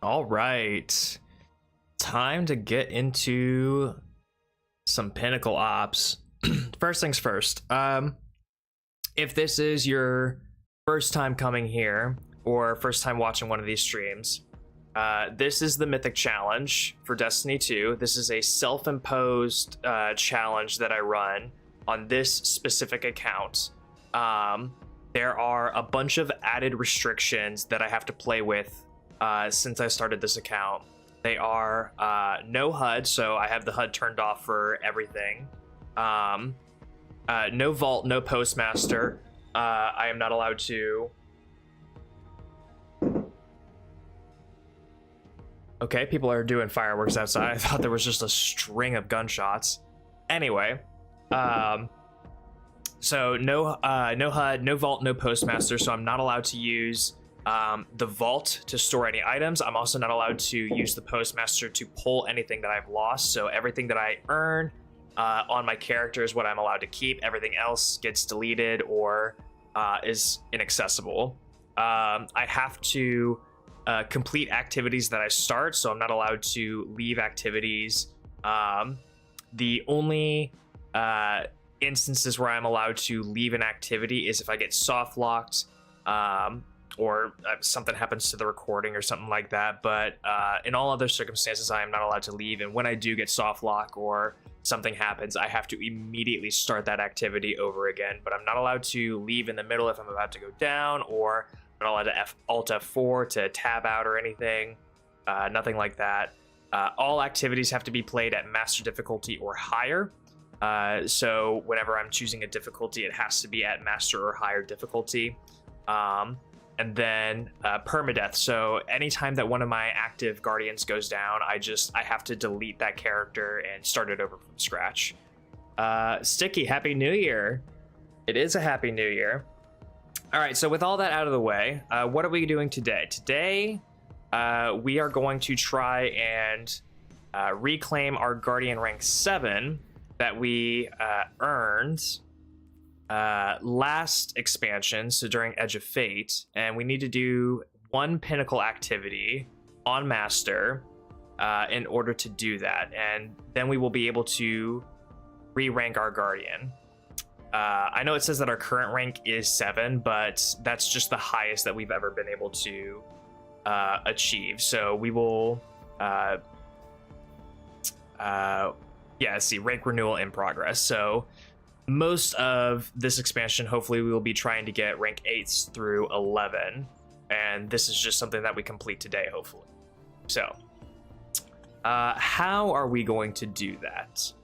All right. Time to get into some Pinnacle ops. First things first. If this is your first time coming here or first time watching one of these streams, this is the Mythic challenge for Destiny 2. This is a self-imposed challenge that I run on this specific account. There are a bunch of added restrictions that I have to play with since I started this account. They are no HUD, so I have the HUD turned off for everything. No vault, no postmaster. I am not allowed to. Okay, people are doing fireworks outside. I thought there was just a string of gunshots. Anyway, so no HUD, no vault, no postmaster. So I'm not allowed to use the vault to store any items. I'm also not allowed to use the postmaster to pull anything that I've lost. So everything that I earn on my character is what I'm allowed to keep. Everything else gets deleted or is inaccessible. I have to complete activities that I start, so I'm not allowed to leave activities. The only instances where I'm allowed to leave an activity is if I get soft locked, or something happens to the recording or something like that. But in all other circumstances, I am not allowed to leave. And when I do get soft lock or something happens, I have to immediately start that activity over again. But I'm not allowed to leave in the middle if I'm about to go down, or I'm not allowed to Alt F4 to tab out or anything. Nothing like that. All activities have to be played at master difficulty or higher. So whenever I'm choosing a difficulty, it has to be at master or higher difficulty. And then permadeath. So anytime that one of my active guardians goes down, I have to delete that character and start it over from scratch. Sticky, Happy New Year. It is a Happy New Year. All right, so with all that out of the way, what are we doing today? Today, we are going to try and reclaim our Guardian rank 7 that we earned last expansion, so during Edge of Fate, and we need to do one Pinnacle activity on Master in order to do that, and then we will be able to re-rank our Guardian. I know it says that our current rank is 7, but that's just the highest that we've ever been able to achieve. So we will, see, rank renewal in progress. So most of this expansion, hopefully, we will be trying to get rank 8s through 11, and this is just something that we complete today, hopefully. So, how are we going to do that?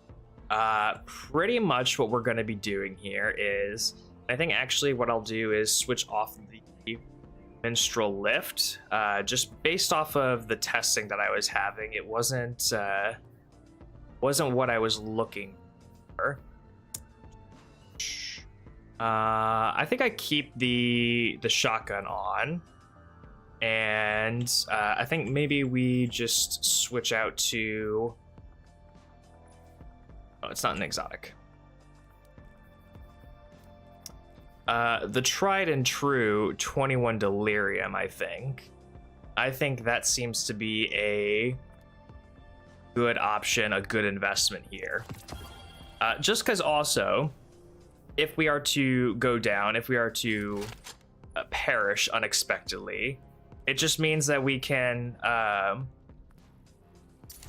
Pretty much what we're going to be doing here is, I think actually what I'll do is switch off the minstrel lift, just based off of the testing that I was having. It wasn't what I was looking for. I think I keep the shotgun on, and I think maybe we just switch out to. Oh, it's not an exotic. The tried and true 21 Delirium, I think. I think that seems to be a good option, a good investment here. Just because also, if we are to go down, if we are to perish unexpectedly, it just means that we can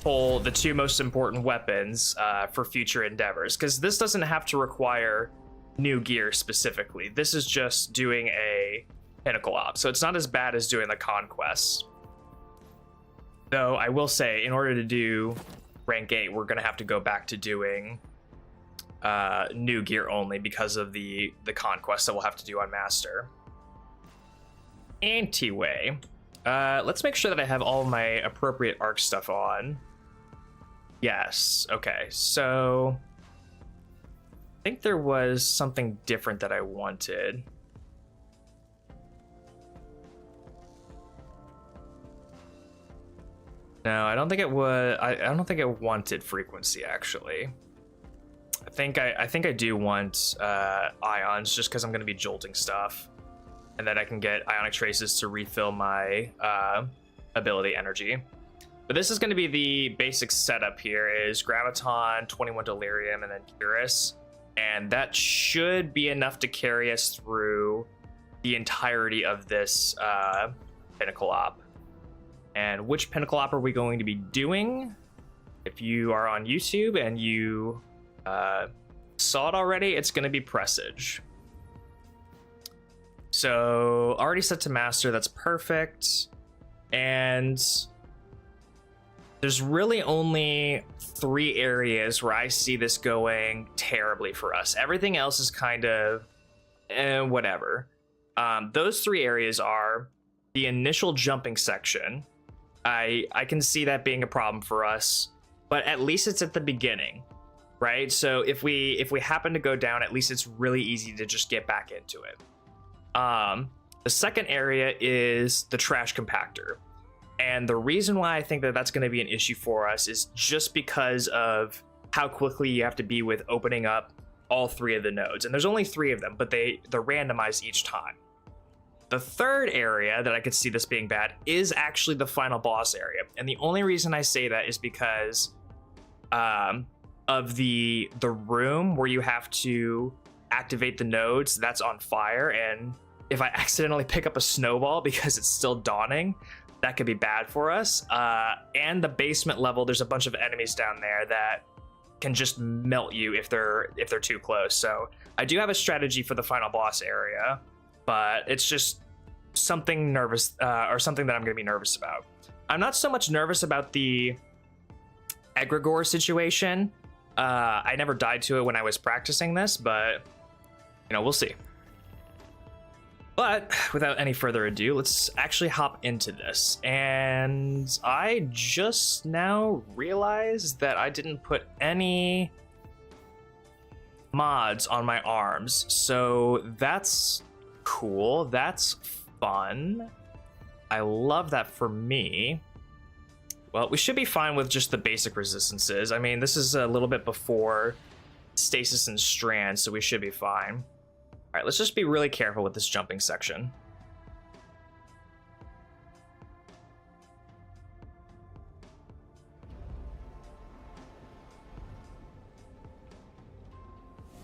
pull the two most important weapons for future endeavors, because this doesn't have to require new gear specifically. This is just doing a Pinnacle op, so it's not as bad as doing the Conquest. Though I will say, in order to do rank 8, we're going to have to go back to doing new gear only because of the Conquest that we'll have to do on Master. Anyway, let's make sure that I have all of my appropriate arc stuff on. Yes, okay, so I think there was something different that I wanted. No, I don't think it was. I don't think it wanted frequency, actually. I think I do want ions, just because I'm going to be jolting stuff, and then I can get ionic traces to refill my ability energy. But this is going to be the basic setup here is Graviton, 21 Delirium, and then Curus. And that should be enough to carry us through the entirety of this Pinnacle op. And which Pinnacle op are we going to be doing? If you are on YouTube and you saw it already, it's going to be Presage. So already set to master, that's perfect. And there's really only 3 areas where I see this going terribly for us. Everything else is kind of whatever. Those 3 areas are the initial jumping section. I can see that being a problem for us, but at least it's at the beginning, right? So if we happen to go down, at least it's really easy to just get back into it. The second area is the trash compactor. And the reason why I think that that's going to be an issue for us is just because of how quickly you have to be with opening up all 3 of the nodes. And there's only 3 of them, but they're randomized each time. The third area that I could see this being bad is actually the final boss area. And the only reason I say that is because of the room where you have to activate the nodes that's on fire. And if I accidentally pick up a snowball because it's still dawning, that could be bad for us. And the basement level, there's a bunch of enemies down there that can just melt you if they're too close. So I do have a strategy for the final boss area, but it's just something nervous or something that I'm going to be nervous about. I'm not so much nervous about the egregore situation. I never died to it when I was practicing this, but we'll see. But without any further ado, let's actually hop into this. And I just now realized that I didn't put any mods on my arms. So that's cool. That's fun. I love that for me. Well, we should be fine with just the basic resistances. I mean, this is a little bit before stasis and strand, so we should be fine. All right, let's just be really careful with this jumping section.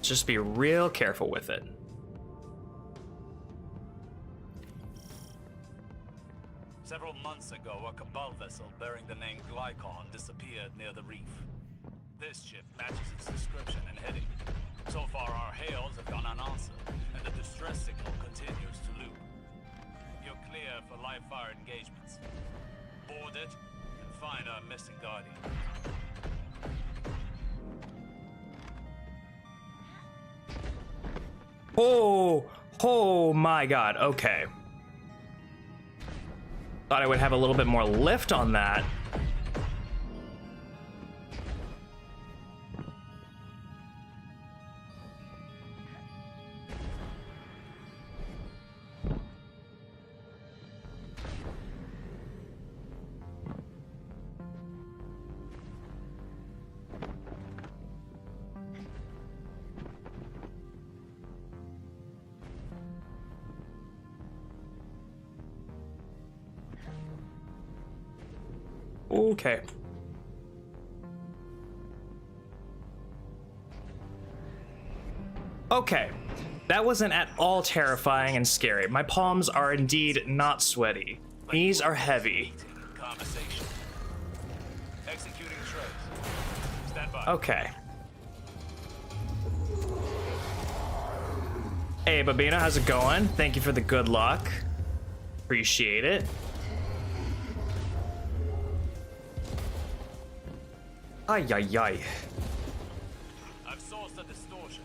Just be real careful with it. Several months ago, a Cabal vessel bearing the name Glycon disappeared near the reef. This ship matches its description and heading. So far, our hails have gone unanswered, and the distress signal continues to loop. You're clear for live-fire engagements. Board it and find our missing guardian. Oh my god, okay. Thought I would have a little bit more lift on that. Okay. Okay. That wasn't at all terrifying and scary. My palms are indeed not sweaty. Knees are heavy. Executing trace. Stand by. Okay. Hey, Babina, how's it going? Thank you for the good luck. Appreciate it. Ay, ay, ay. I've sourced a distortion.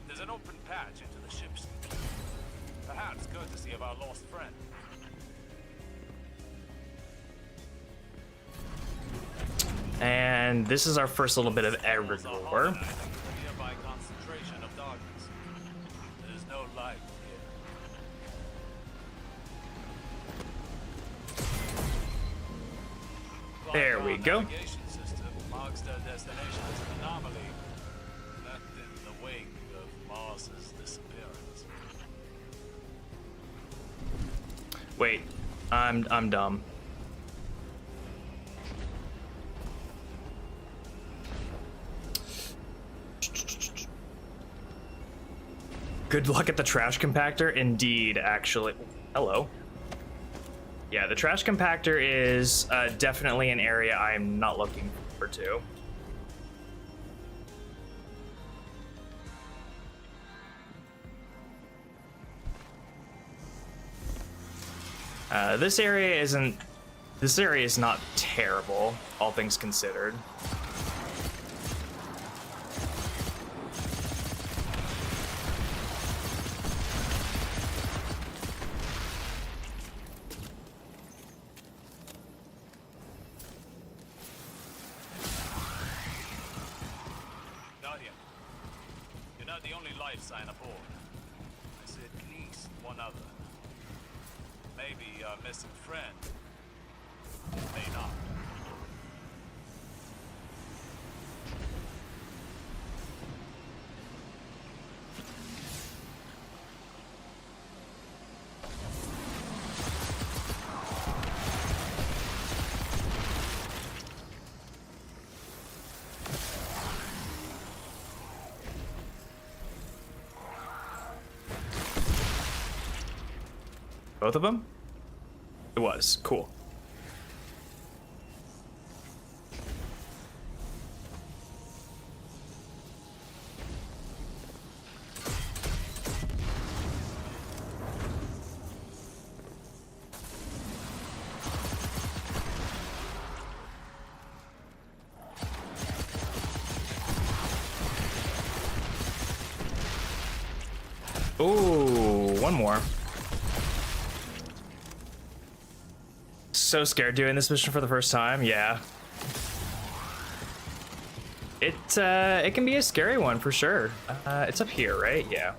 There's an open patch into the ship's. Perhaps courtesy of our lost friend. And this is our first little bit of egregore. Nearby concentration of darkness. There's no light here. There we go. Marks their destination as an anomaly, left in the wake of Mars's disappearance. Wait, I'm dumb. Good luck at the trash compactor. Indeed, actually. Hello. Yeah, the trash compactor is definitely an area I'm not looking forward to. This area is not terrible, all things considered. Guardian, you're not the only life sign aboard. I see at least one other. Maybe a missing friend. May not. Both of them? It was. Cool. Ooh, one more. So scared doing this mission for the first time. Yeah, it can be a scary one for sure. It's up here, right? Yeah.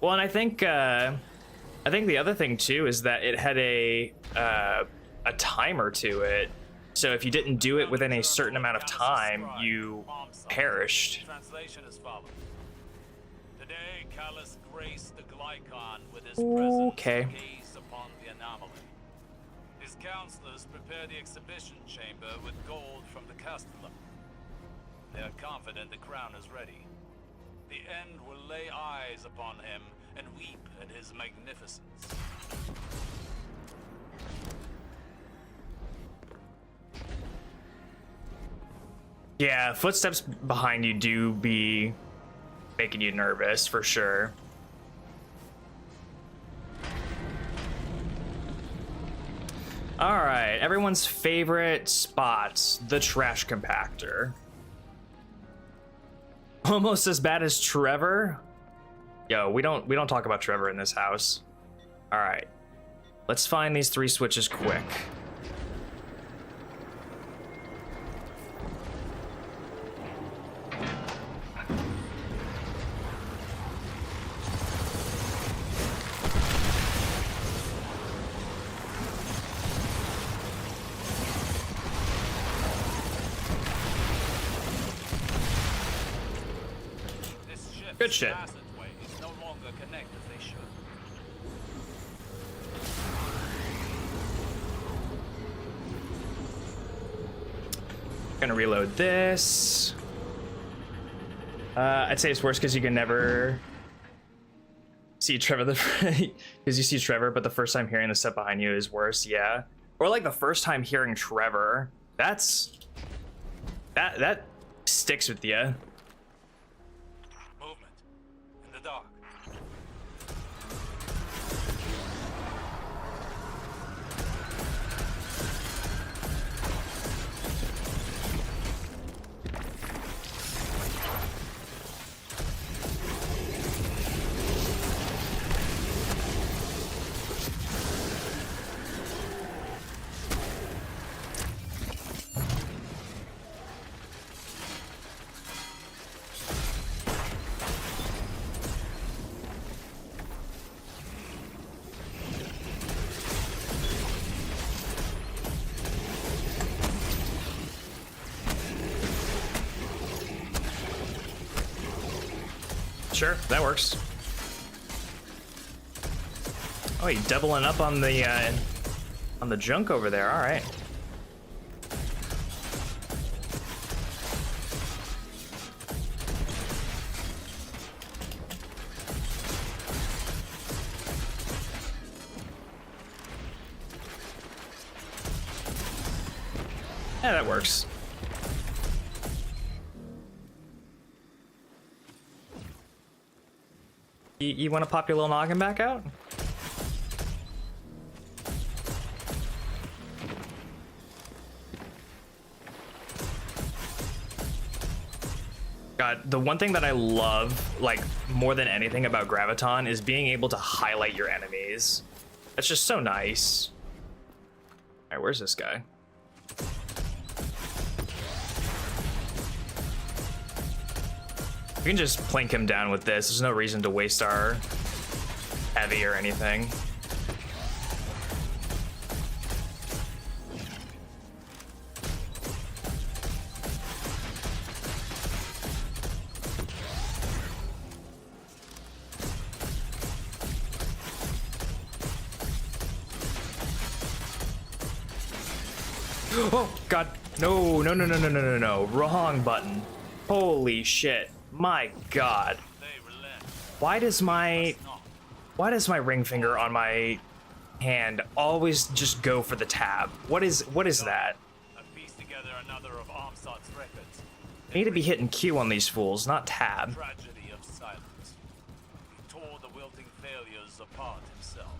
Well, and I think the other thing too is that it had a timer to it, so if you didn't do it within a certain amount of time, you perished. Translation is followed. Today, Callus graced the Glycon with his Okay. presence to gaze upon the anomaly. His counselors prepare the exhibition chamber with gold from the Castellum. They are confident the crown is ready. The end will lay eyes upon him and weep at his magnificence. Yeah, footsteps behind you do be making you nervous for sure. All right, everyone's favorite spot, the trash compactor. Almost as bad as Trevor. Yo, we don't talk about Trevor in this house. All right, let's find these 3 switches quick. Good shit. Passageways no longer connect as they should. Gonna reload this. I'd say it's worse because you can never see Trevor because you see Trevor, but the first time hearing the step behind you is worse. Yeah, or like the first time hearing Trevor. That sticks with you. Movement in the dark. Sure, that works. Oh, you doubling up on the junk over there. All right. Yeah, that works. You want to pop your little noggin back out? God, the one thing that I love, like, more than anything about Graviton is being able to highlight your enemies. That's just so nice. Alright, where's this guy? We can just plink him down with this. There's no reason to waste our heavy or anything. Oh, God. No, no, no, no, no, no, no, no. Wrong button. Holy shit. My God. Why does my ring finger on my hand always just go for the tab? What is that? I need to be hitting Q on these fools, not tab. Tragedy of silence. He tore the wilting failures apart himself.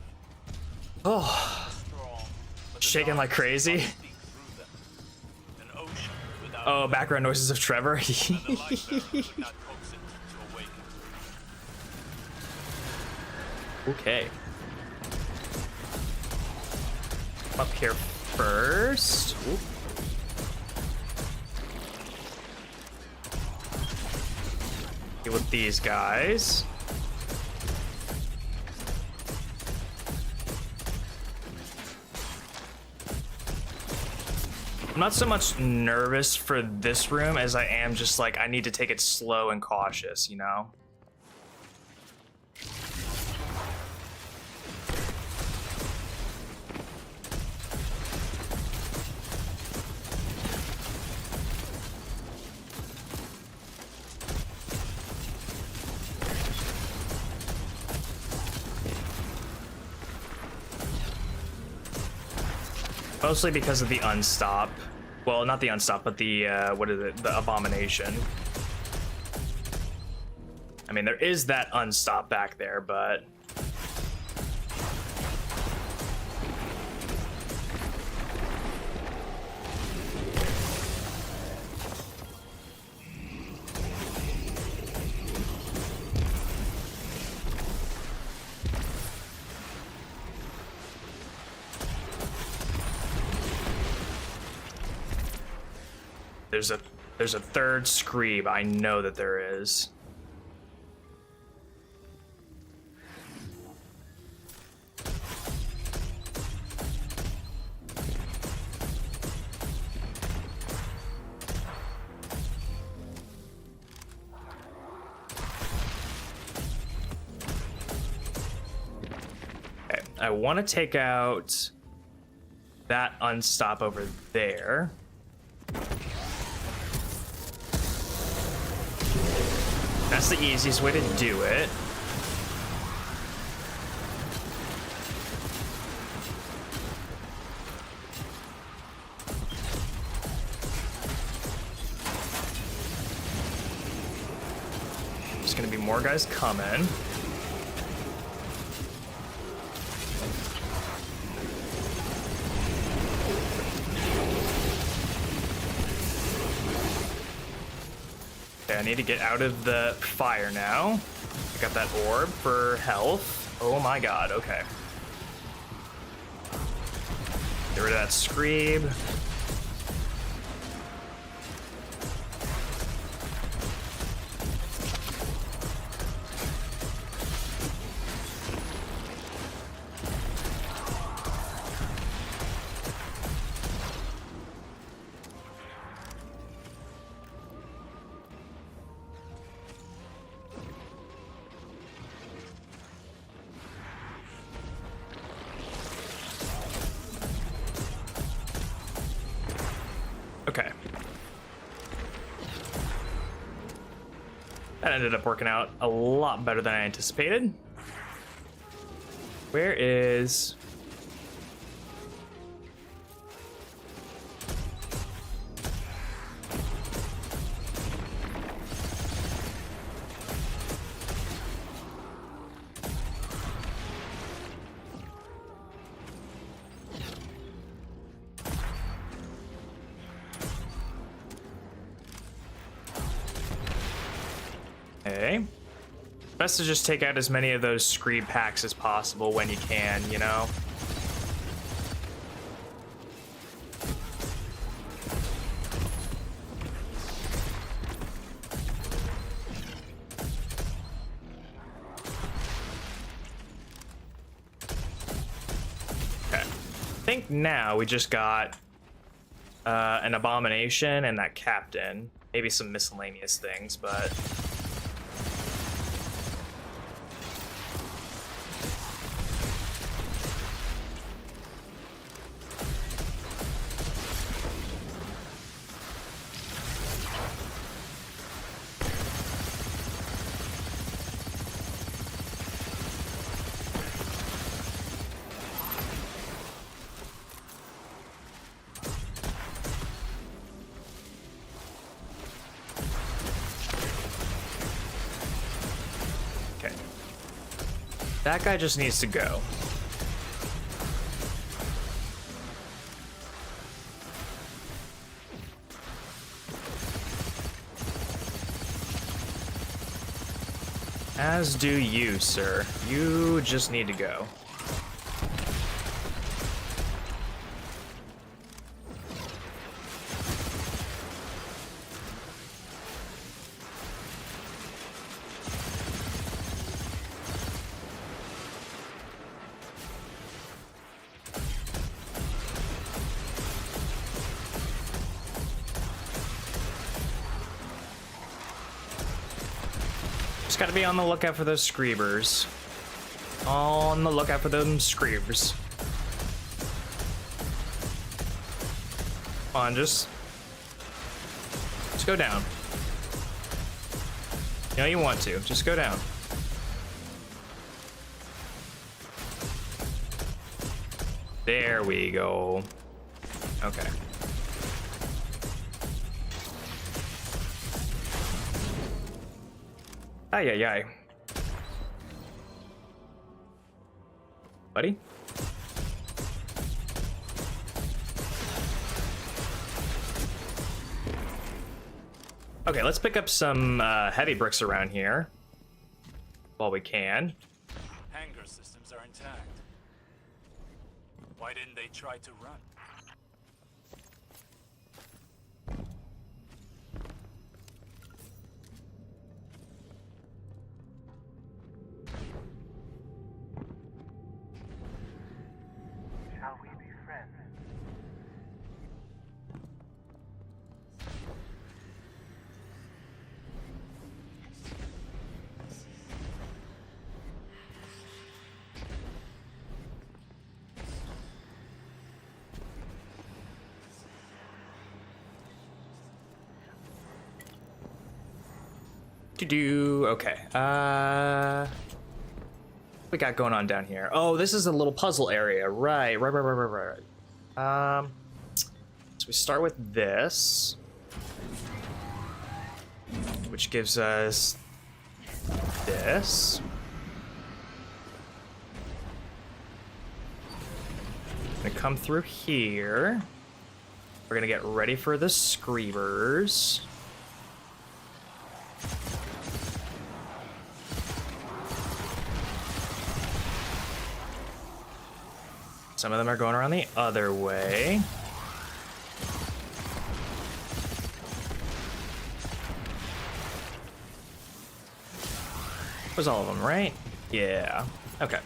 Oh, shaking like crazy. Oh, background noises of Trevor. Okay. Up here first. Ooh. Deal with these guys. I'm not so much nervous for this room as I am just like, I need to take it slow and cautious, you know? Mostly because of the unstop. Well, not the unstop, but the, what is it? The abomination. I mean, there is that unstop back there, but... There's a third Screeb. I know that there is. Okay, I want to take out that unstop over there. That's the easiest way to do it. There's gonna be more guys coming. I need to get out of the fire now. I got that orb for health. Oh my god, okay. Get rid of that Screeb. Okay. That ended up working out a lot better than I anticipated. Where is... Okay. Best to just take out as many of those screed packs as possible when you can, you know? Okay. I think now we just got an abomination and that captain. Maybe some miscellaneous things, but... That guy just needs to go. As do you, sir. You just need to go. Just gotta be on the lookout for those screebers. On the lookout for them screebers. Come on, just go down. You know you want to. Just go down. There we go. Okay. Ay, ay, ay. Buddy? Okay, let's pick up some heavy bricks around here while we can. Hangar systems are intact. Why didn't they try to run? Shall we be friends? Okay. What we got going on down here? Oh, this is a little puzzle area. Right. So we start with this, which gives us this. Gonna come through here. We're gonna get ready for the screebers. Some of them are going around the other way. Was all of them, right? Yeah. Okay.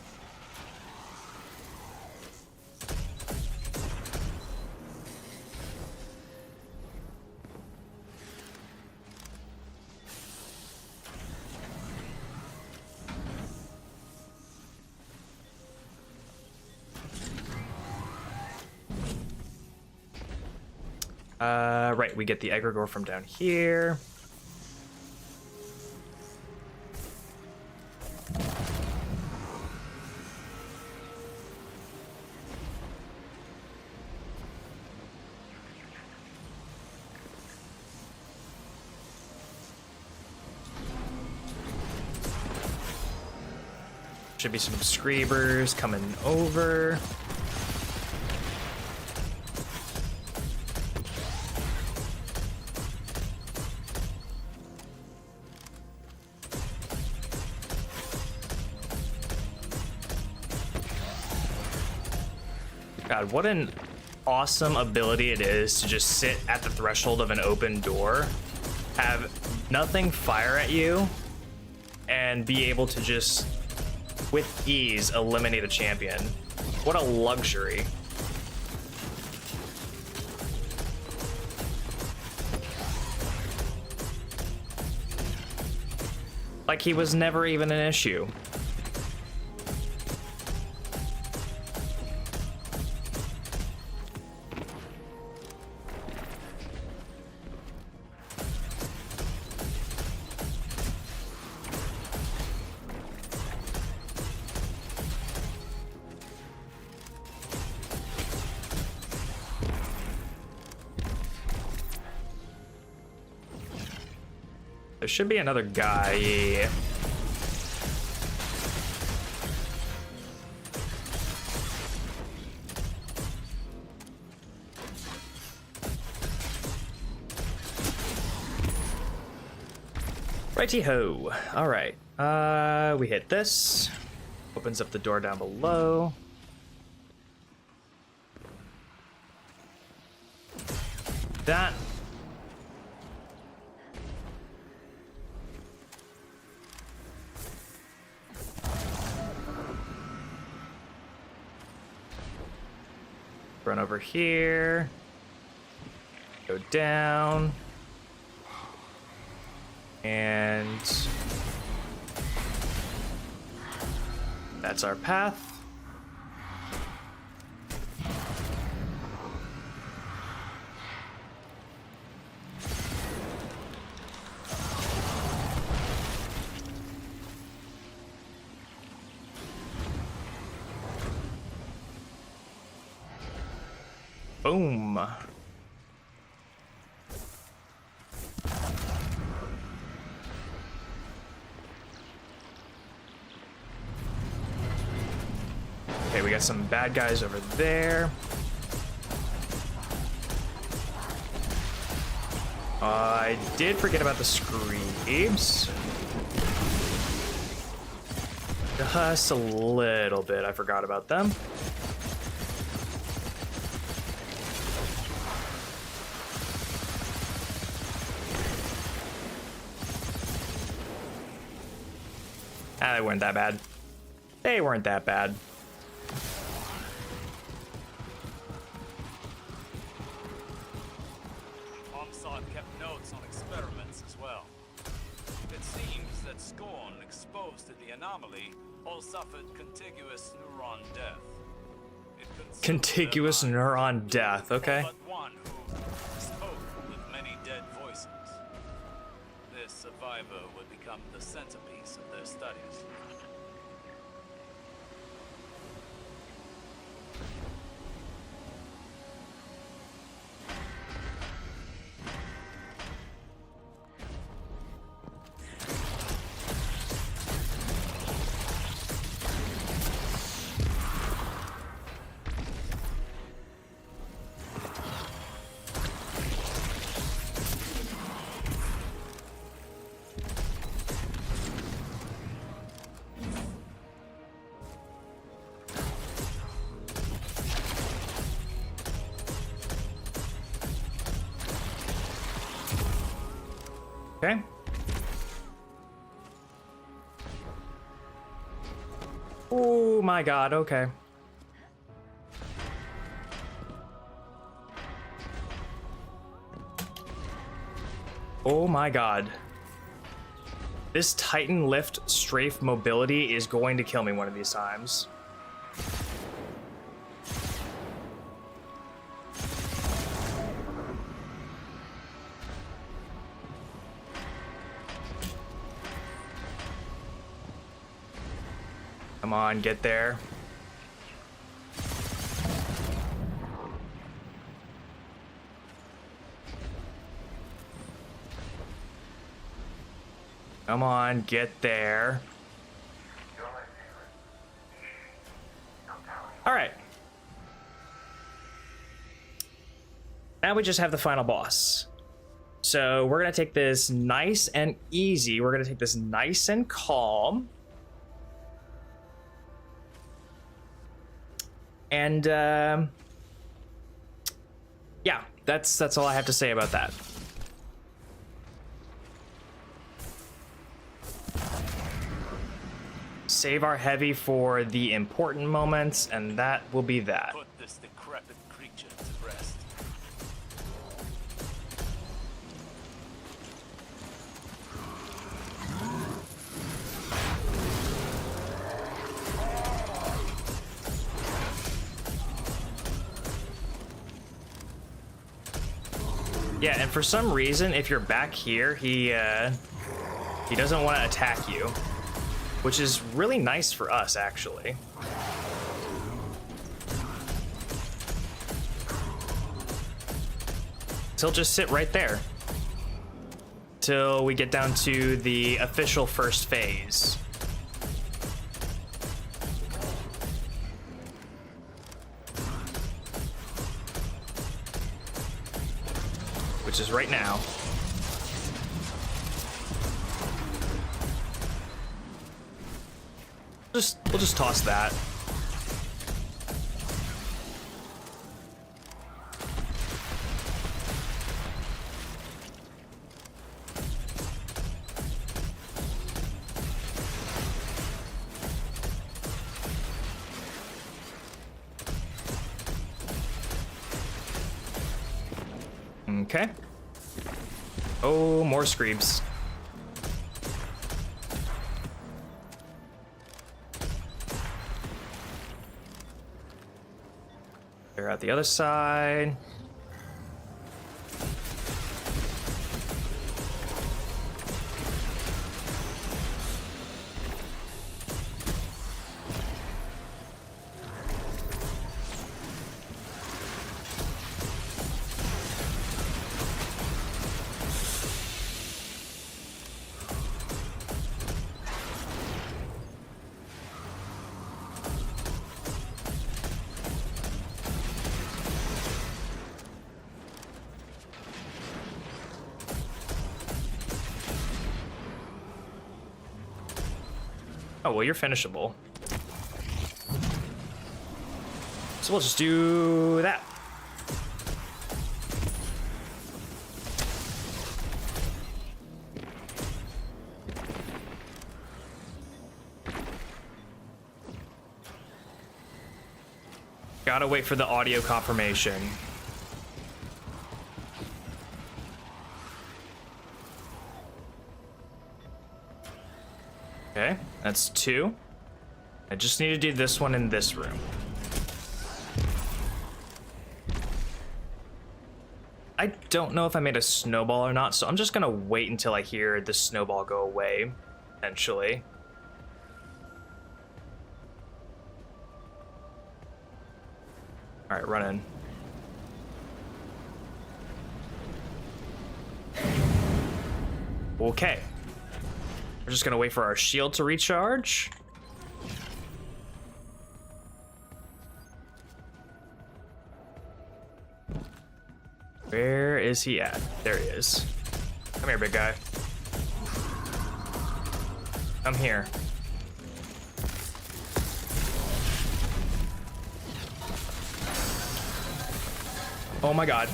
Right, we get the egregore from down here. Should be some screebers coming over. God, what an awesome ability it is to just sit at the threshold of an open door, have nothing fire at you, and be able to just, with ease, eliminate a champion. What a luxury. Like he was never even an issue. There should be another guy. Righty-ho. All right. We hit this. Opens up the door down below. That. Run over here. Go down. And that's our path. Boom. Okay, we got some bad guys over there. I did forget about the Screebs. Just a little bit, I forgot about them. They weren't that bad. They weren't that bad. Omsod kept notes on experiments as well. It seems that Scorn exposed to the anomaly all suffered contiguous neuron death. It consumed Contiguous their minds, neuron death, okay. but one who spoke with many dead voices. This survivor would become the centerpiece of their studies. Okay. Oh my god, okay. Oh my god. This Titan lift strafe mobility is going to kill me one of these times. Come on, get there. Come on, get there. All right. Now we just have the final boss. So we're gonna take this nice and easy. We're gonna take this nice and calm. And yeah, that's all I have to say about that. Save our heavy for the important moments, and that will be that. Put this decrepit creature to rest. Yeah, and for some reason, if you're back here, he doesn't want to attack you, which is really nice for us, actually. He'll just sit right there till we get down to the official first phase. Which is right now. We'll just toss that. Okay. Oh, more screebs. They're at the other side. Oh, well, you're finishable. So we'll just do that. Gotta wait for the audio confirmation. Okay, that's 2. I just need to do this one in this room. I don't know if I made a snowball or not, so I'm just gonna wait until I hear the snowball go away, eventually. All right, run in. Okay. We're just gonna wait for our shield to recharge. Where is he at? There he is. Come here, big guy. Come here. Oh my god.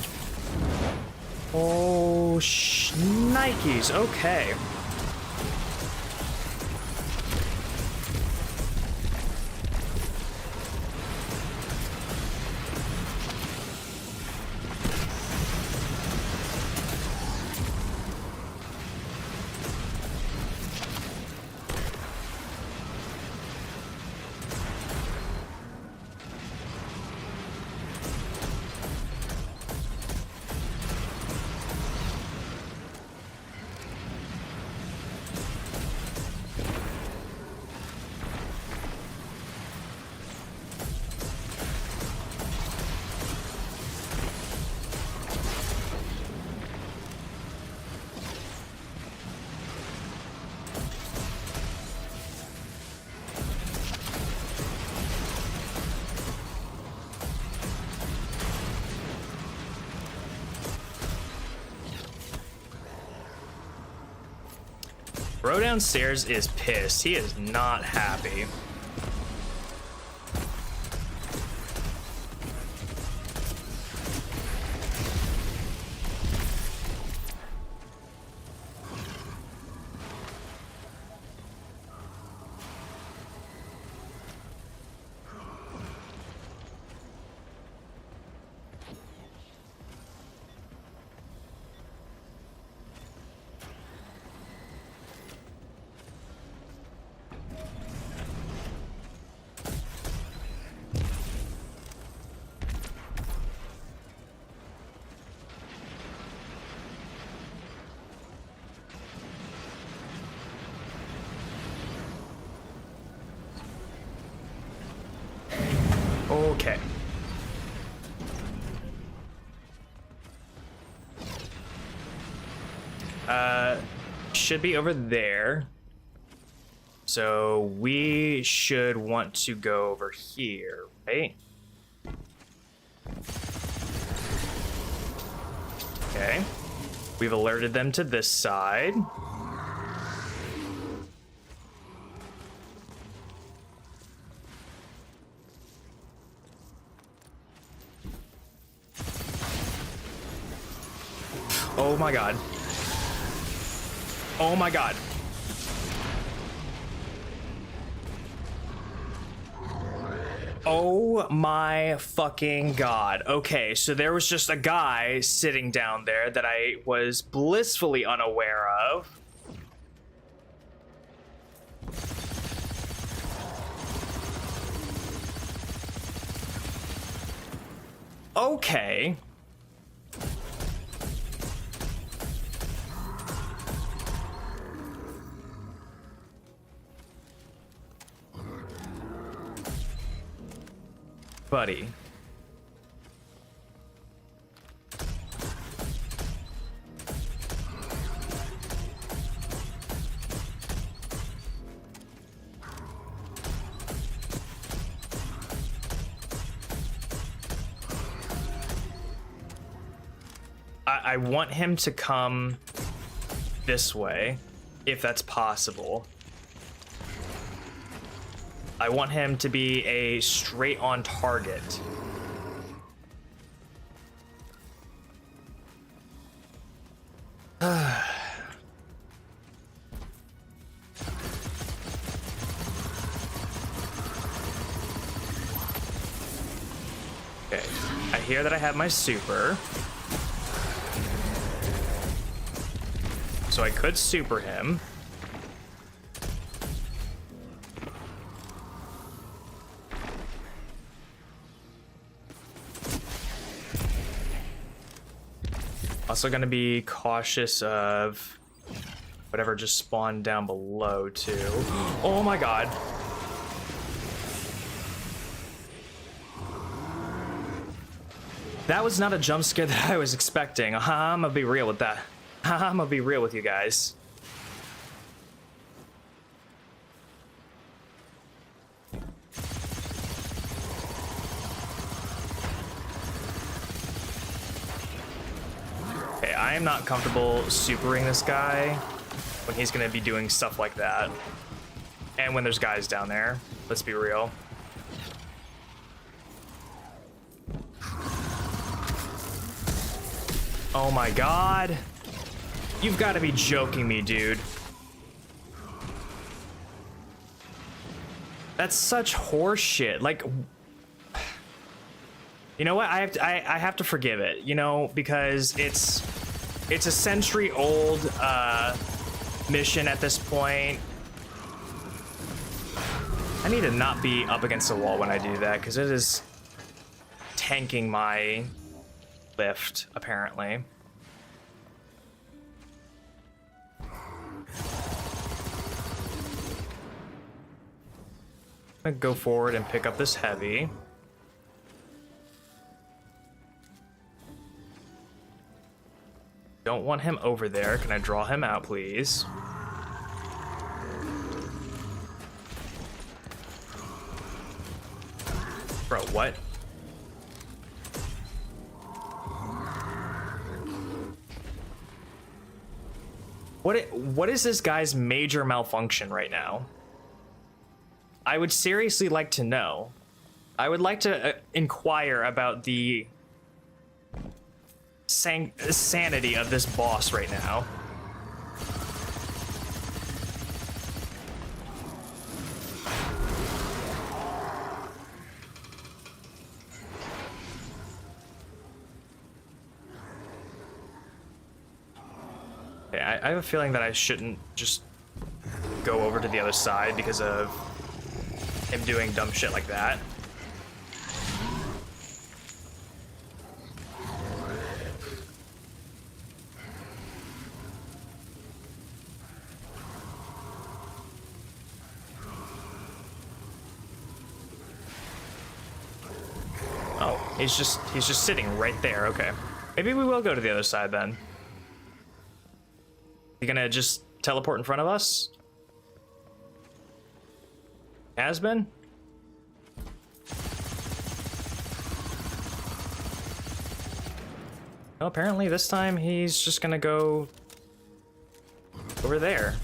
Oh, Nikes. Okay. Bro downstairs is pissed. He is not happy. Okay. Should be over there. So we should want to go over here, right? Okay. We've alerted them to this side. Oh my god. Oh my god. Oh my fucking god. Okay, so there was just a guy sitting down there that I was blissfully unaware of. Okay. Buddy. I want him to come this way, if that's possible. I want him to be a straight on target. Okay, I hear that I have my super. So I could super him. Also gonna be cautious of whatever just spawned down below too. Oh my god. That was not a jump scare that I was expecting. I'm gonna be real with that. I'm gonna be real with you guys. Okay, I am not comfortable supering this guy when he's gonna be doing stuff like that. And when there's guys down there, let's be real. Oh my god. You've got to be joking me, dude. That's such horse shit. Like, you know what? I have to forgive it, you know, because it's a century-old mission at this point. I need to not be up against the wall when I do that, because it is tanking my lift, apparently. I'm gonna go forward and pick up this heavy. Don't want him over there. Can I draw him out, please? Bro, what? What is this guy's major malfunction right now? I would seriously like to know. I would like to inquire about the sanity of this boss right now. Okay, I have a feeling that I shouldn't just go over to the other side because of him doing dumb shit like that. He's just sitting right there. Okay. Maybe we will go to the other side then. You gonna just teleport in front of us? Has been? Well, apparently this time he's just gonna go over there.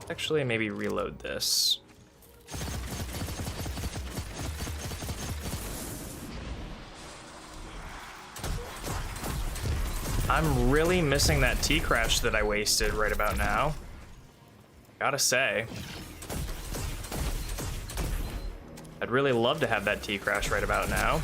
Actually, maybe reload this. I'm really missing that T-crash that I wasted right about now. Gotta say. I'd really love to have that T-crash right about now.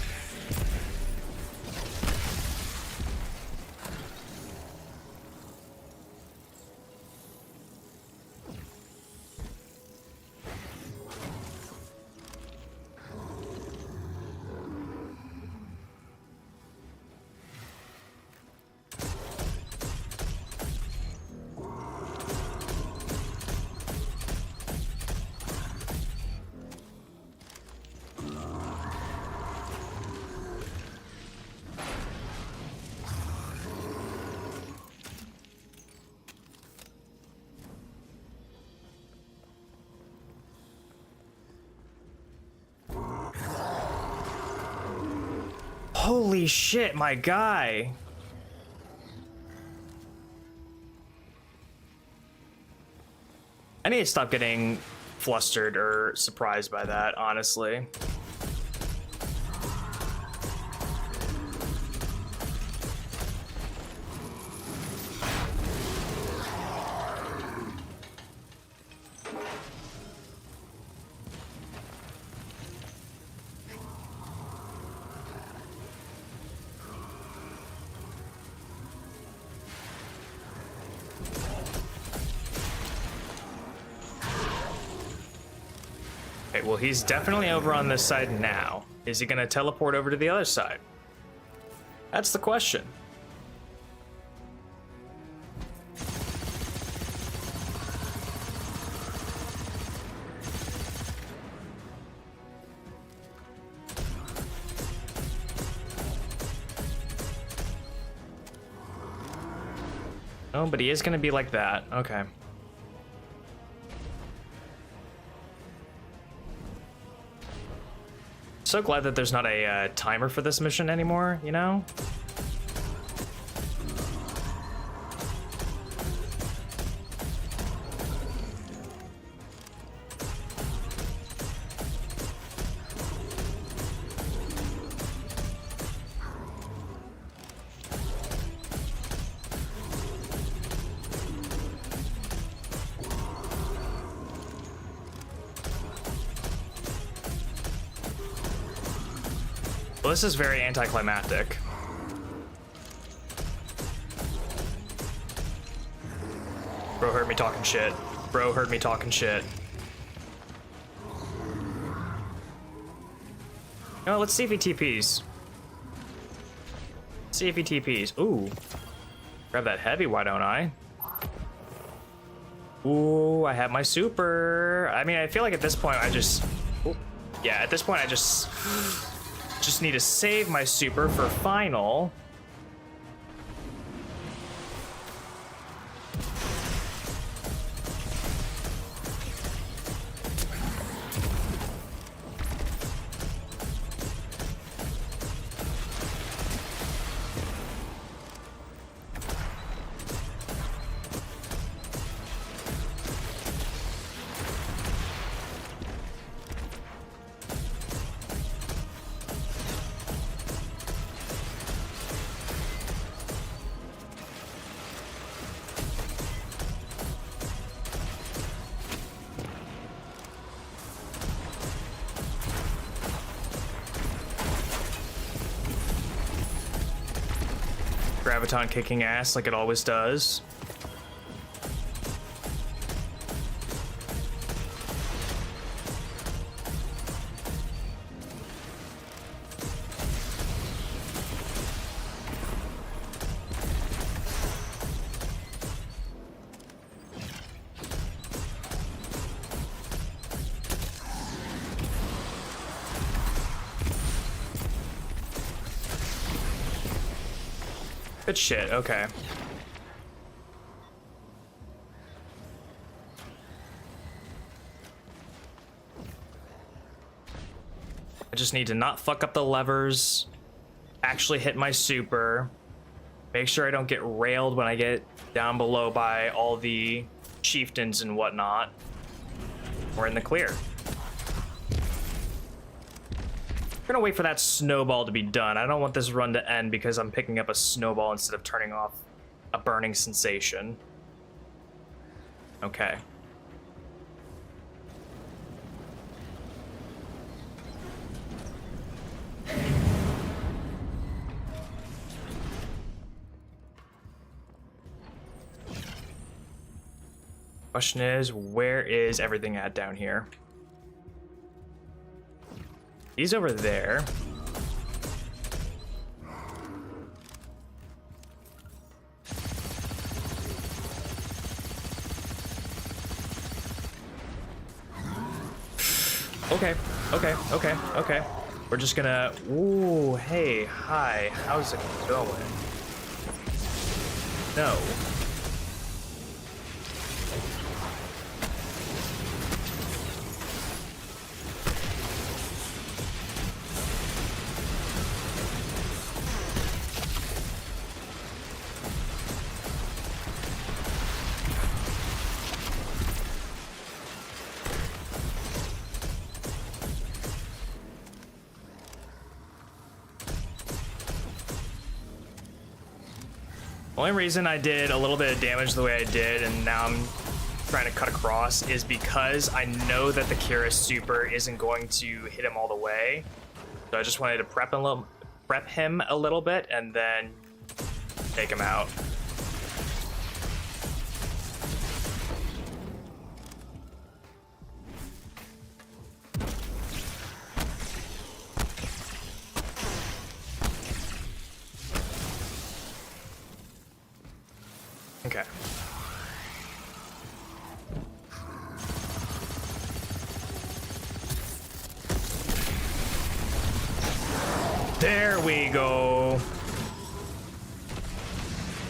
Holy shit, my guy. I need to stop getting flustered or surprised by that, honestly. Okay, well, he's definitely over on this side now. Is he gonna teleport over to the other side? That's the question. Oh, but he is gonna be like that. Okay. So glad that there's not a timer for this mission anymore, you know? Well, this is very anticlimactic. Bro heard me talking shit. Bro heard me talking shit. No, let's see if he TPs. See if he TPs. Ooh. Grab that heavy, why don't I? Ooh, I have my super. I mean, I feel like at this point I just... Ooh. Yeah, at this point I just need to save my super for final. Graviton kicking ass like it always does. Good shit, okay. I just need to not fuck up the levers, actually hit my super, make sure I don't get railed when I get down below by all the chieftains and whatnot. We're in the clear. We're gonna wait for that snowball to be done. I don't want this run to end because I'm picking up a snowball instead of turning off a burning sensation. Okay. Question is, where is everything at down here? He's over there. Okay. We're just gonna, ooh, hey, hi, how's it going? No. Only reason I did a little bit of damage the way I did, and now I'm trying to cut across, is because I know that the Kira super isn't going to hit him all the way. So I just wanted to prep him a little bit and then take him out. Okay. There we go.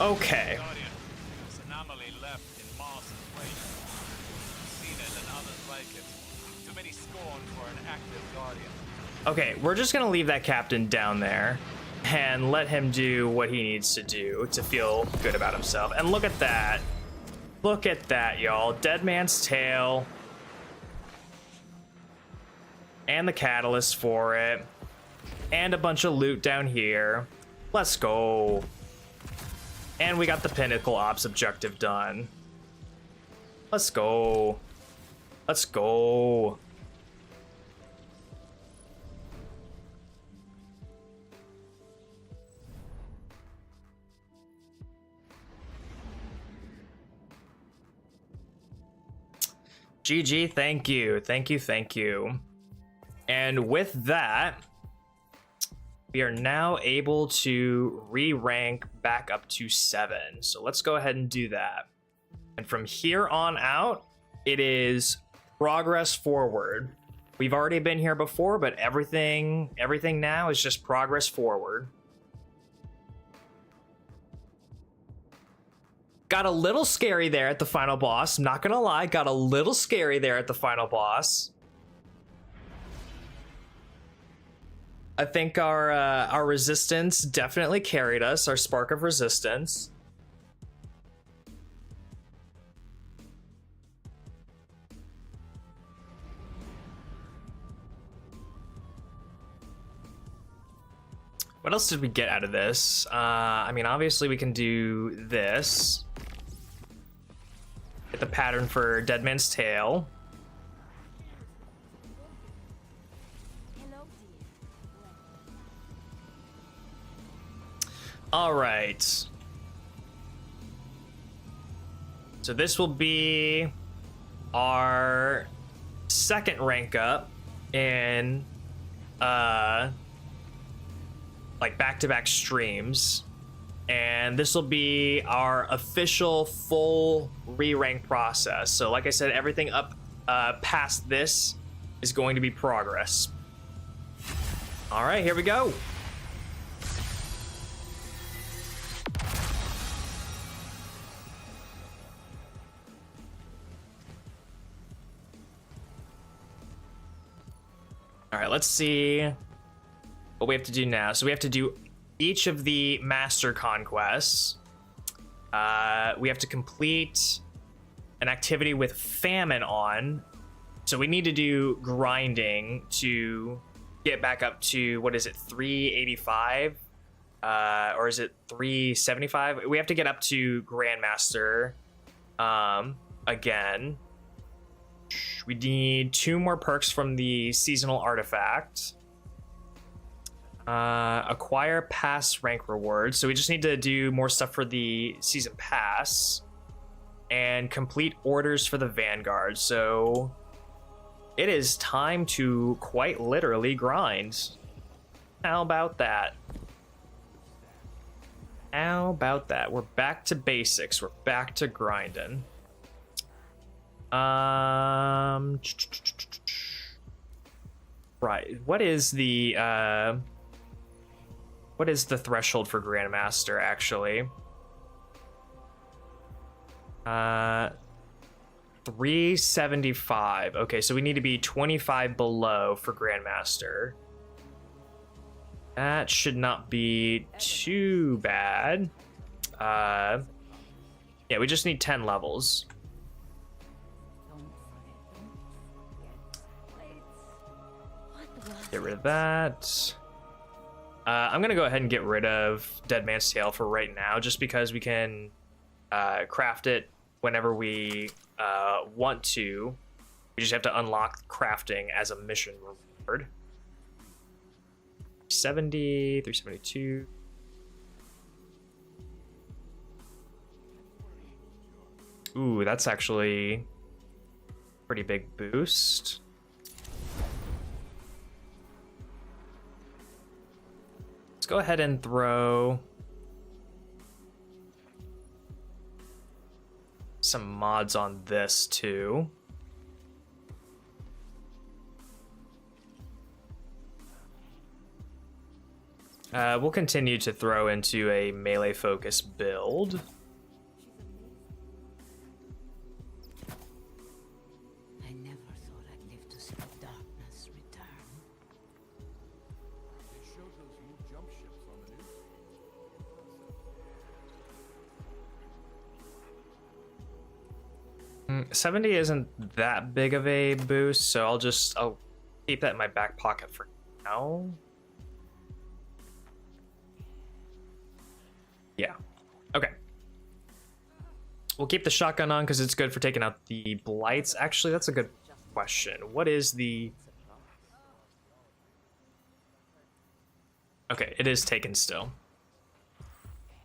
Okay. Guardian, this anomaly left in Mars' wake. Seen it and others like it. Too many scorn for an active Guardian. Okay, we're just gonna leave that captain down there and let him do what he needs to do to feel good about himself. And look at that. Look at that, y'all. Dead Man's Tail. And the catalyst for it. And a bunch of loot down here. Let's go. And we got the Pinnacle Ops objective done. Let's go. Let's go. GG, thank you. Thank you, thank you. And with that, we are now able to re-rank back up to 7. So let's go ahead and do that. And from here on out, it is progress forward. We've already been here before, but everything now is just progress forward. Got a little scary there at the final boss. I'm not gonna lie, got a little scary there at the final boss. I think our resistance definitely carried us, our spark of resistance. What else did we get out of this? I mean, obviously we can do this. Get the pattern for Dead Man's Tail. All right. So this will be our second rank up in like back-to-back streams, and this will be our official full re-rank process. So like I said, everything up past this is going to be progress. All right, here we go. All right, let's see what we have to do now. So we have to do each of the master conquests. We have to complete an activity with famine on. So we need to do grinding to get back up to, what is it, 385? Or is it 375? We have to get up to Grandmaster again. We need 2 more perks from the seasonal artifact. Acquire pass rank rewards. So we just need to do more stuff for the season pass and complete orders for the Vanguard. So it is time to quite literally grind. How about that? How about that? We're back to basics. We're back to grinding. Right. What is the threshold for Grandmaster actually? 375. Okay, so we need to be 25 below for Grandmaster. That should not be too bad. Yeah, we just need 10 levels. Get rid of that. I'm gonna go ahead and get rid of Dead Man's Tale for right now, just because we can craft it whenever we want to. We just have to unlock crafting as a mission reward. 70, 372. Ooh, that's actually a pretty big boost. Let's go ahead and throw some mods on this too. We'll continue to throw into a melee focus build. I never thought I'd live to see the darkness return. They showed those new jump ships on the news. 70 isn't that big of a boost, so I'll keep that in my back pocket for now. Yeah. Okay. We'll keep the shotgun on because it's good for taking out the blights. Actually, that's a good question. What is the... Okay, it is taken still.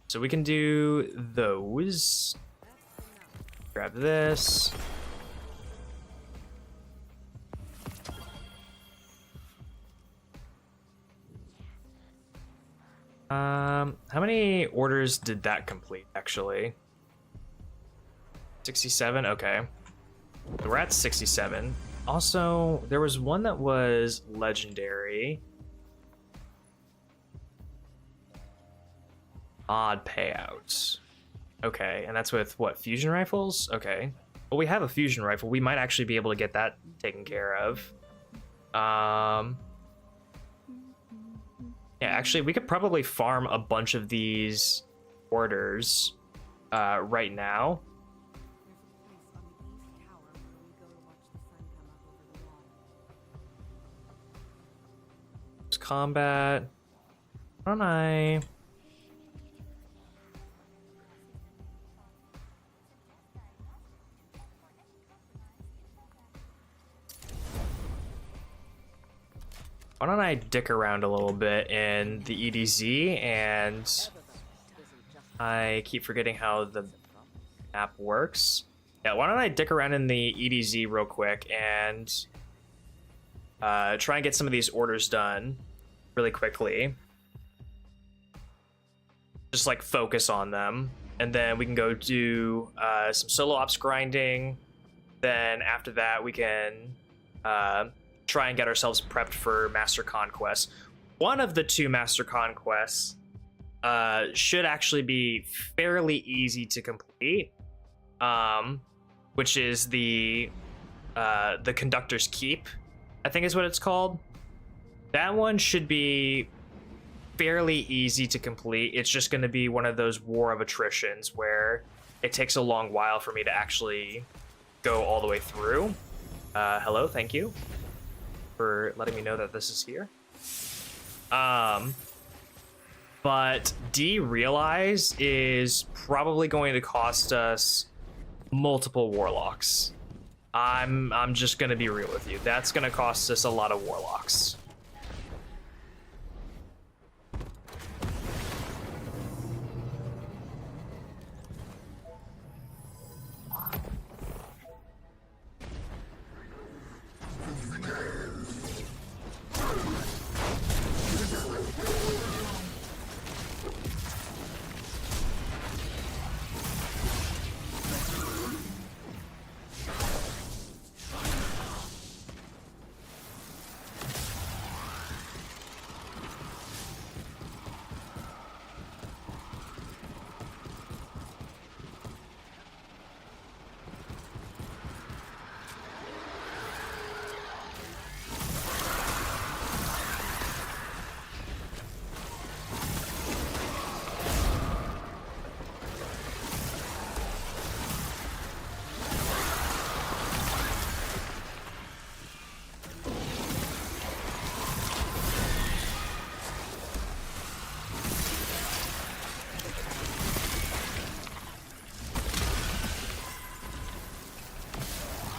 So we can do those. Grab this. How many orders did that complete, actually? 67? Okay. So we're at 67. Also, there was one that was legendary. Odd payouts. Okay, and that's with, what, fusion rifles? Okay. Well, we have a fusion rifle. We might actually be able to get that taken care of. Yeah, actually, we could probably farm a bunch of these orders right now. It's combat. Why don't I... Why don't I dick around a little bit in the EDZ, and I keep forgetting how the map works. Yeah, why don't I dick around in the EDZ real quick and try and get some of these orders done really quickly. Just like focus on them, and then we can go do some solo ops grinding. Then after that, we can try and get ourselves prepped for Master Conquest. One of the 2 Master Conquests should actually be fairly easy to complete, which is the Conductor's Keep, I think is what it's called. That one should be fairly easy to complete. It's just going to be one of those war of attritions where it takes a long while for me to actually go all the way through. Hello, thank you for letting me know that this is here. But derealize is probably going to cost us multiple warlocks. I'm just gonna be real with you. That's gonna cost us a lot of warlocks.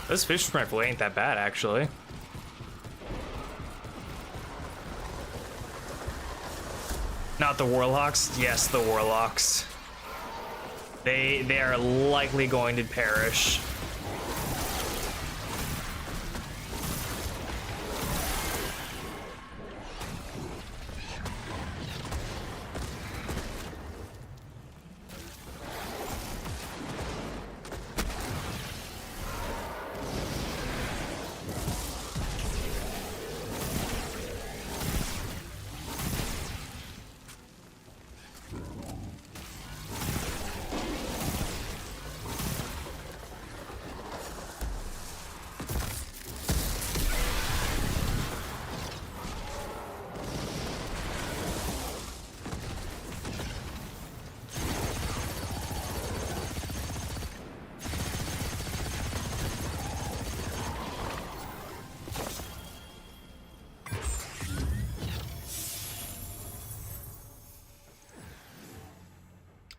This fish rifle ain't that bad, actually. Not the warlocks? Yes, the warlocks. They are likely going to perish.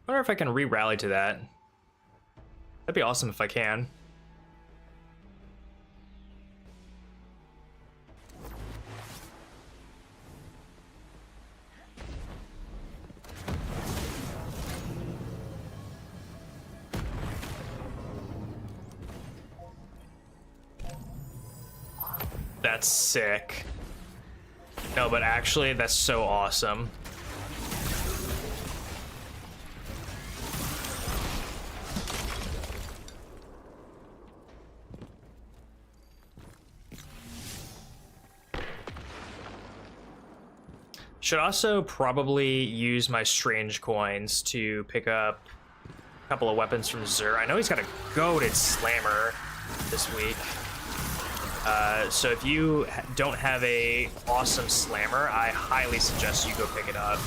I wonder if I can re-rally to that. That'd be awesome if I can. That's sick. No, but actually, that's so awesome. Should also probably use my strange coins to pick up a couple of weapons from Zur. I know he's got a goated slammer this week. So if you don't have a awesome slammer, I highly suggest you go pick it up.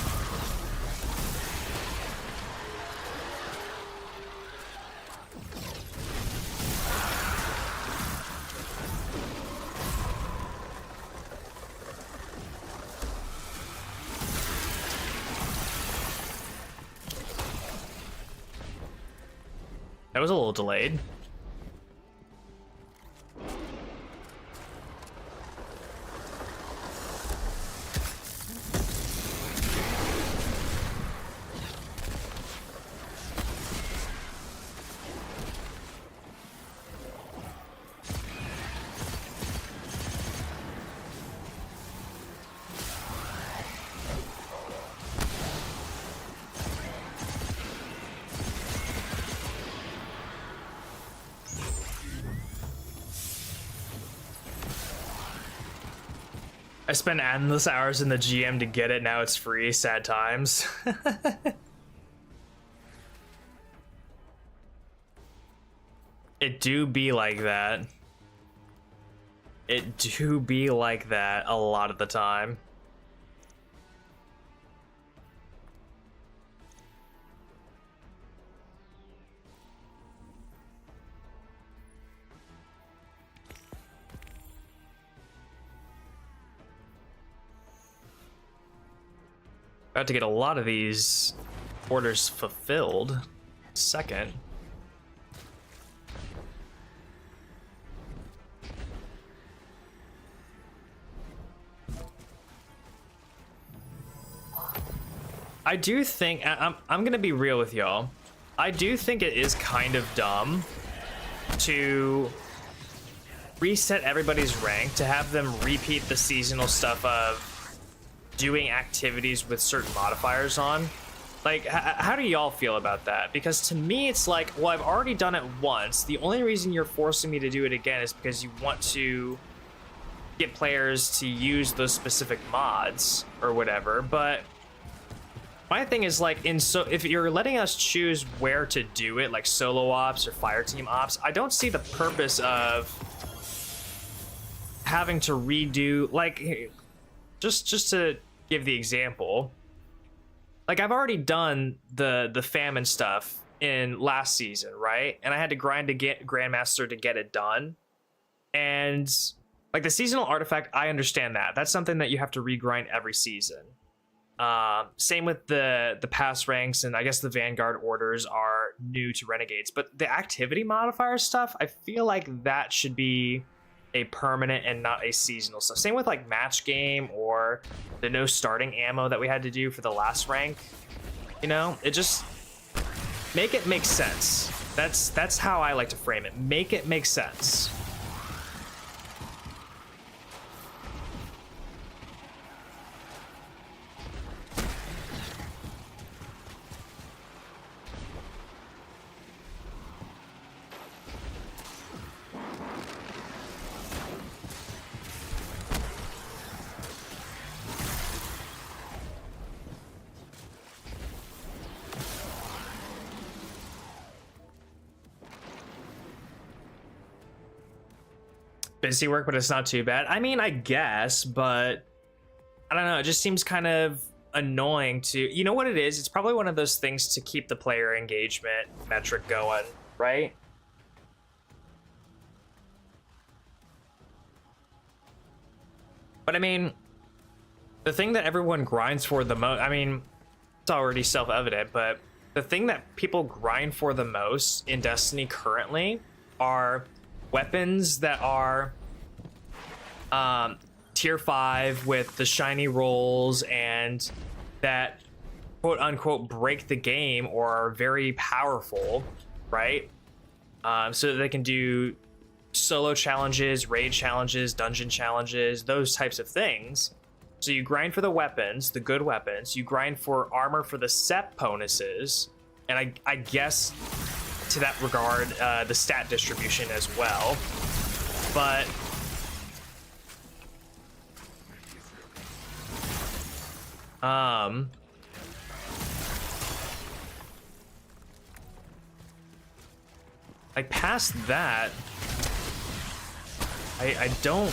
That was a little delayed. I spent endless hours in the GM to get it, now it's free. Sad times. It do be like that. It do be like that a lot of the time. About to get a lot of these orders fulfilled. Second. I do think, I'm gonna be real with y'all. I do think it is kind of dumb to reset everybody's rank, to have them repeat the seasonal stuff of doing activities with certain modifiers on. Like, how do y'all feel about that? Because to me, it's like, well, I've already done it once. The only reason you're forcing me to do it again is because you want to get players to use those specific mods or whatever. But my thing is, like, if you're letting us choose where to do it, like solo ops or fire team ops, I don't see the purpose of having to redo, like, just to give the example, like, I've already done the famine stuff in last season, right? And I had to grind to get Grandmaster to get it done. And like the seasonal artifact, I understand that. That's something that you have to regrind every season. Same with the pass ranks, and I guess the Vanguard orders are new to Renegades. But the activity modifier stuff, I feel like that should be a permanent and not a seasonal stuff. Same with like match game or the no starting ammo that we had to do for the last rank. You know, it just make it make sense. That's how I like to frame it. Make it make sense. Busy work, but it's not too bad. I mean, I guess, but I don't know. It just seems kind of annoying to, you know what it is? It's probably one of those things to keep the player engagement metric going, right? But I mean, the thing that everyone grinds for the most, I mean, it's already self-evident, but the thing that people grind for the most in Destiny currently are weapons that are tier 5 with the shiny rolls and that quote unquote break the game or are very powerful, right? So that they can do solo challenges, raid challenges, dungeon challenges, those types of things. So you grind for the weapons, the good weapons, you grind for armor for the set bonuses, and I guess to that regard, the stat distribution as well. But like past that, I don't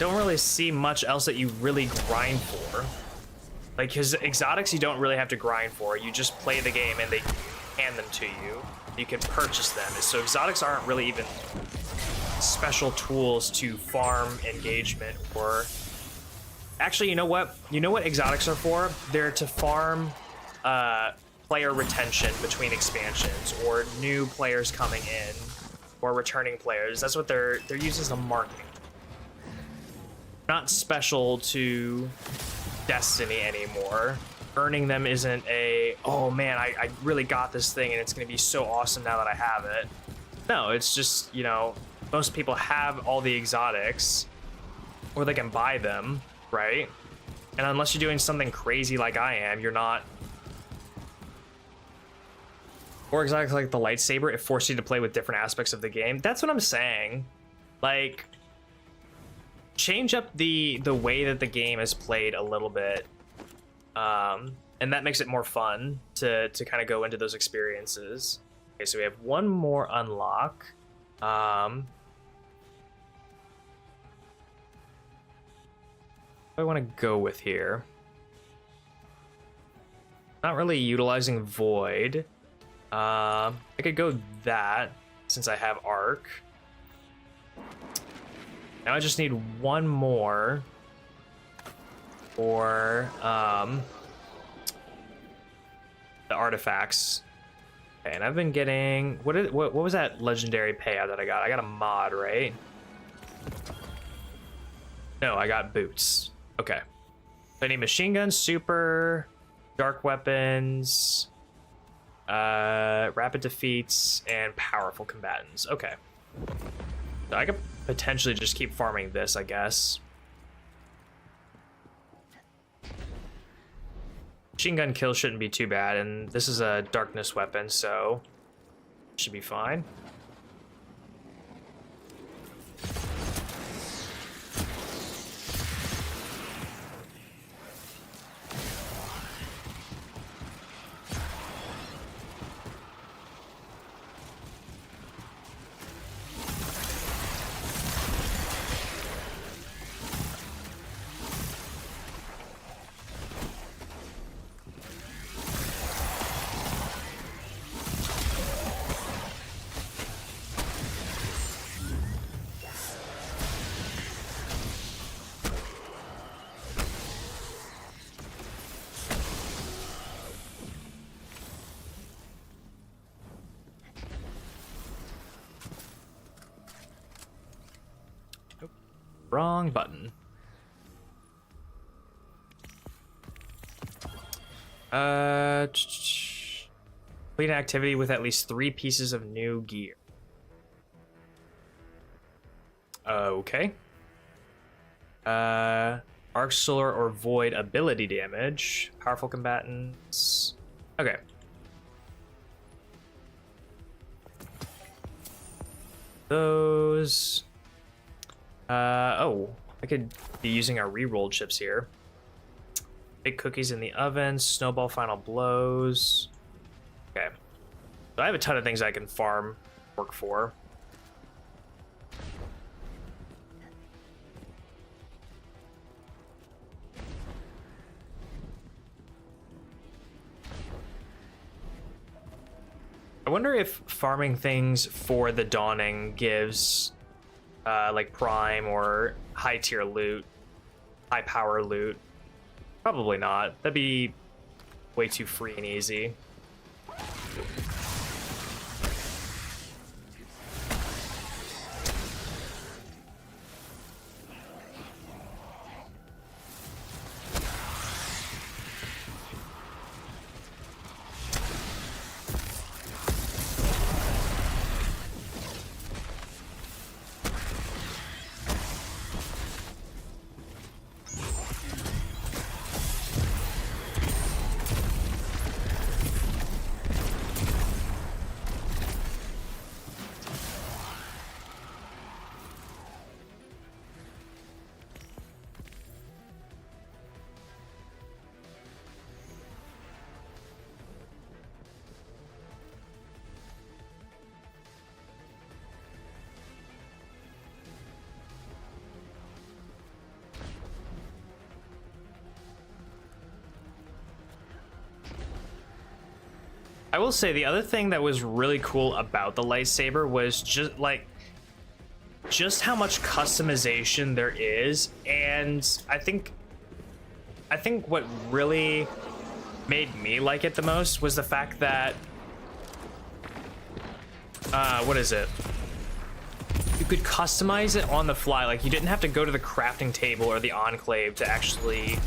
really see much else that you really grind for. Like, because exotics you don't really have to grind for. You just play the game and they hand them to you. You can purchase them. So exotics aren't really even special tools to farm engagement or... Actually, you know what? You know what exotics are for? They're to farm player retention between expansions or new players coming in or returning players. That's what they're used as a marketing. Not special to Destiny anymore. Earning them isn't a, oh man, I really got this thing and it's going to be so awesome now that I have it. No, it's just, you know, most people have all the exotics or they can buy them, right? And unless you're doing something crazy like I am, you're not. Or exotics like the lightsaber, it forces you to play with different aspects of the game. That's what I'm saying. Like, change up the way that the game is played a little bit. And that makes it more fun to kind of go into those experiences. Okay, so we have one more unlock. I want to go with here. Not really utilizing Void. I could go that since I have Arc. Now I just need one more for the artifacts. Okay, and I've been getting what was that legendary payout that I got? I got a mod, right? No, I got boots. Okay. So I need machine guns, super, dark weapons, rapid defeats, and powerful combatants. Okay. So I could potentially just keep farming this, I guess. Machine gun kill shouldn't be too bad, and this is a darkness weapon, so should be fine. Wrong button. Complete an activity with at least 3 pieces of new gear. Okay. Arc, solar, or void ability damage. Powerful combatants. Okay. Those. Oh, I could be using our rerolled chips here. Big cookies in the oven, snowball final blows. Okay. So I have a ton of things I can farm work for. I wonder if farming things for the Dawning gives like prime or high tier loot, high power loot. Probably not. That'd be way too free and easy. I will say the other thing that was really cool about the lightsaber was just how much customization there is, and I think what really made me like it the most was the fact that what is it? You could customize it on the fly. Like, you didn't have to go to the crafting table or the enclave to actually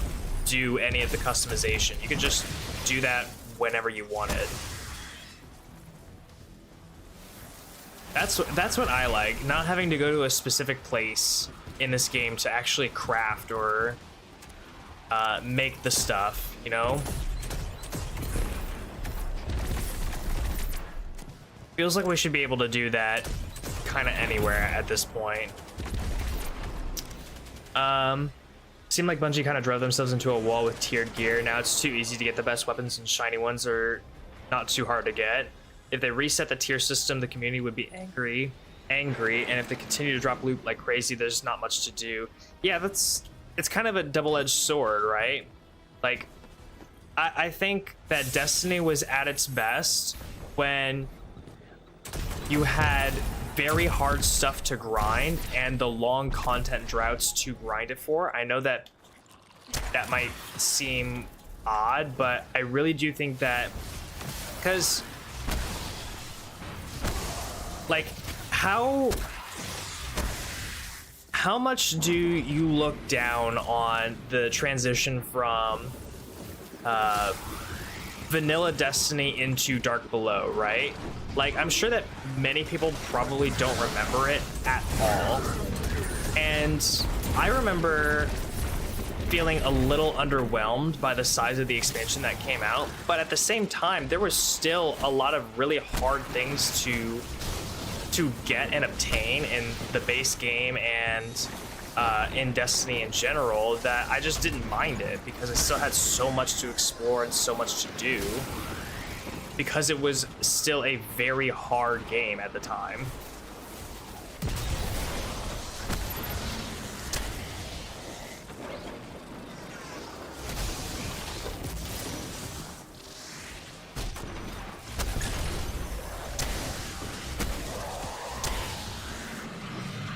do any of the customization. You could just do that whenever you wanted. That's what I like, not having to go to a specific place in this game to actually craft or make the stuff, you know? Feels like we should be able to do that kind of anywhere at this point. Seemed like Bungie kind of drove themselves into a wall with tiered gear. Now it's too easy to get the best weapons, and shiny ones are not too hard to get. If they reset the tier system, the community would be angry, and if they continue to drop loot like crazy, there's not much to do. Yeah, that's it's kind of a double-edged sword, right? Like, I think that Destiny was at its best when you had very hard stuff to grind and the long content droughts to grind it for. I know that that might seem odd, but I really do think that, because like how much do you look down on the transition from vanilla Destiny into Dark Below, right? Like, I'm sure that many people probably don't remember it at all. And I remember feeling a little underwhelmed by the size of the expansion that came out, but at the same time, there was still a lot of really hard things to get and obtain in the base game and in Destiny in general, that I just didn't mind it because it still had so much to explore and so much to do, because it was still a very hard game at the time.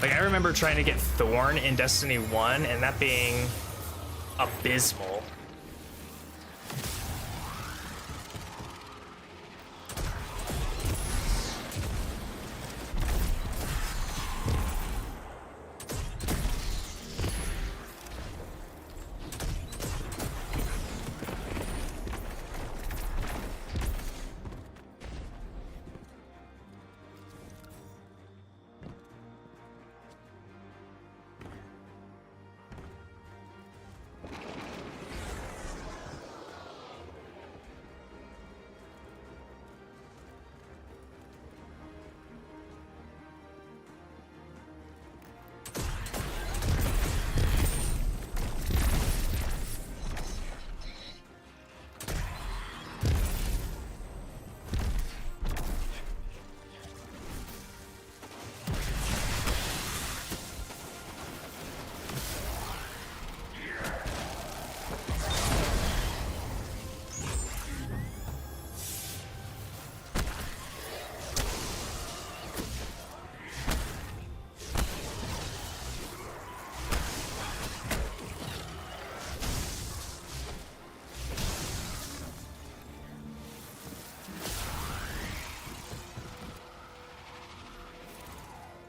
Like, I remember trying to get Thorn in Destiny 1 and that being abysmal.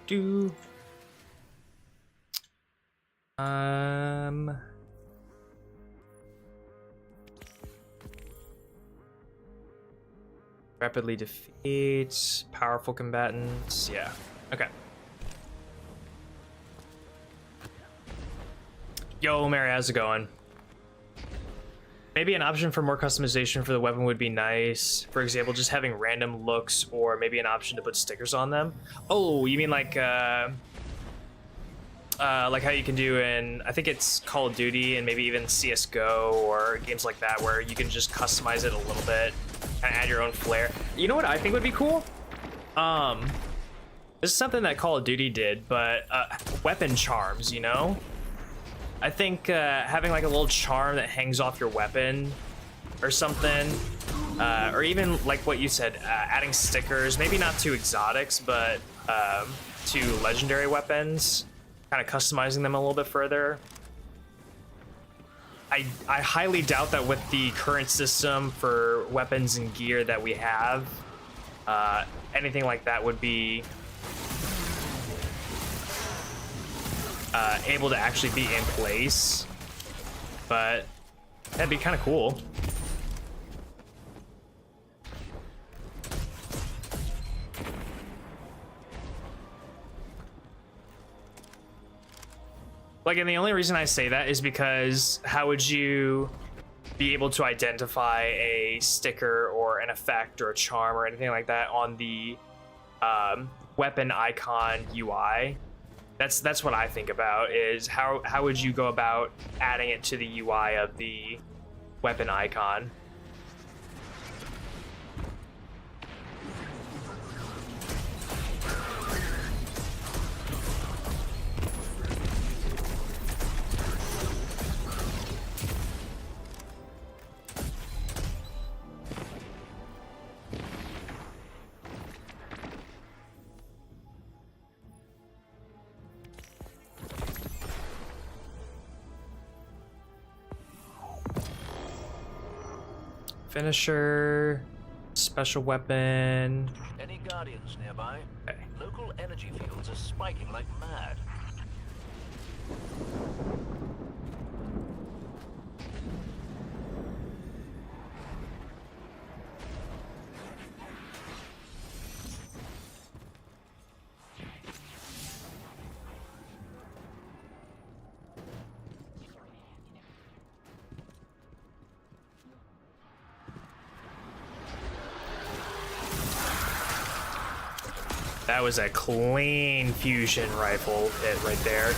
Do rapidly defeat powerful combatants. Yeah. Okay. Yo, Mary, how's it going? Maybe an option for more customization for the weapon would be nice. For example, just having random looks, or maybe an option to put stickers on them. Oh, you mean like how you can do in, I think it's Call of Duty and maybe even CSGO or games like that, where you can just customize it a little bit and add your own flair. You know what I think would be cool? This is something that Call of Duty did, but weapon charms, you know? I think having like a little charm that hangs off your weapon or something, or even like what you said, adding stickers, maybe not to exotics, but to legendary weapons, kind of customizing them a little bit further. I highly doubt that with the current system for weapons and gear that we have, anything like that would be able to actually be in place, but that'd be kind of cool. Like, and the only reason I say that is because how would you be able to identify a sticker or an effect or a charm or anything like that on the weapon icon UI? That's what I think about, is how would you go about adding it to the UI of the weapon icon? Finisher, special weapon. Any guardians nearby? Okay. Local energy fields are spiking like mad. That was a clean fusion rifle hit right there.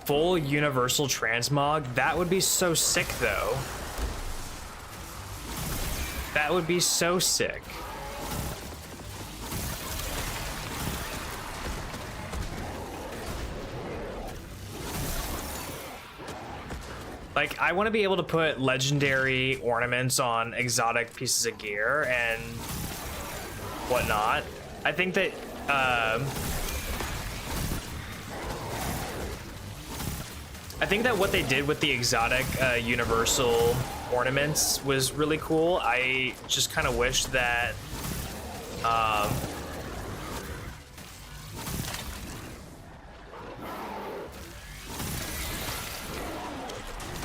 Full universal transmog? That would be so sick though. That would be so sick. Like, I want to be able to put legendary ornaments on exotic pieces of gear and whatnot. I think that what they did with the exotic universal ornaments was really cool. I just kind of wish that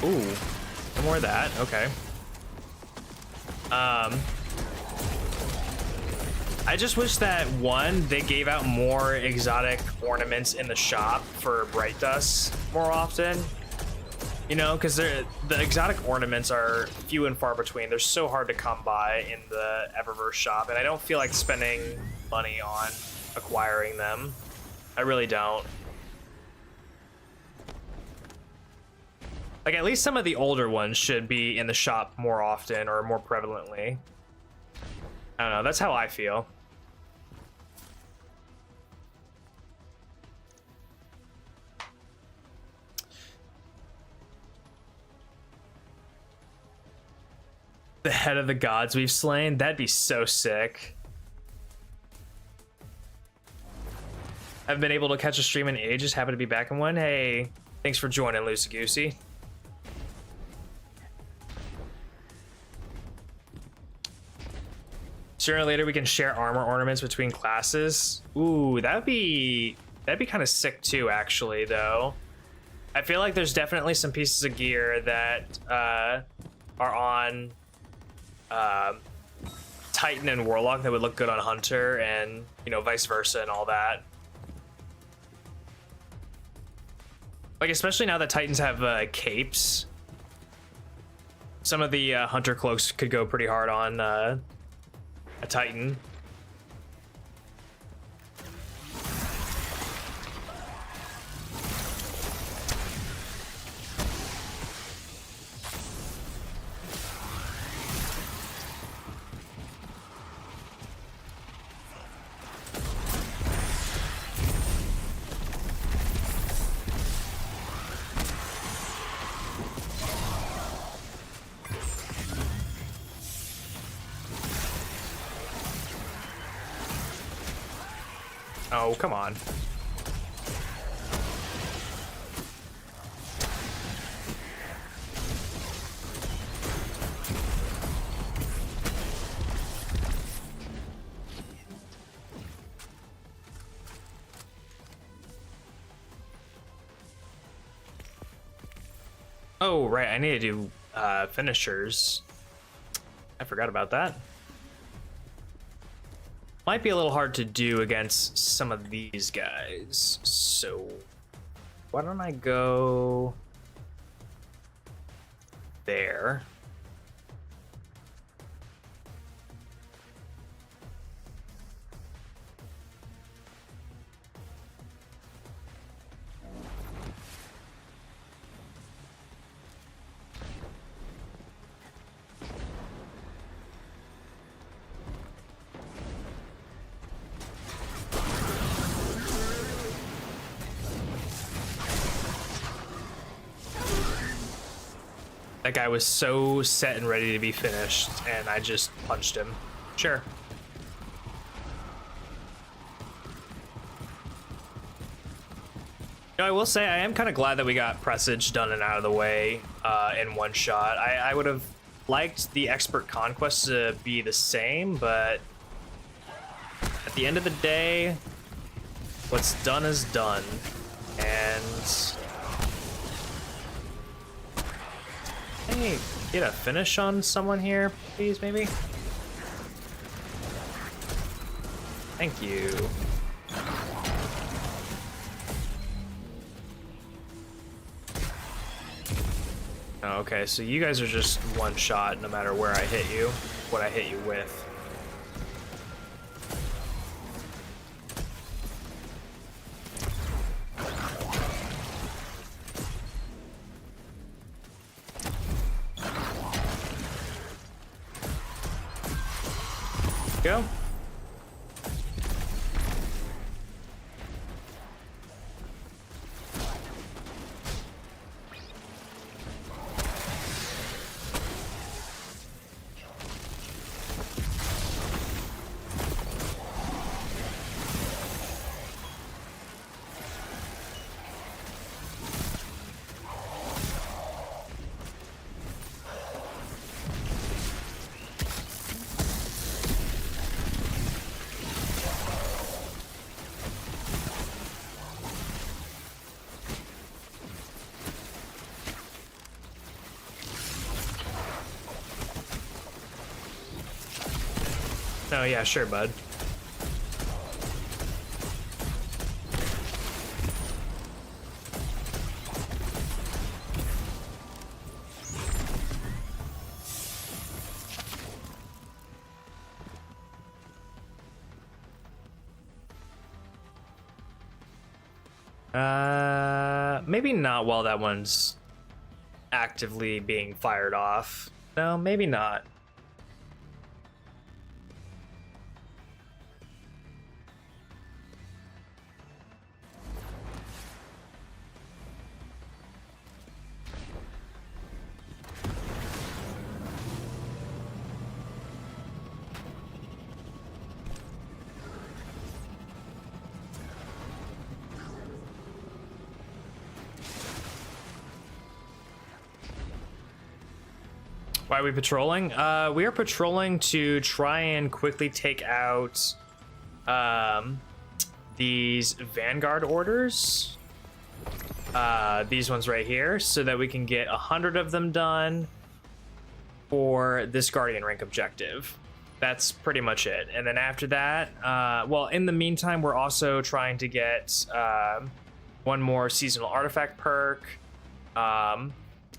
ooh, more of that. Okay. I just wish that one, they gave out more exotic ornaments in the shop for Bright Dust more often. You know, because the exotic ornaments are few and far between. They're so hard to come by in the Eververse shop, and I don't feel like spending money on acquiring them. I really don't. Like, at least some of the older ones should be in the shop more often or more prevalently. I don't know, that's how I feel. The head of the gods we've slain, that'd be so sick. I've been able to catch a stream in ages, happy to be back in one. Hey, thanks for joining, Loosey Goosey. Sooner or later we can share armor ornaments between classes. Ooh, that'd be kind of sick too, actually, though. I feel like there's definitely some pieces of gear that are on Titan and Warlock that would look good on Hunter, and you know, vice versa and all that. Like, especially now that Titans have capes, some of the Hunter cloaks could go pretty hard on a Titan. Oh, come on. Oh, right, I need to do finishers. I forgot about that. Might be a little hard to do against some of these guys, so why don't I go there? That guy was so set and ready to be finished, and I just punched him. Sure. You know, I will say I am kind of glad that we got Presage done and out of the way in one shot. I would have liked the Expert Conquest to be the same, but at the end of the day, what's done is done. And hey, get a finish on someone here, please, maybe? Thank you. Oh, okay, so you guys are just one shot no matter where I hit you, what I hit you with. Go. Oh yeah, sure, bud. Maybe not while that one's actively being fired off. No, maybe not. Why are we patrolling? We are patrolling to try and quickly take out these Vanguard orders. These ones right here, so that we can get 100 of them done for this Guardian rank objective. That's pretty much it. And then after that, well, in the meantime, we're also trying to get one more seasonal artifact perk.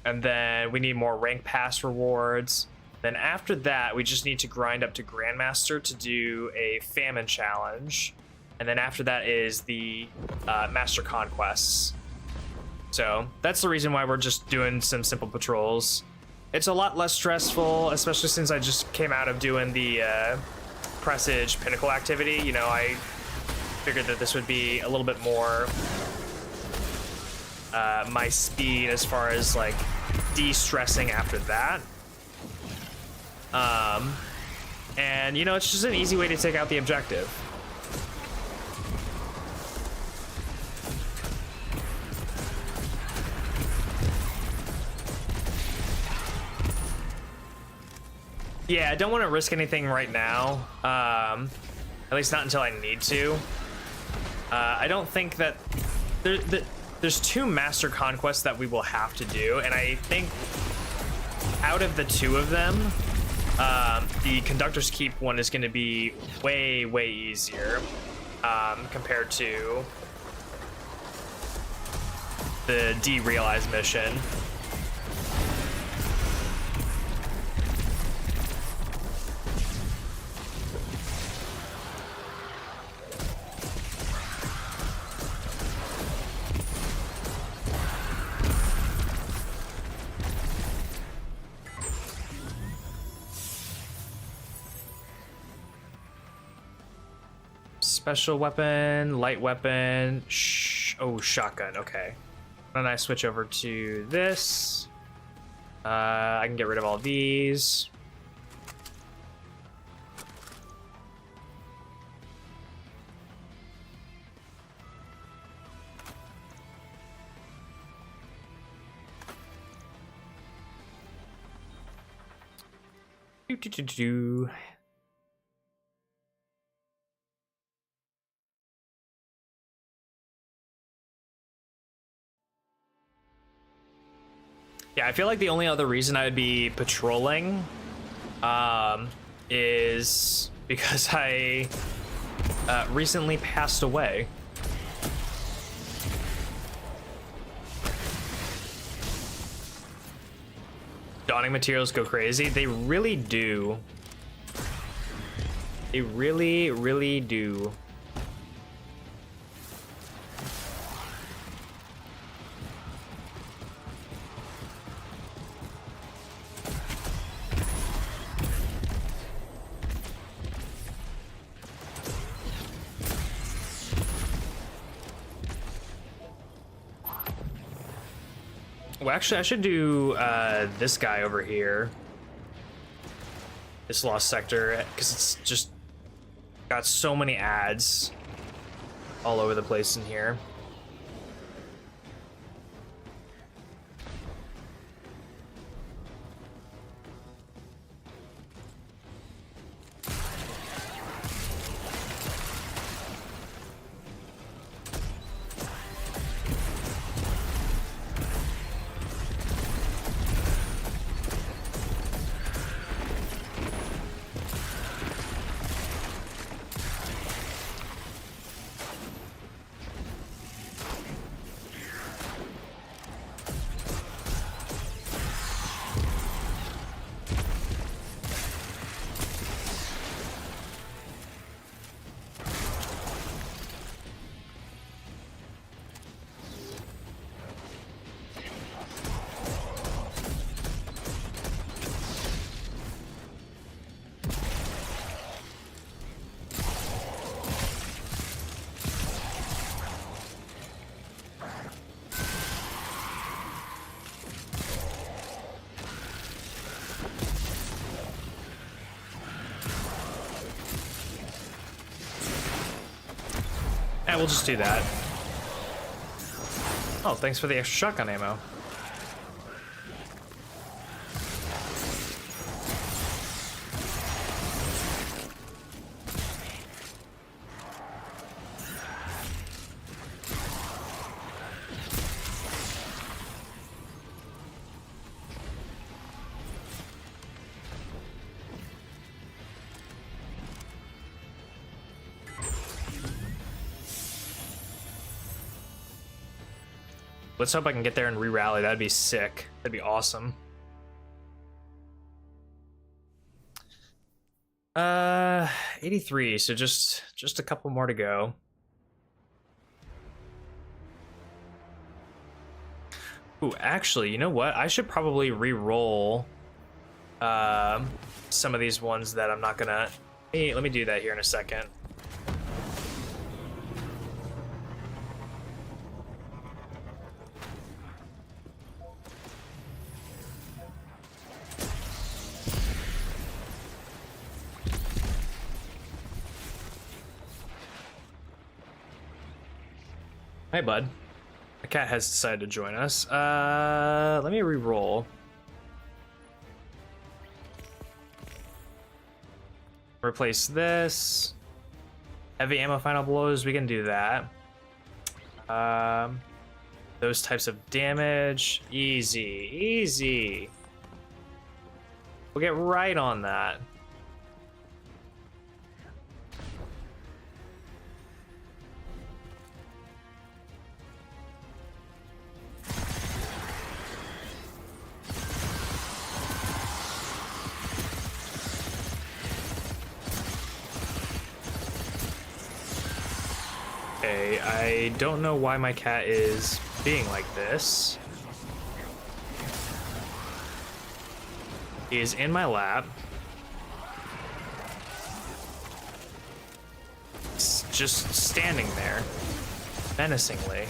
And then we need more rank pass rewards. Then after that, we just need to grind up to Grandmaster to do a famine challenge. And then after that is the Master Conquests. So that's the reason why we're just doing some simple patrols. It's a lot less stressful, especially since I just came out of doing the Presage Pinnacle activity. You know, I figured that this would be a little bit more my speed as far as like de-stressing after that. And you know, it's just an easy way to take out the objective. Yeah, I don't want to risk anything right now. At least not until I need to. I don't think that there's 2 Master Conquests that we will have to do, and I think out of the 2 of them, the Conductor's Keep one is going to be way, way easier compared to the Derealize mission. Special weapon, light weapon, oh, shotgun, okay. Then I switch over to this. I can get rid of all these. Do. Yeah, I feel like the only other reason I would be patrolling is because I recently passed away. Dawning materials go crazy. They really do. They really, really do. Well, actually, I should do this guy over here. This lost sector, because it's just got so many ads all over the place in here. Yeah, we'll just do that. Oh, thanks for the extra shotgun ammo. Let's hope I can get there and re-rally. That'd be sick. That'd be awesome. 83, so just a couple more to go. Ooh, actually, you know what? I should probably re-roll some of these ones that I'm not gonna... Hey, let me do that here in a second. Hey, bud. The cat has decided to join us. Let me re-roll. Replace this. Heavy ammo final blows, we can do that. Those types of damage, easy, easy. We'll get right on that. Okay, I don't know why my cat is being like this. He is in my lap. He's just standing there, menacingly.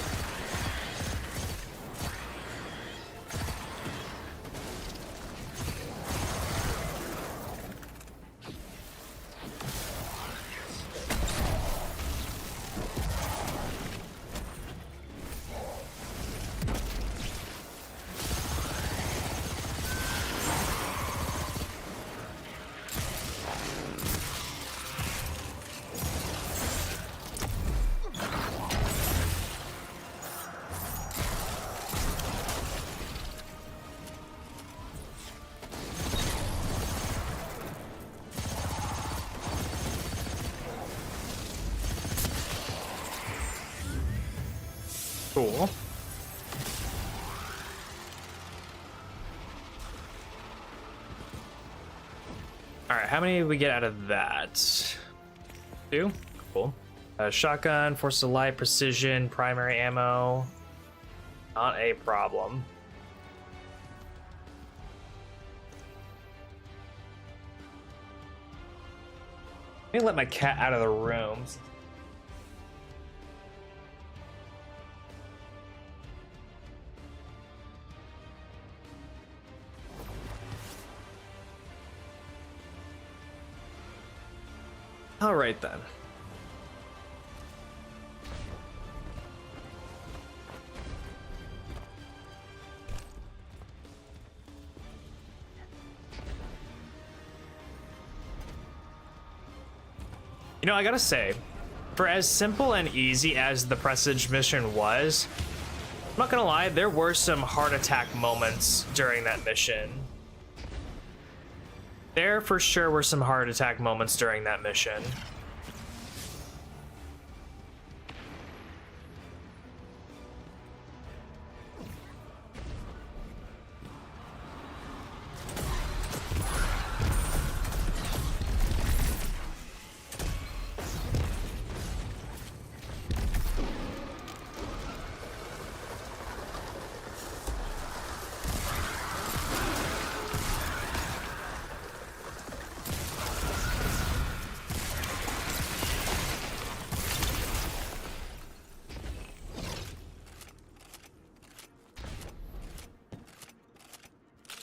Cool. All right, how many did we get out of that? 2. Cool. Shotgun, force of light, precision, primary ammo. Not a problem. Let me let my cat out of the room. All right then. You know, I gotta say, for as simple and easy as the Presage mission was, I'm not gonna lie, there were some heart attack moments during that mission. There for sure were some heart attack moments during that mission.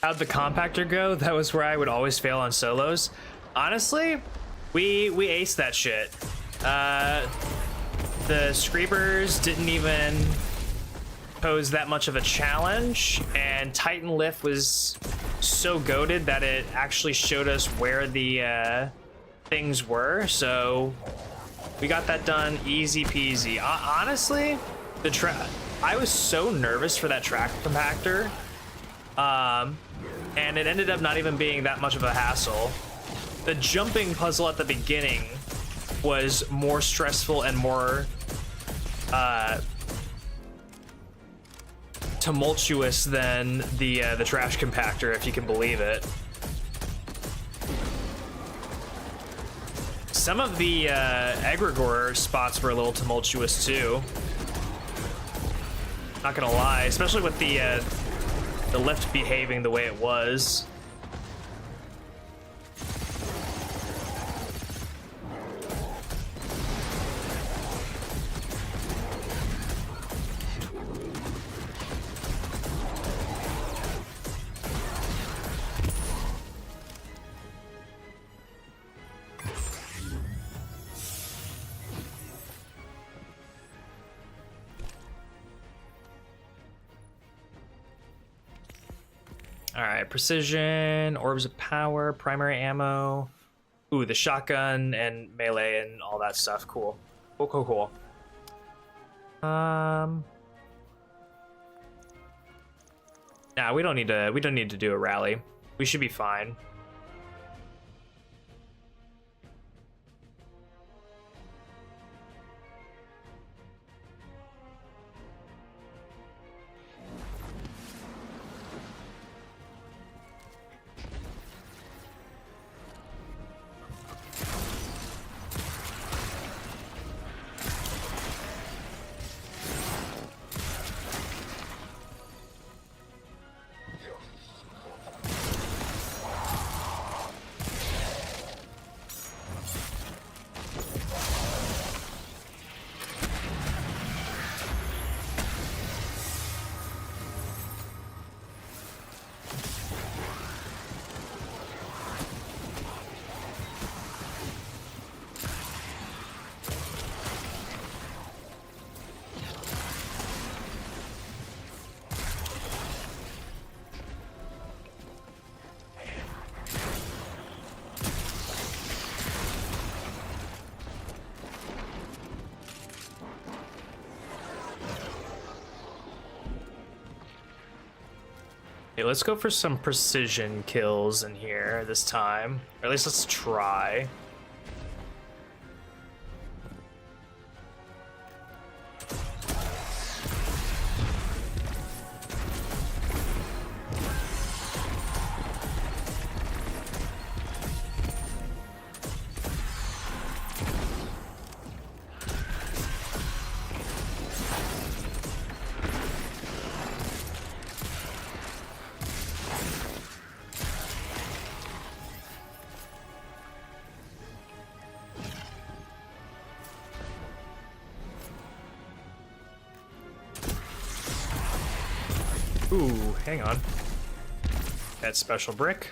How'd the compactor go? That was where I would always fail on solos. Honestly, we aced that shit. The Screepers didn't even pose that much of a challenge, and Titan Lift was so goated that it actually showed us where the things were, so we got that done easy peasy. Honestly, I was so nervous for that track compactor. And it ended up not even being that much of a hassle. The jumping puzzle at the beginning was more stressful and more tumultuous than the trash compactor, if you can believe it. Some of the egregore spots were a little tumultuous too. Not gonna lie, especially with the lift behaving the way it was. All right, precision, orbs of power, primary ammo. Ooh, the shotgun and melee and all that stuff. Cool. Cool. Nah, we don't need to do a rally. We should be fine. Okay, let's go for some precision kills in here this time. Or at least let's try. Ooh, hang on. That special brick.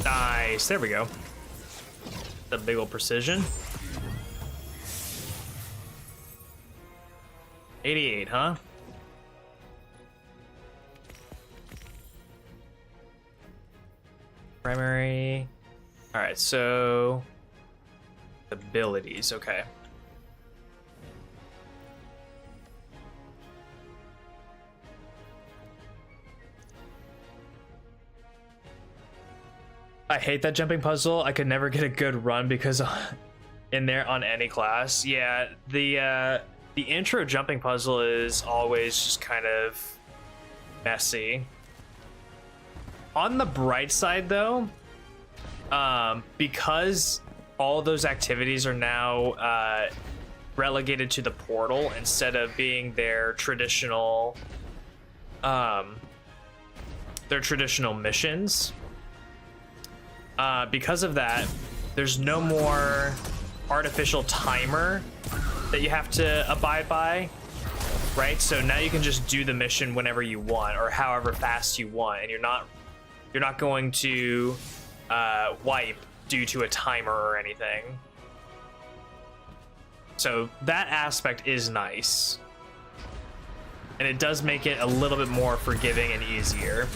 Nice, there we go. The big ol' precision. 88, huh? Primary. All right, so abilities, okay. I hate that jumping puzzle. I could never get a good run because in there on any class. Yeah, the intro jumping puzzle is always just kind of messy. On the bright side though, because all those activities are now relegated to the portal instead of being their traditional missions. Because of that, there's no more artificial timer that you have to abide by, right? So now you can just do the mission whenever you want or however fast you want, and you're not going to wipe due to a timer or anything. So that aspect is nice, and it does make it a little bit more forgiving and easier.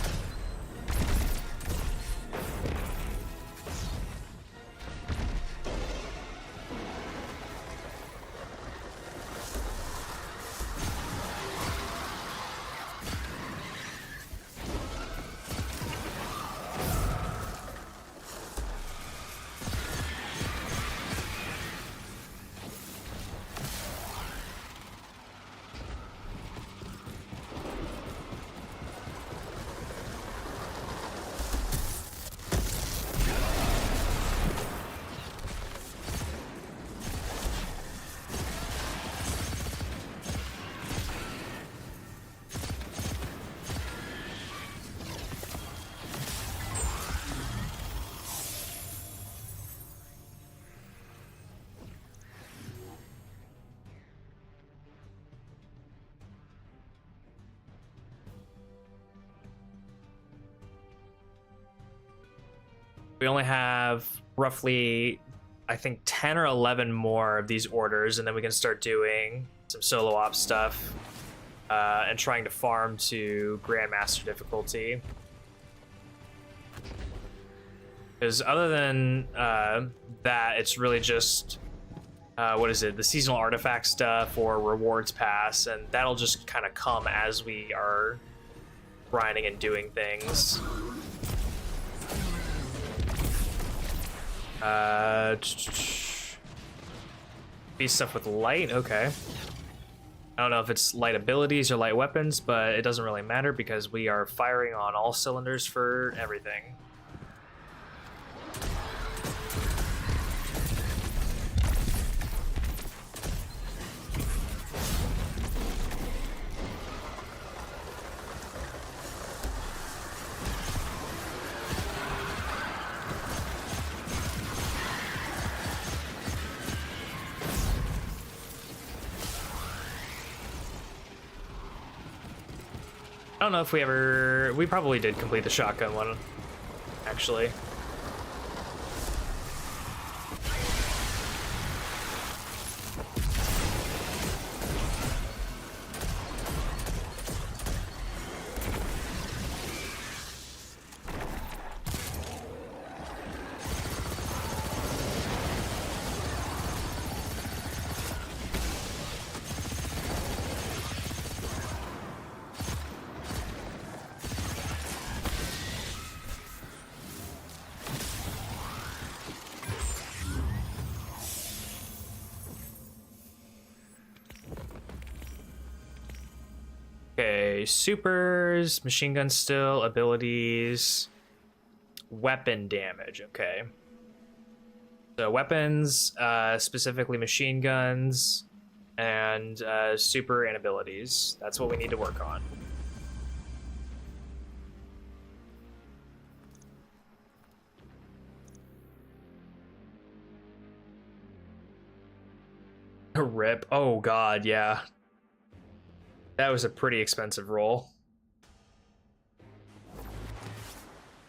We only have roughly, I think, 10 or 11 more of these orders, and then we can start doing some solo op stuff and trying to farm to Grandmaster difficulty. Because other than that, it's really just, what is it, the seasonal artifact stuff or rewards pass, and that'll just kind of come as we are grinding and doing things. Be stuff with light, okay. I don't know if it's light abilities or light weapons, but it doesn't really matter because we are firing on all cylinders for everything. I don't know if we probably did complete the shotgun one, actually. Okay, supers, machine gun still, abilities, weapon damage. Okay. So weapons, specifically machine guns, and super and abilities. That's what we need to work on. Rip. Oh god, yeah. That was a pretty expensive roll.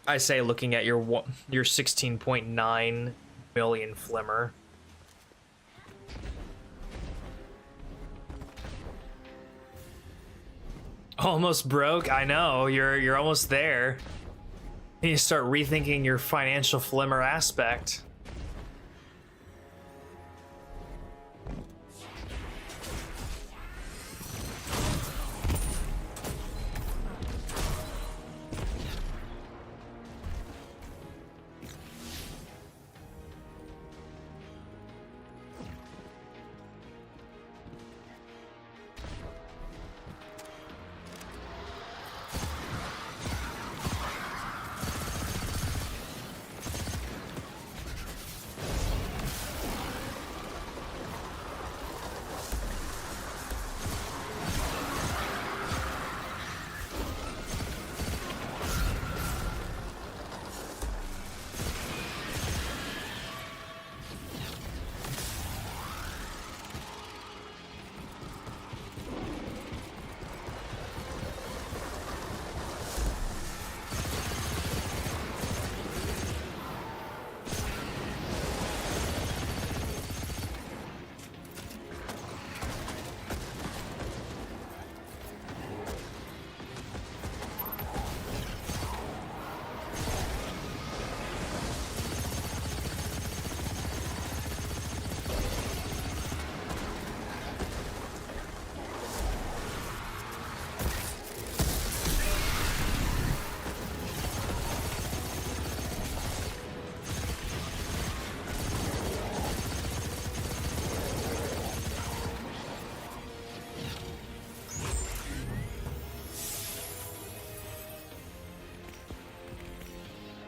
I say looking at your 16.9 million flimmer. Almost broke. I know. You're almost there. You need to start rethinking your financial flimmer aspect.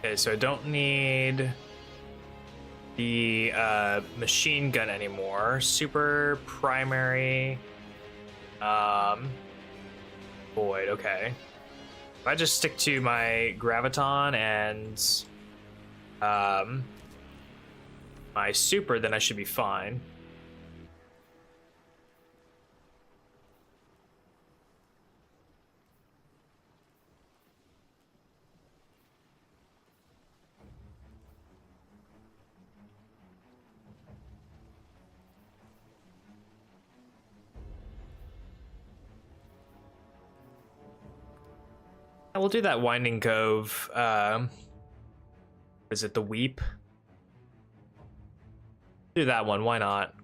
Okay, so I don't need the machine gun anymore. Super, primary, void. Okay. If I just stick to my graviton and my super, then I should be fine. We'll do that Winding Cove. Is it the Weep? Do that one, why not?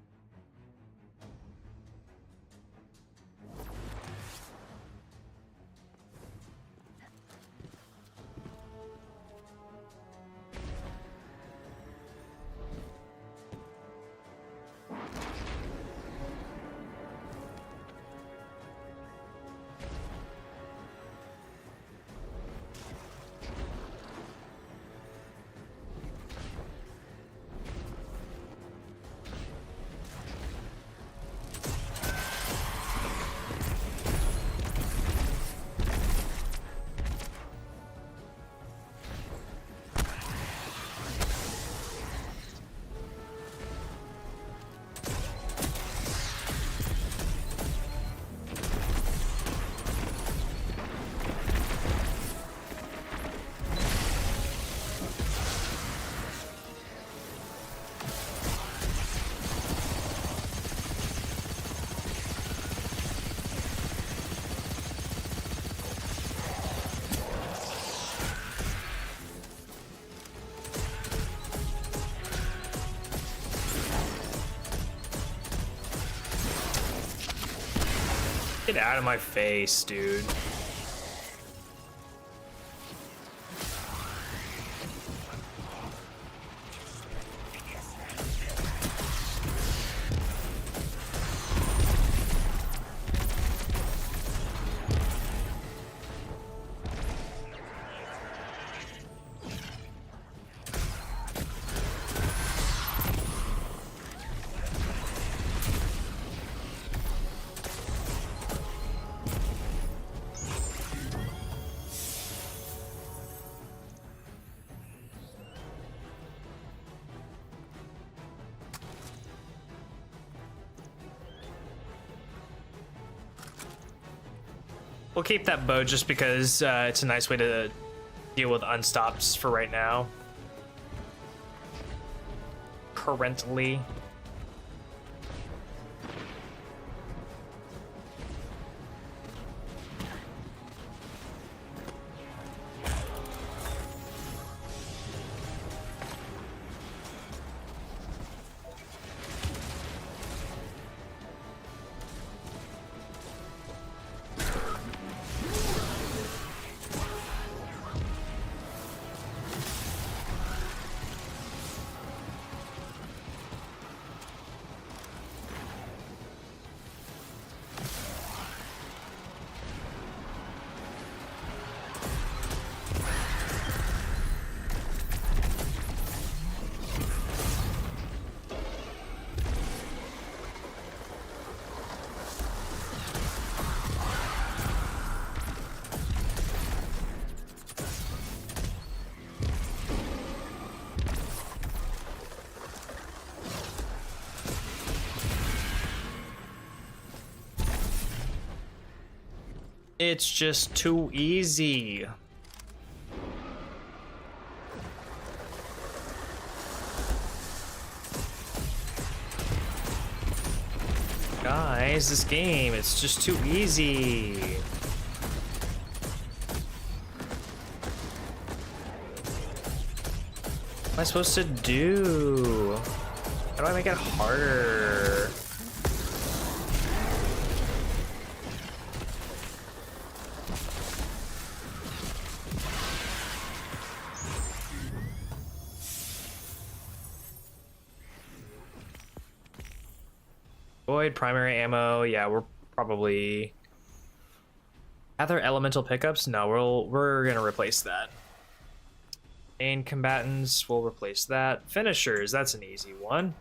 Get out of my face, dude. We'll keep that bow just because it's a nice way to deal with unstops for right now. Currently. It's just too easy. Guys, this game, it's just too easy. What am I supposed to do? How do I make it harder? Void, primary ammo, yeah, we're probably... Other elemental pickups? No, we're gonna replace that. Main combatants, we'll replace that. Finishers, that's an easy one.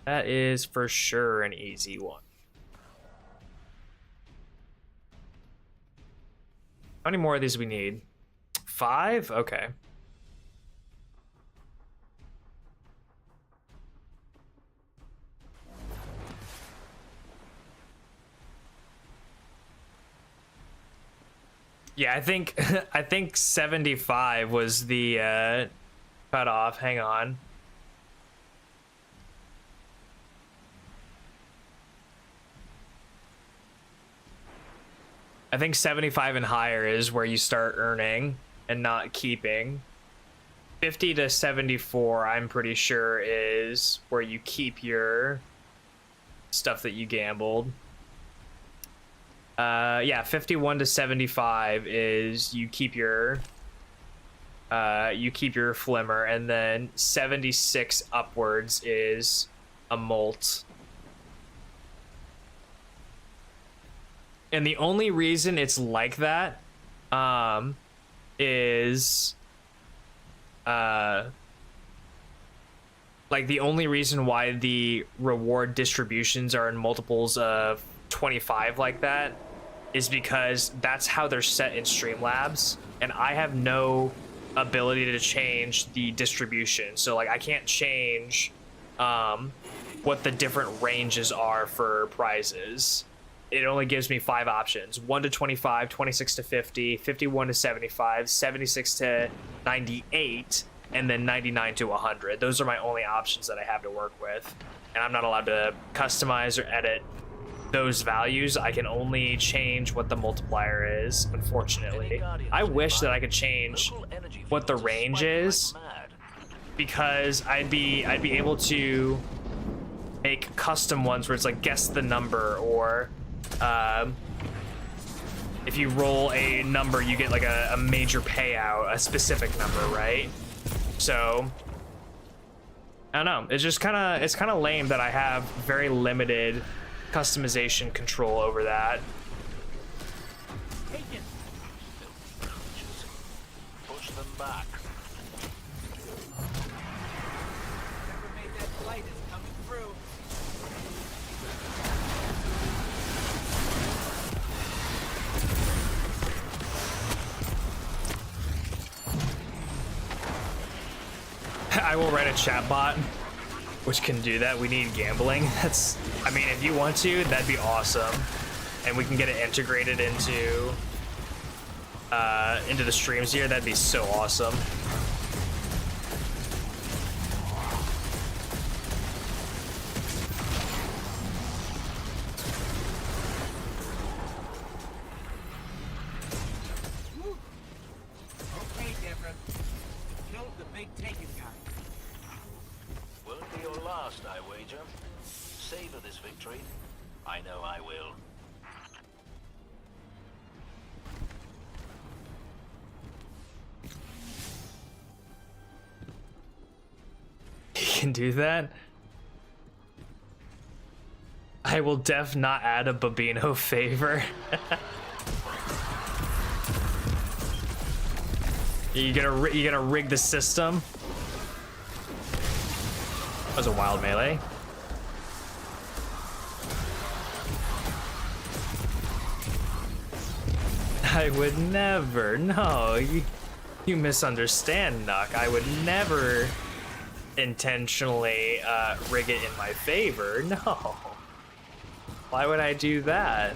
That is for sure an easy one. How many more of these do we need? 5? Okay. Yeah, I think 75 was the cutoff. Hang on. I think 75 and higher is where you start earning and not keeping. 50 to 74, I'm pretty sure, is where you keep your stuff that you gambled. Yeah, 51 to 75 is you keep your flimmer, and then 76 upwards is a molt. And the only reason it's like that is like the only reason why the reward distributions are in multiples of 25 like that is because that's how they're set in Streamlabs, and I have no ability to change the distribution. So like I can't change what the different ranges are for prizes. It only gives me 5 options: 1 to 25, 26 to 50, 51 to 75, 76 to 98, and then 99 to 100. Those are my only options that I have to work with, and I'm not allowed to customize or edit those values. I can only change what the multiplier is, unfortunately. I wish that I could change what the range is, because I'd be able to make custom ones where it's like guess the number, or if you roll a number you get like a major payout, a specific number, right? So I don't know, it's kind of lame that I have very limited customization control over that. Push them back. Whoever made that flight is coming through. I will write a chatbot which can do that. We need gambling. I mean, if you want to, that'd be awesome. and we can get it integrated into the streams here, that'd be so awesome. Okay, Deborah. Killed the big taken guy. Won't be your last, I wager. Savor this victory. I know I will. You can do that. I will not add a Babino favor. You gonna rig the system? That was a wild melee. I would never. No, you misunderstand, Nuck. I would never intentionally rig it in my favor. No. Why would I do that?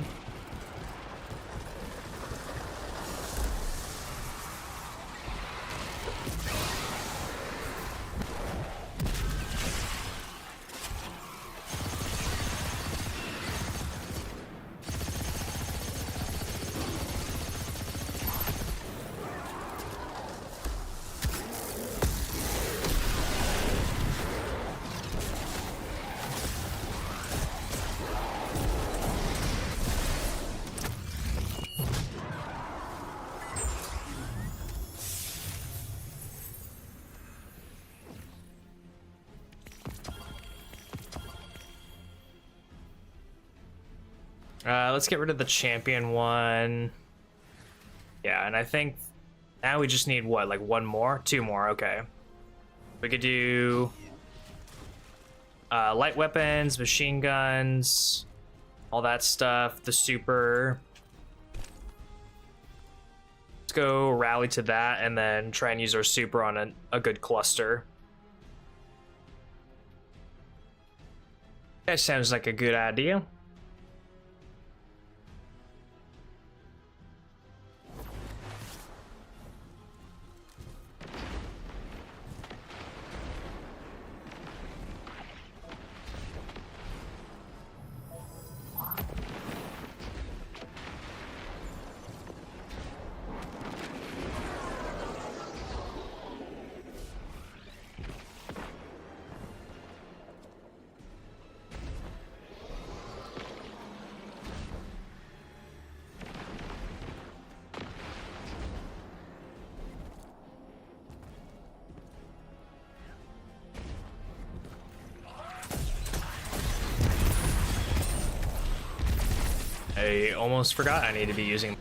Let's get rid of the champion one. Yeah, and I think now we just need what, like one more? Two more, okay. We could do light weapons, machine guns, all that stuff, the super. Let's go rally to that and then try and use our super on a good cluster. That sounds like a good idea. I almost forgot I need to be using.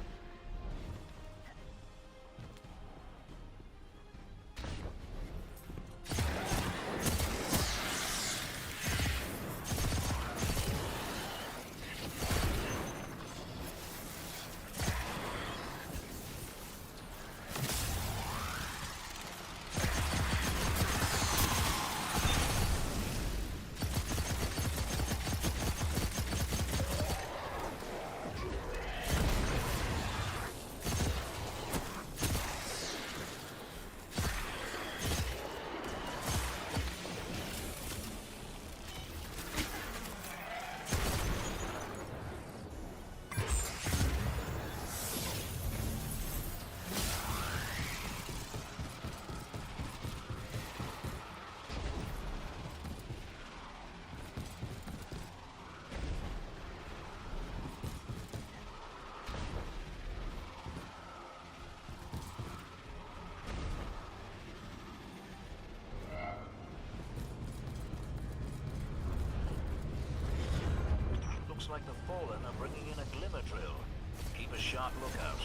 Looks like the Fallen are bringing in a glimmer drill. Keep a sharp lookout.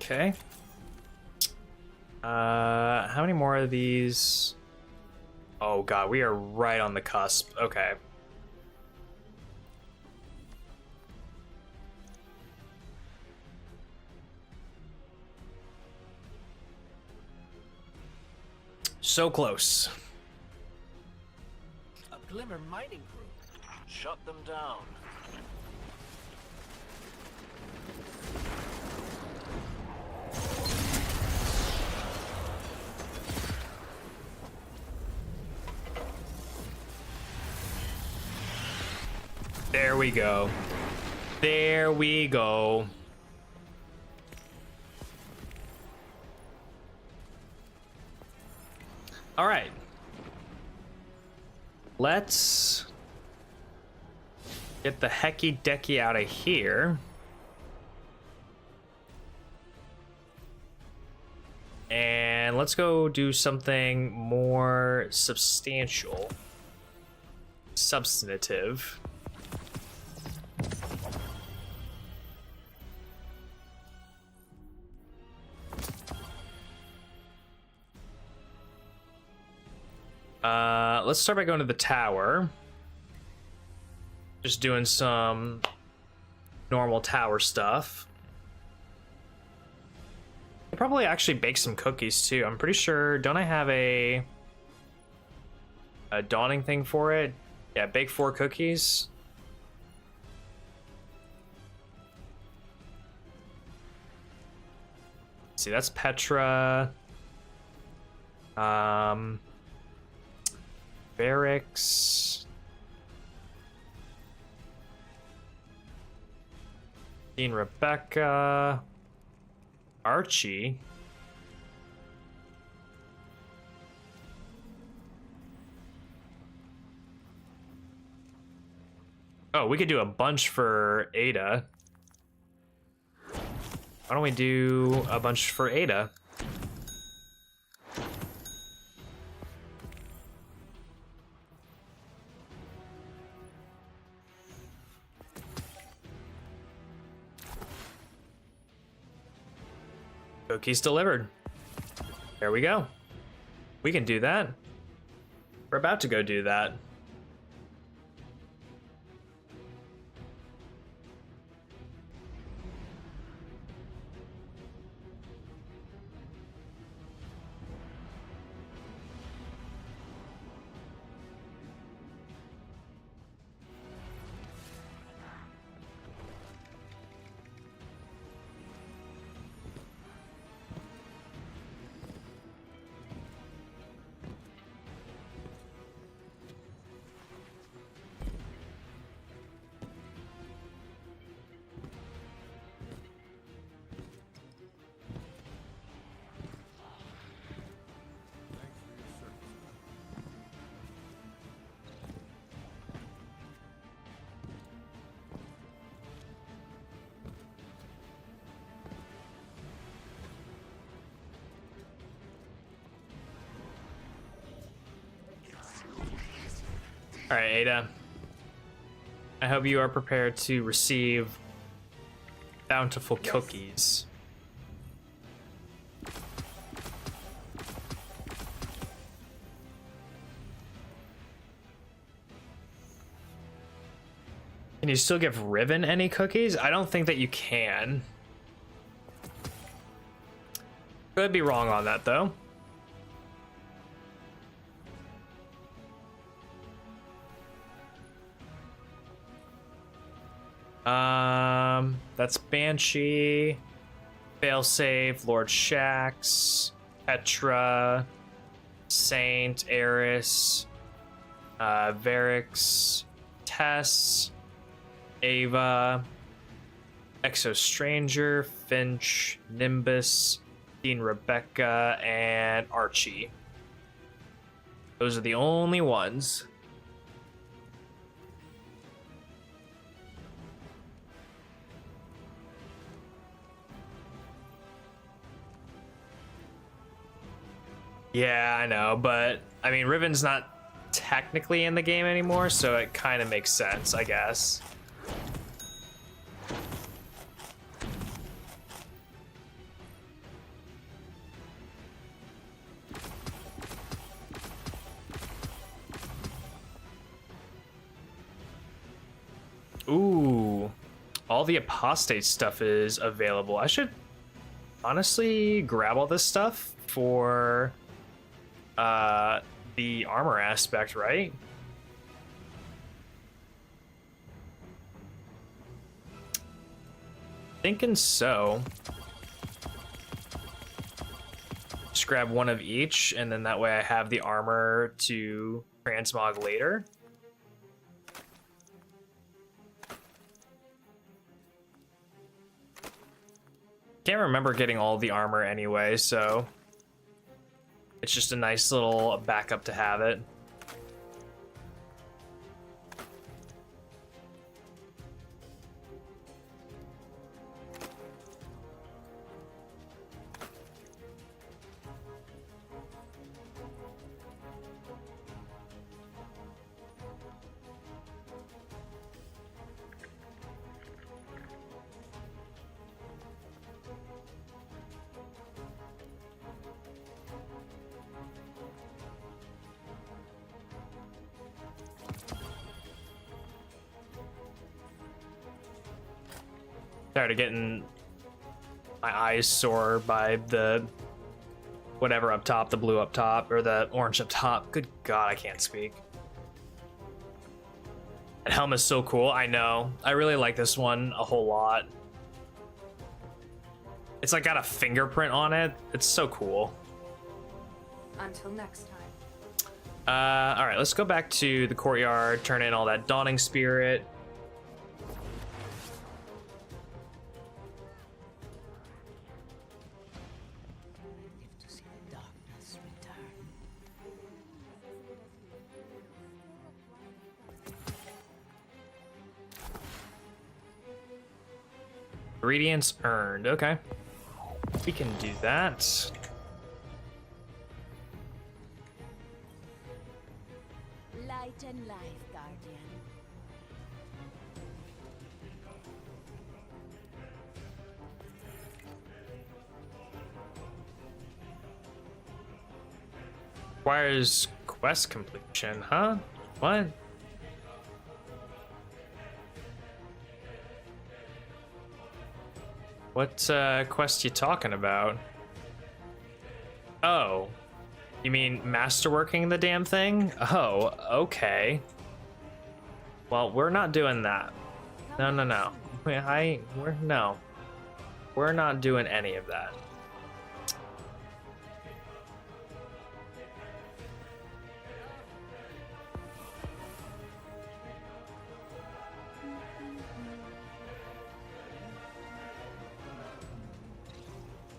Okay. How many more of these? Oh god, we are right on the cusp. Okay. So close. A Glimmer mining crew. Shut them down. There we go. There we go. All right. Let's get the hecky decky out of here. And let's go do something more substantial, substantive. Let's start by going to the tower. Just doing some normal tower stuff. I'll probably actually bake some cookies too. I'm pretty sure, don't I have a dawning thing for it? Yeah, bake 4 cookies. Let's see, that's Petra. Barracks. Dean Rebecca. Archie. Oh, we could do a bunch for Ada. Why don't we do a bunch for Ada? Cookies delivered. There we go. We can do that. We're about to go do that. All right, Ada. I hope you are prepared to receive bountiful cookies. Can you still give Riven any cookies? I don't think that you can. Could be wrong on that, though. That's Banshee, Failsafe, Lord Shax, Petra, Saint, Eris, Varix, Tess, Ava, Exo Stranger, Finch, Nimbus, Dean Rebecca, and Archie. Those are the only ones. Yeah, I know, but I mean, Riven's not technically in the game anymore, so it kind of makes sense, I guess. Ooh, all the apostate stuff is available. I should honestly grab all this stuff for the armor aspect, right? Thinking so. Just grab one of each, and then that way I have the armor to transmog later. Can't remember getting all the armor anyway, so it's just a nice little backup to have it. Tired of getting my eyes sore by the whatever up top, the blue up top, or the orange up top. Good God, I can't speak. That helmet's so cool. I know. I really like this one a whole lot. It's like got a fingerprint on it. It's so cool. Until next time. All right, let's go back to the courtyard, turn in all that dawning spirit. To see the darkness return. Ingredients earned. Okay. We can do that. Light and life, Guardian. Requires quest completion, huh? What? What quest you talking about? Oh, you mean masterworking the damn thing? Oh, okay. Well, we're not doing that. No. No. We're not doing any of that.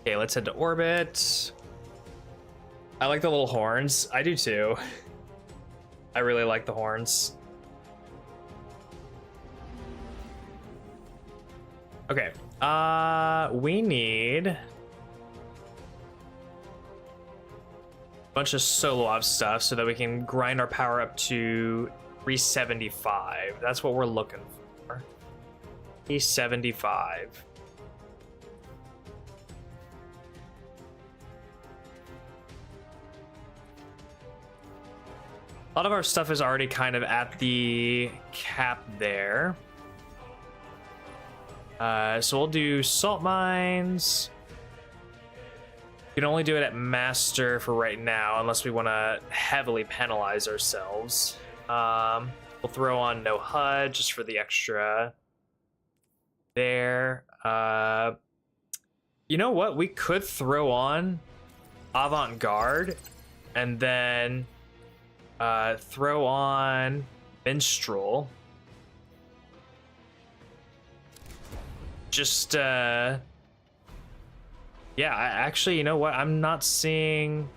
Okay, let's head to orbit. I like the little horns. I do too. I really like the horns. Okay, we need a bunch of solo op stuff so that we can grind our power up to 375. That's what we're looking for. 375. A lot of our stuff is already kind of at the cap there. So we'll do salt mines. You can only do it at master for right now, unless we want to heavily penalize ourselves. We'll throw on no HUD just for the extra there. You know what? We could throw on avant-garde and then throw on minstrel. Just yeah, actually, you know what? I'm not seeing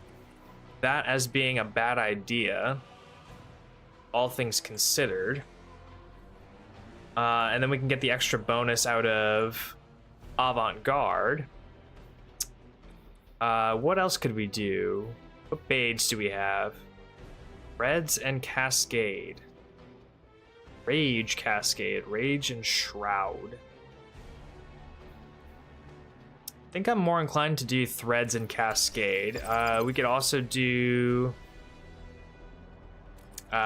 that as being a bad idea, all things considered. And then we can get the extra bonus out of avant-garde. What else could we do? What bades do we have? Reds and Cascade. Rage Cascade. Rage and Shroud. I think I'm more inclined to do Threads and Cascade. We could also do...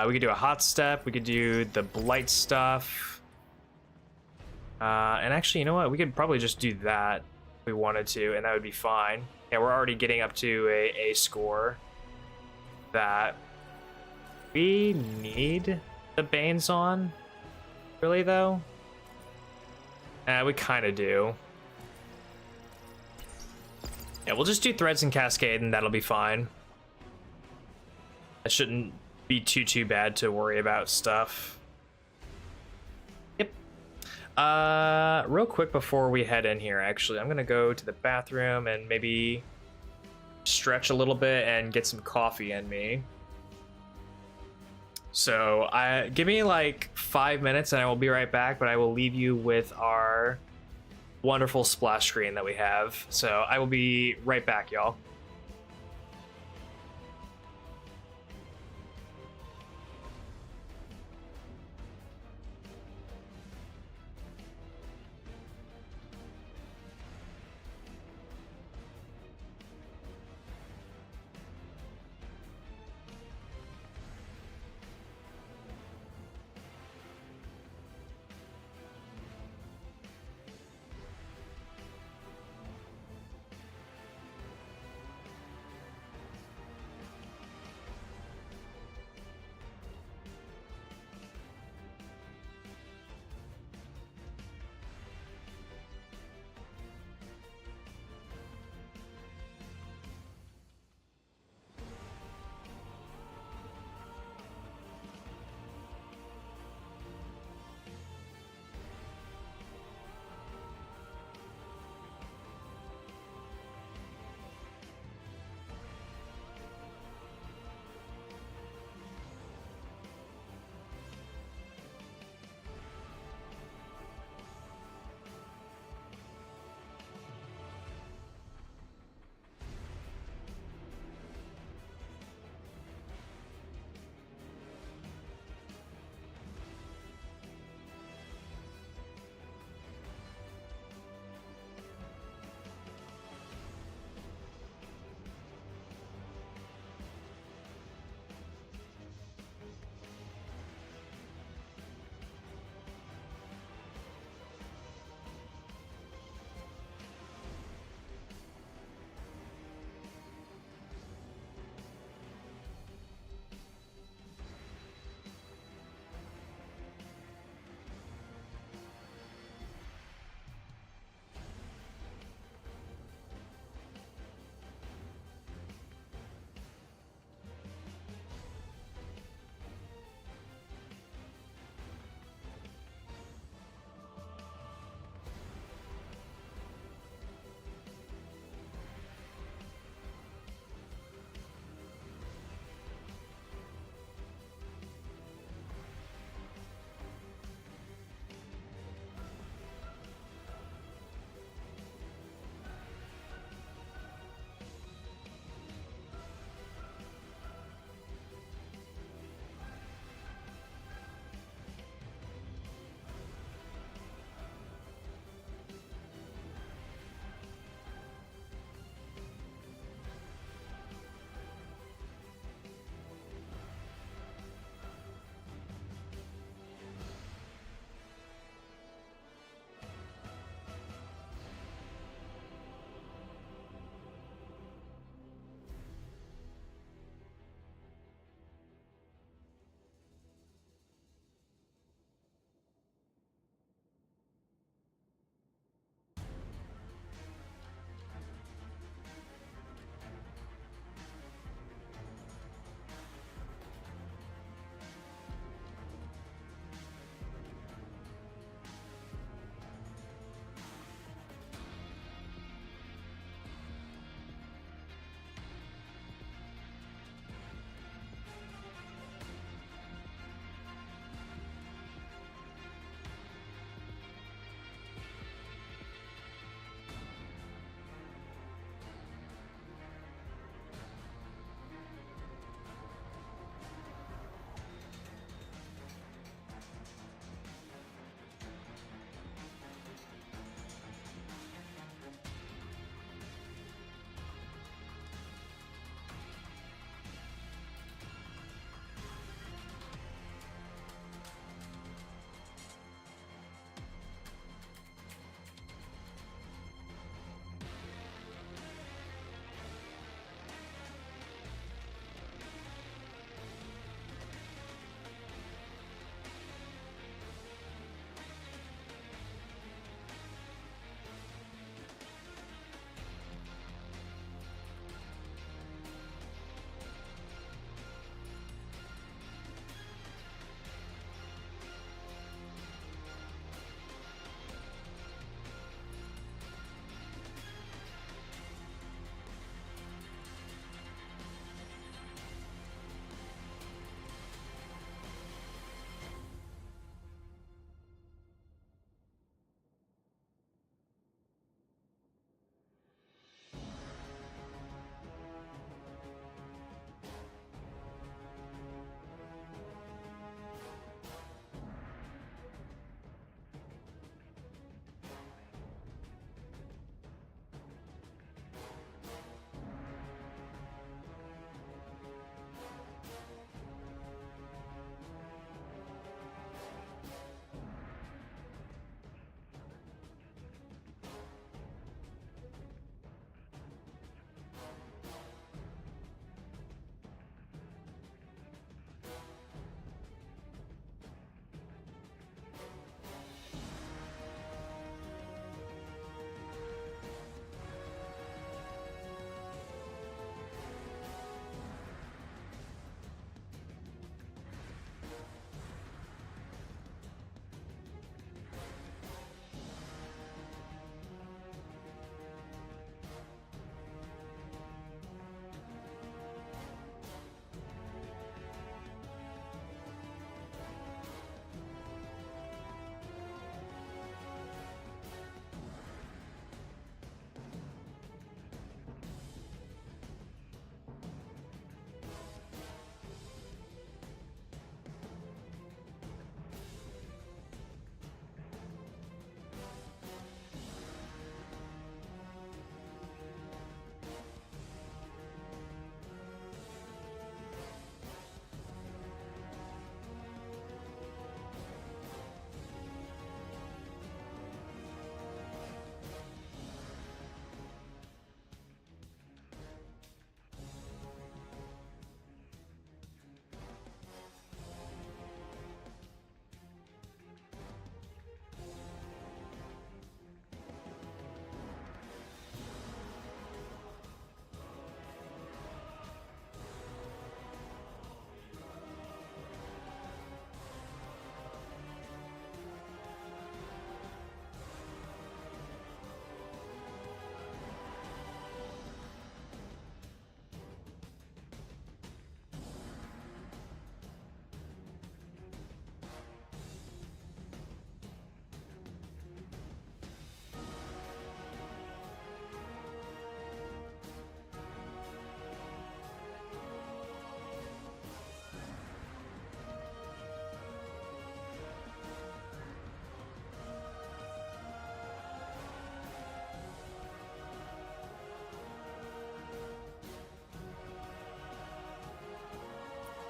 we could do a Hot Step. We could do the Blight stuff. And actually, you know what? We could probably just do that if we wanted to, and that would be fine. Yeah, we're already getting up to a score that we need the Banes on. Really, though? We kind of do. Yeah, we'll just do Threads and Cascade, and that'll be fine. That shouldn't be too bad to worry about stuff. Yep. Real quick before we head in here, actually, I'm gonna go to the bathroom and maybe stretch a little bit and get some coffee in me. So give me like 5 minutes and I will be right back, but I will leave you with our wonderful splash screen that we have. So I will be right back, y'all.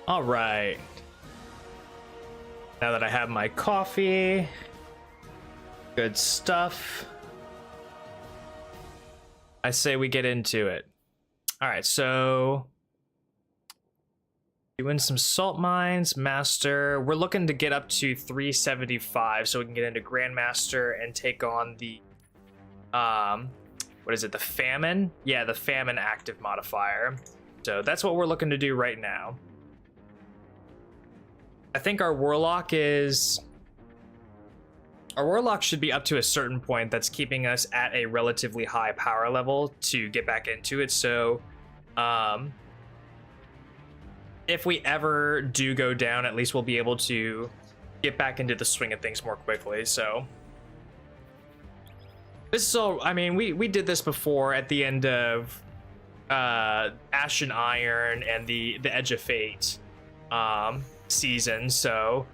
All right. Now that I have my coffee, good stuff, I say we get into it. All right, so doing some salt mines, master. We're looking to get up to 375 so we can get into Grandmaster and take on the, what is it, the famine? Yeah, the famine active modifier. So that's what we're looking to do right now. I think our warlock should be up to a certain point that's keeping us at a relatively high power level to get back into it. So if we ever do go down, at least we'll be able to get back into the swing of things more quickly. So this is all, I mean, we did this before at the end of Ash and Iron and the Edge of Fate season, so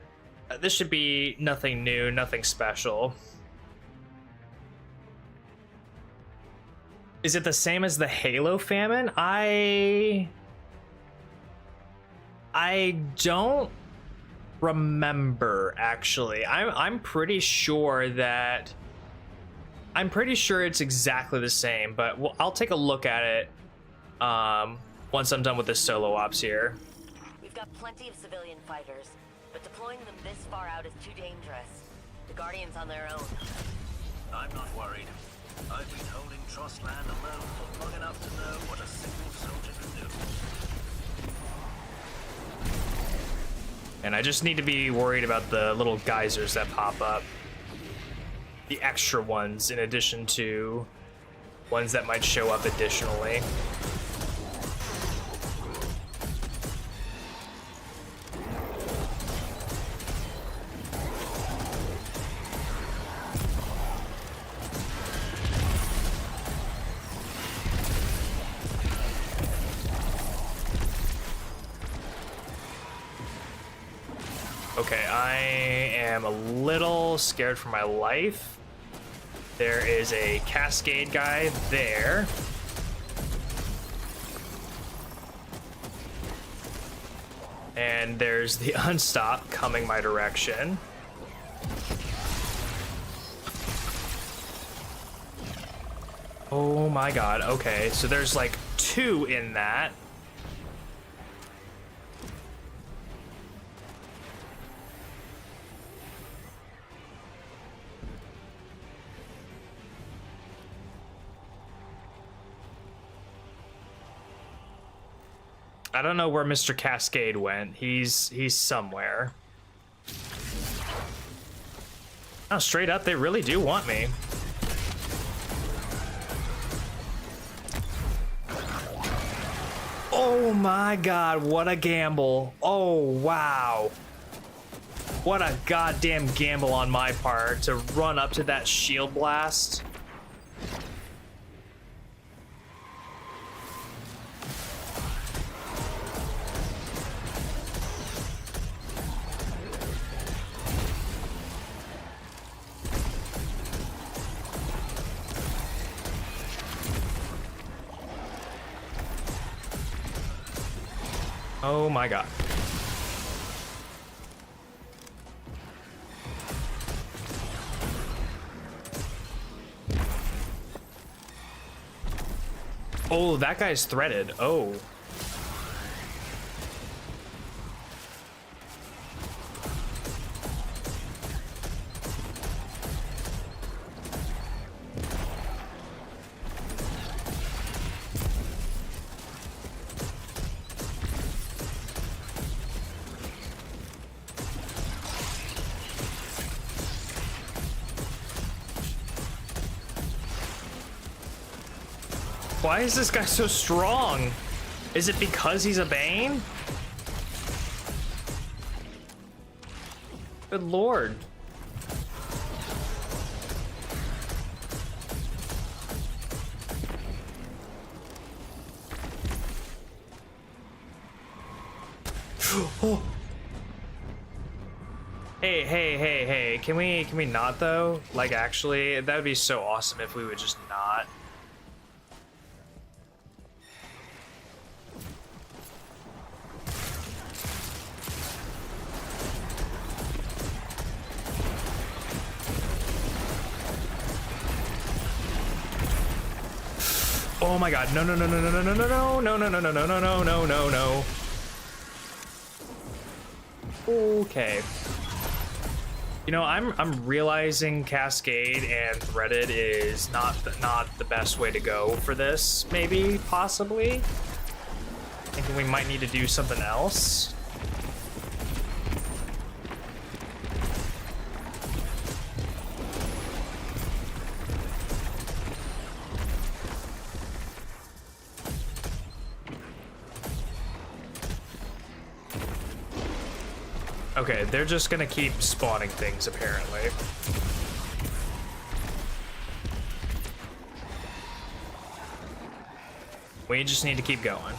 this should be nothing new, nothing special. Is it the same as the Halo famine? I don't remember, actually. I'm pretty sure it's exactly the same, but I'll take a look at it once I'm done with this solo ops here. We've got plenty of civilian fighters, but deploying them this far out is too dangerous. The Guardians on their own. I'm not worried. I've been holding Trust Land alone for long enough to know what a single soldier can do. And I just need to be worried about the little geysers that pop up. The extra ones, in addition to ones that might show up additionally. Okay, I am a little scared for my life. There is a Cascade guy there. And there's the Unstop coming my direction. Oh my god, okay, so there's like 2 in that. I don't know where Mr. Cascade went. He's somewhere. Oh, straight up, they really do want me. Oh my god, what a gamble. Oh, wow. What a goddamn gamble on my part to run up to that shield blast. Oh my god. Oh, that guy's threaded. Oh. Why is this guy so strong? Is it because he's a Bane? Good lord. Oh. Hey, can we not though? Like actually, that would be so awesome if we would just not. Oh my god, no, no, no, no, no, no, no, no, no, no, no, no, no, no, no, no, no, no. Okay. You know, I'm realizing Cascade and Threaded is not the best way to go for this, maybe, possibly. Thinking we might need to do something else. Okay, they're just gonna keep spawning things, apparently. We just need to keep going.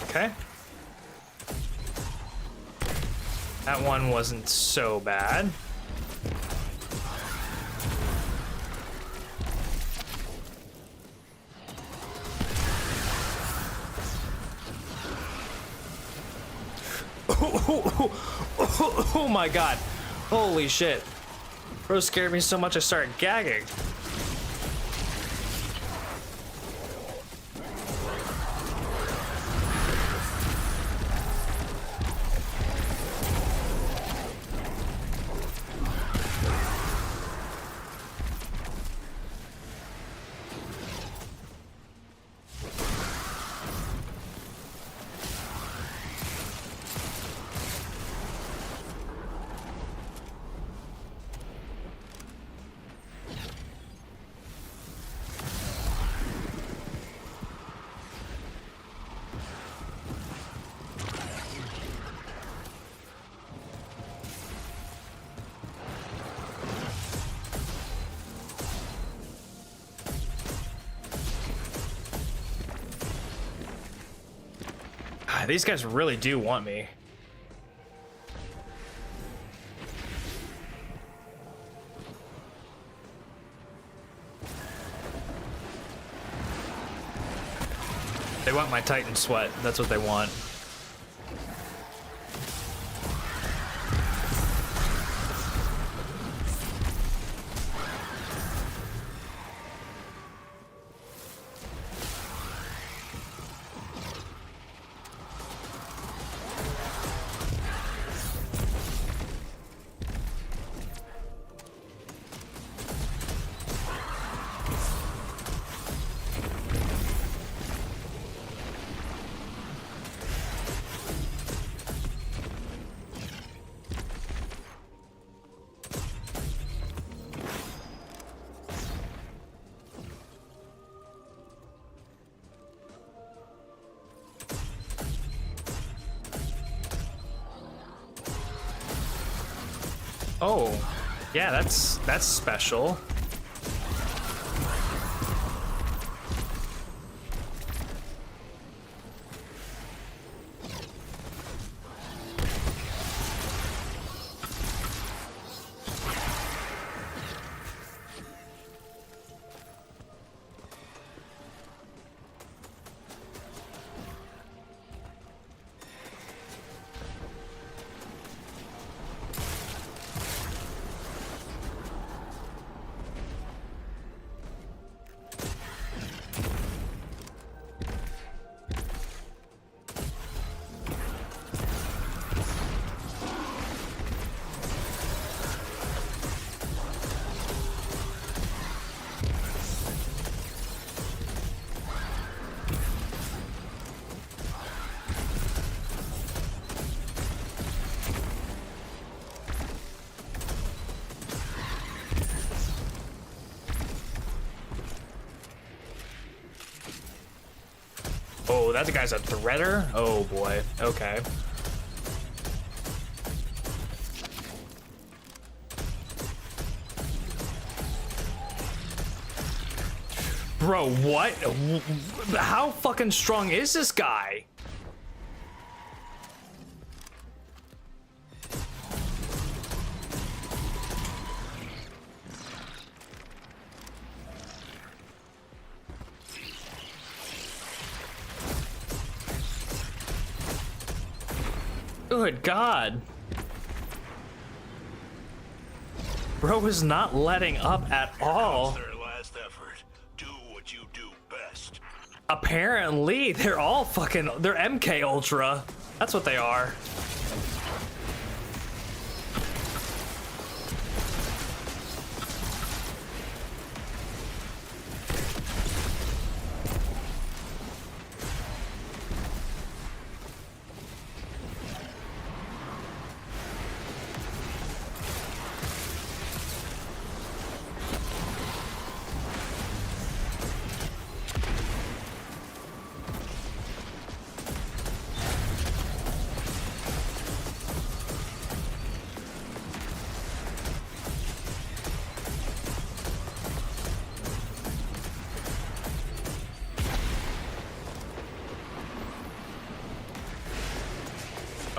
Okay. That one wasn't so bad. Oh my god. Holy shit. Bro scared me so much I started gagging. These guys really do want me. They want my Titan sweat. That's what they want. Oh, yeah, that's special. Oh, that guy's a threader? Oh boy, okay. Bro, what? How fucking strong is this guy? Good God. Bro was not letting up at all. Their last effort. Do what you do best. Apparently, they're all fucking... They're MK Ultra. That's what they are.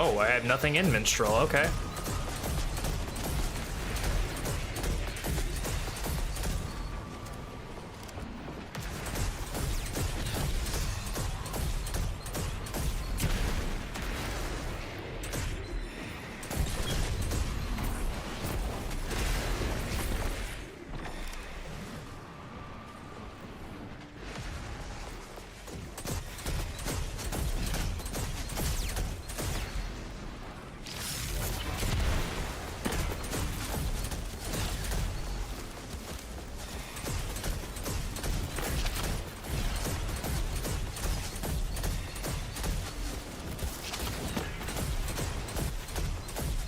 Oh, I have nothing in Minstrel, okay.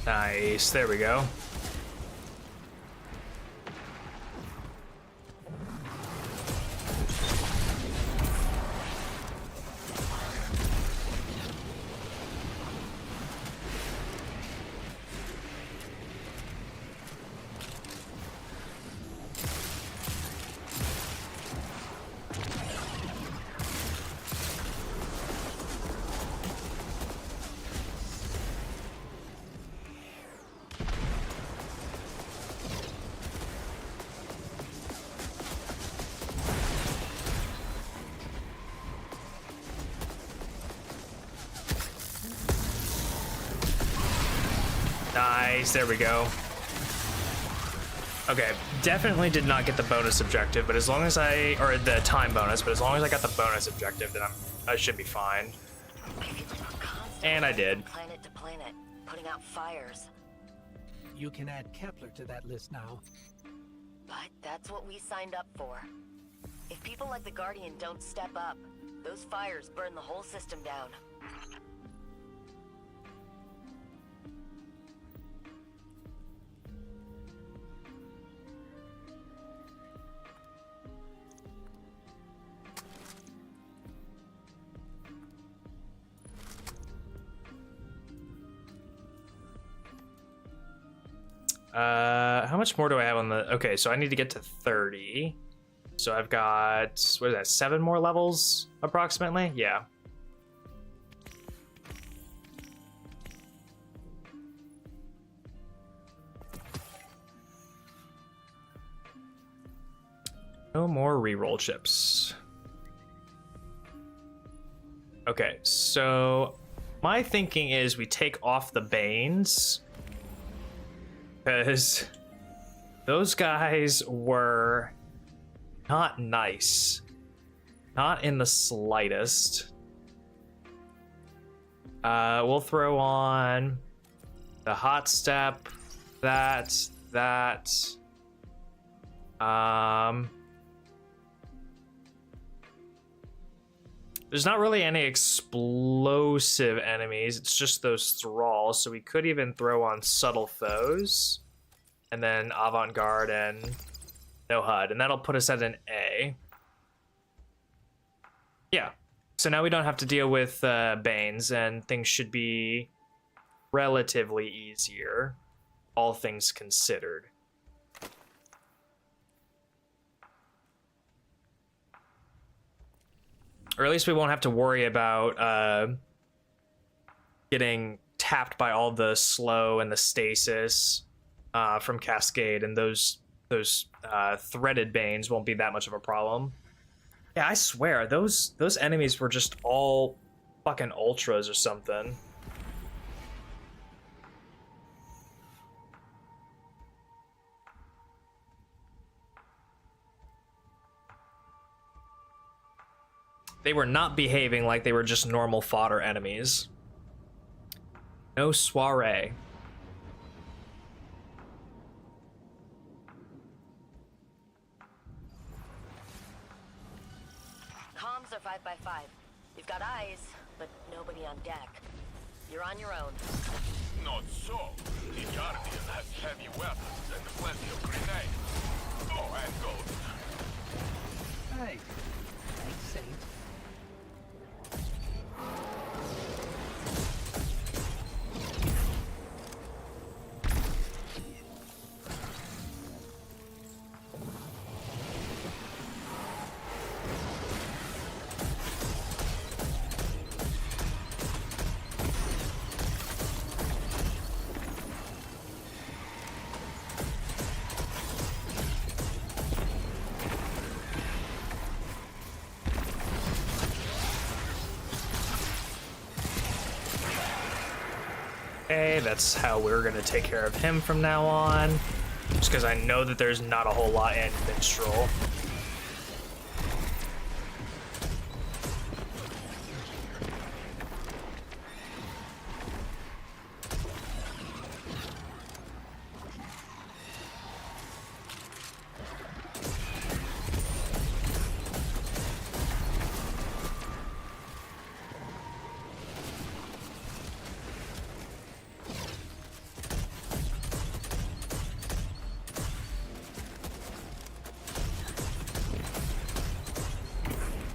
Nice, there we go. Nice, there we go. Okay, definitely did not get the bonus objective, but as long as or the time bonus, but as long as I got the bonus objective, then I should be fine. And I did. Planet to planet, putting out fires. You can add Kepler to that list now. But that's what we signed up for. If people like the Guardian don't step up, those fires burn the whole system down. How much more do I have on the... Okay, so I need to get to 30. So I've got, what is that, 7 more levels, approximately? Yeah. No more reroll chips. Okay, so my thinking is we take off the Banes, because those guys were not nice. Not in the slightest. We'll throw on the hot step, that. There's not really any explosive enemies, it's just those thralls, so we could even throw on subtle foes, and then avant-garde and no HUD, and that'll put us at an A. Yeah, so now we don't have to deal with Banes, and things should be relatively easier, all things considered. Or at least we won't have to worry about getting tapped by all the slow and the stasis from Cascade, and those threaded Banes won't be that much of a problem. Yeah, I swear, those enemies were just all fucking ultras or something. They were not behaving like they were just normal fodder enemies. No soiree. Comms are 5 by 5. We've got eyes, but nobody on deck. You're on your own. Not so. The Guardian has heavy weapons and plenty of grenades. Oh, and gold. Hey, ain't safe. Okay, that's how we're gonna take care of him from now on. Just because I know that there's not a whole lot in Minstrel.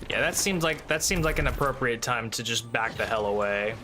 Yeah, that seems like an appropriate time to just back the hell away.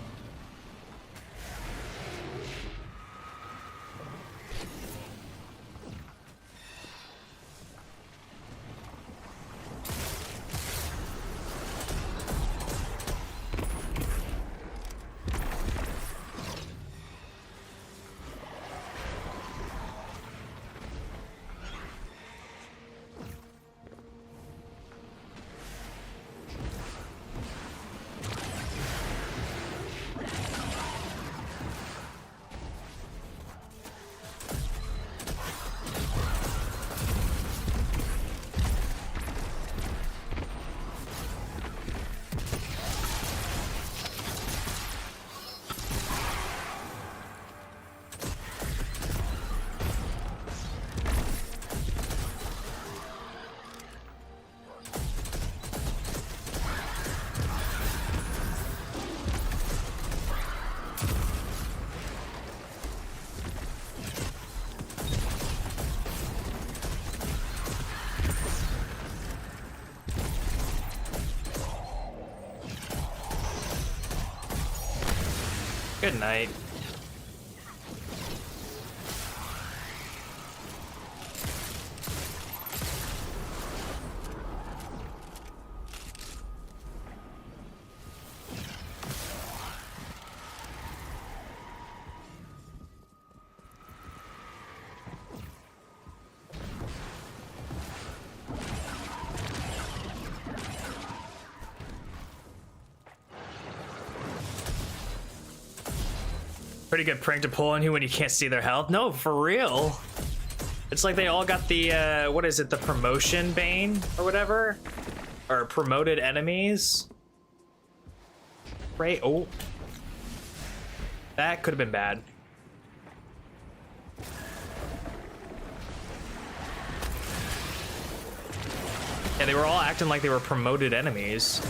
Good night. Pretty good prank to pull on you when you can't see their health. No, for real. It's like they all got the, what is it, the promotion bane or whatever? Or promoted enemies? Right, oh. That could have been bad. Yeah, they were all acting like they were promoted enemies.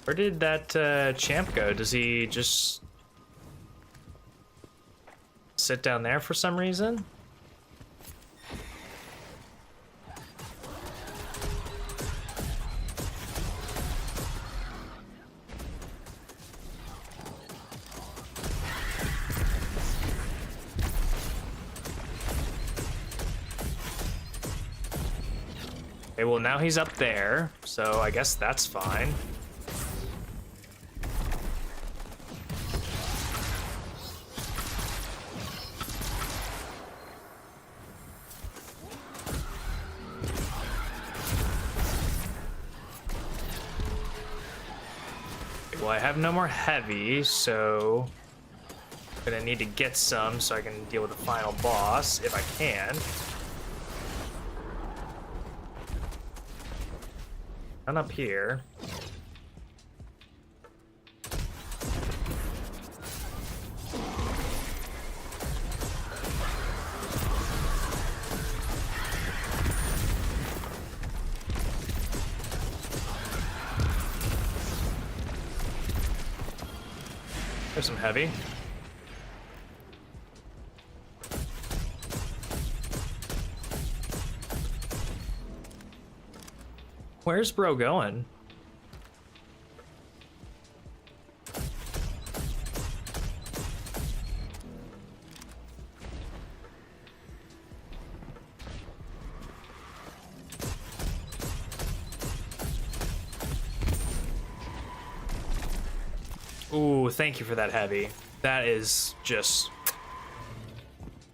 Where did that champ go? Does he just sit down there for some reason? Okay, well now he's up there, so I guess that's fine. Well, I have no more heavy, so I'm gonna need to get some so I can deal with the final boss if I can. None up here. There's some heavy. Where's bro going? Ooh, thank you for that heavy. That is just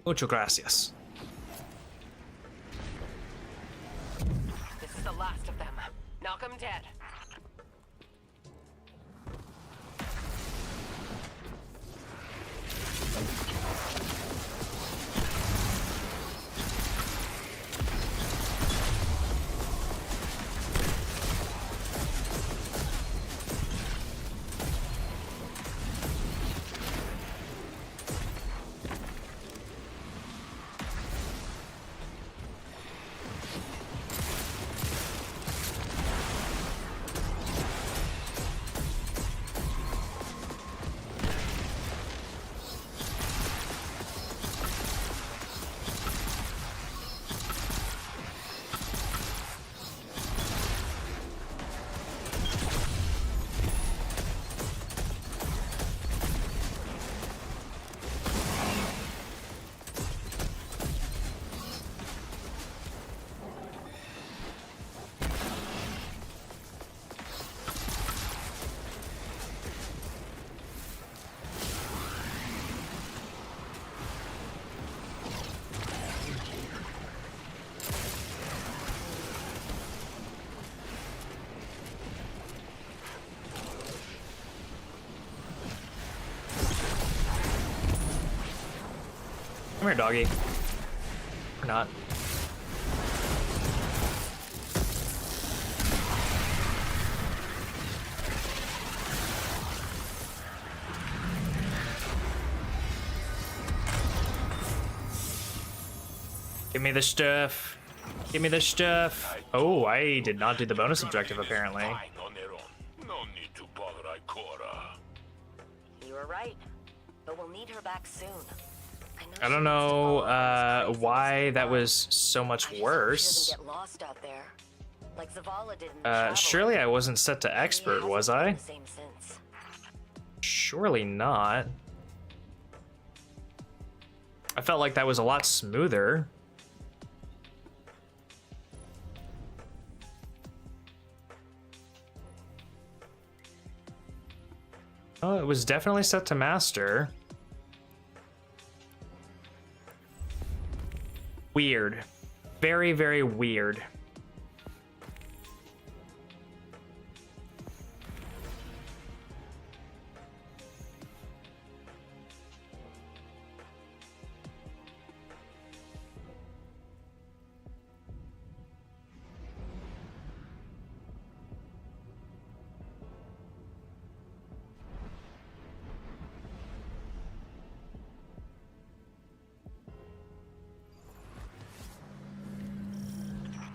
mucho gracias. This is the last of them. Knock 'em dead. Come here, doggy. Or not. Give me the stuff. Give me the stuff. Oh, I did not do the bonus objective, apparently. Fine on their own. No need to bother Ikora. You were right. But we'll need her back soon. I don't know why that was so much worse. Get lost out there. Like Zavala did in the Surely I wasn't set to expert, was I? Same sense. Surely not. I felt like that was a lot smoother. Oh, it was definitely set to master. Weird. Very, very weird.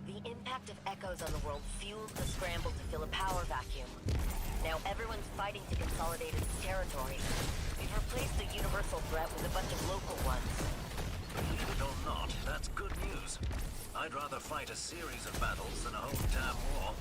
The impact of echoes on the world fueled the scramble to fill a power vacuum. Now everyone's fighting to consolidate its territory. We've replaced the universal threat with a bunch of local ones. Believe it or not, that's good news. I'd rather fight a series of battles than a whole damn war.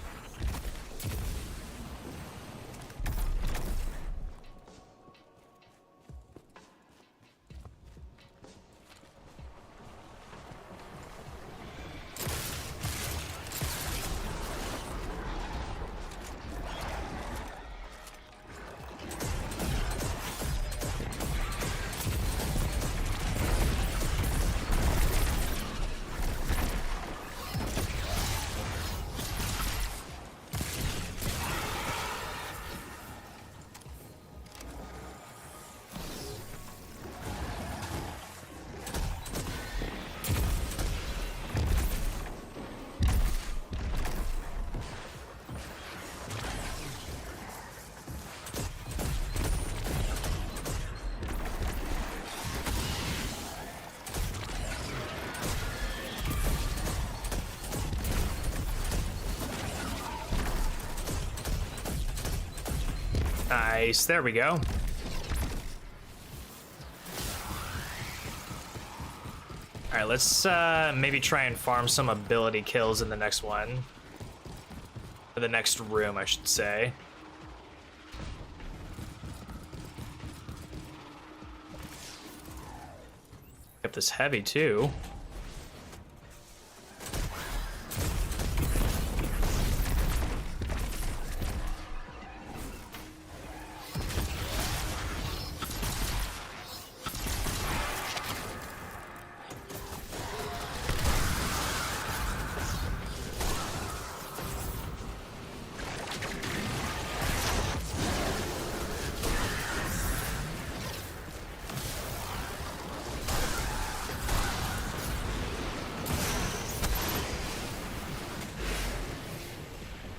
Nice, there we go. All right, let's maybe try and farm some ability kills in the next one. Or the next room, I should say. Got this heavy too.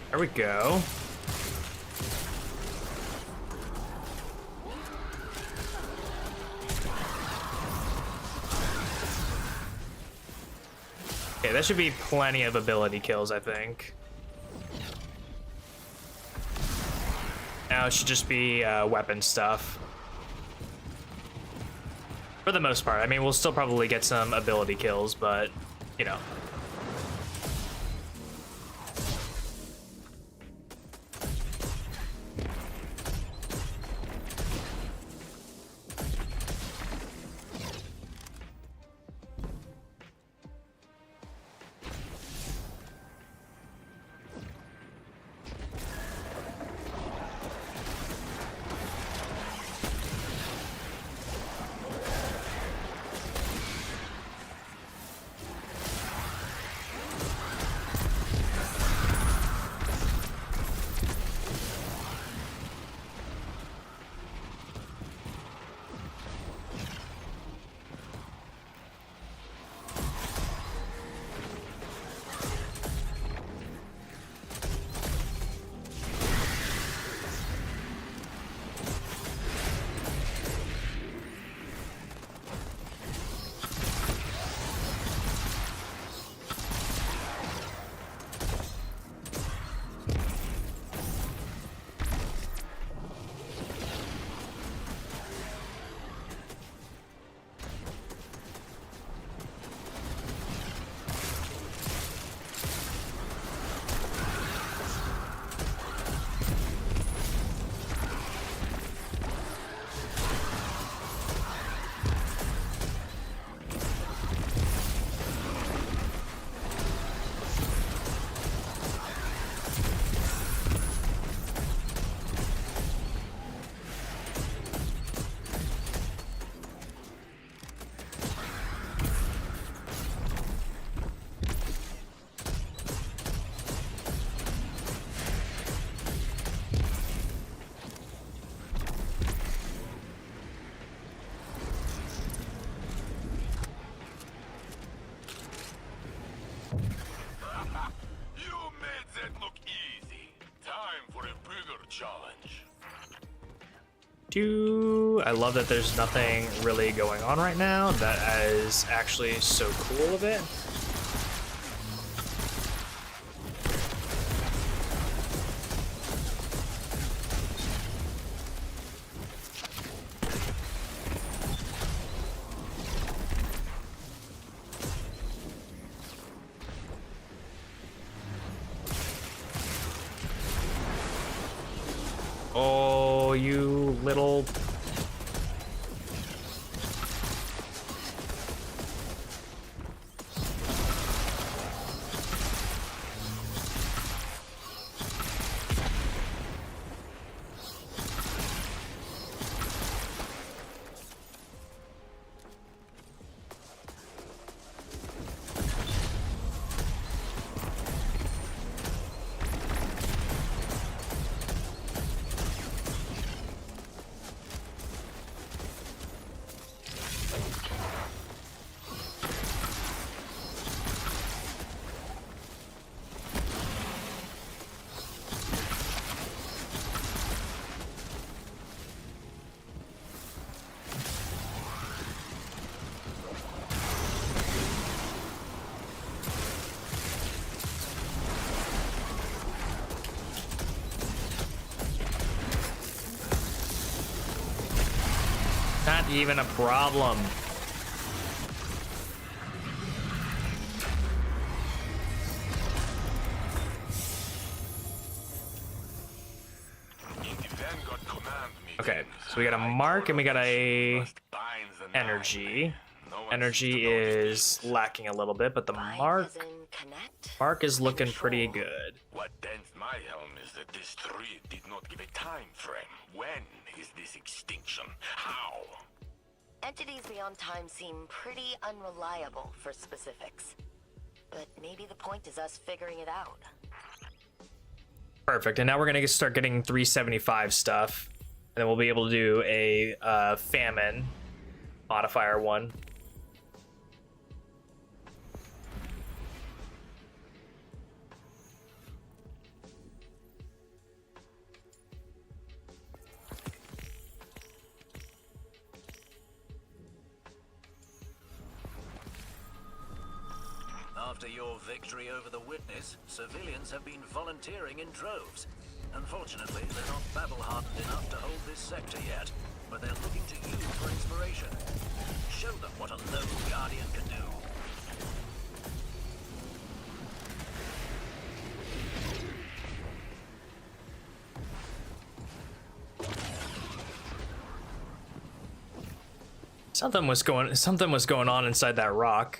There we go. Okay, that should be plenty of ability kills, I think. Now it should just be weapon stuff. For the most part. I mean, we'll still probably get some ability kills, but, you know. I love that there's nothing really going on right now. That is actually so cool of it. Oh, you little... even a problem. Okay, so we got a mark and we got a energy. Energy is lacking a little bit, but the mark is looking pretty good. What dents my helm is that this tree did not give a time frame. When is this extinction? How? Entities beyond time seem pretty unreliable for specifics. But maybe the point is us figuring it out. Perfect, and now we're gonna start getting 375 stuff. And then we'll be able to do a famine modifier one. After your victory over the Witness, civilians have been volunteering in droves. Unfortunately, they're not battle-hardened enough to hold this sector yet, but they're looking to you for inspiration. Show them what a lone Guardian can do. Something was going on inside that rock.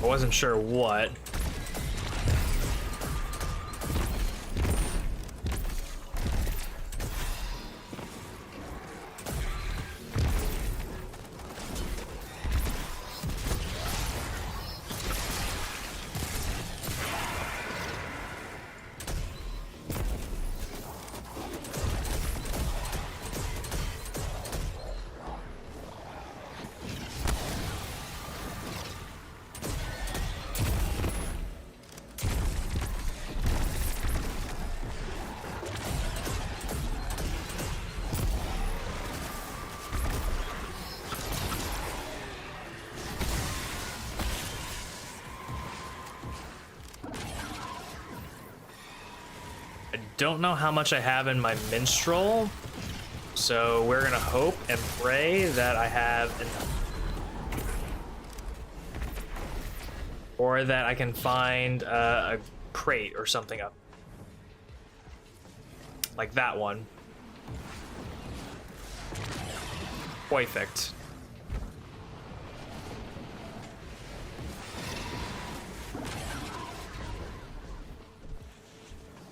I wasn't sure what. Don't know how much I have in my minstrel, so we're gonna hope and pray that I have enough, or that I can find a crate or something up like that one. Perfect.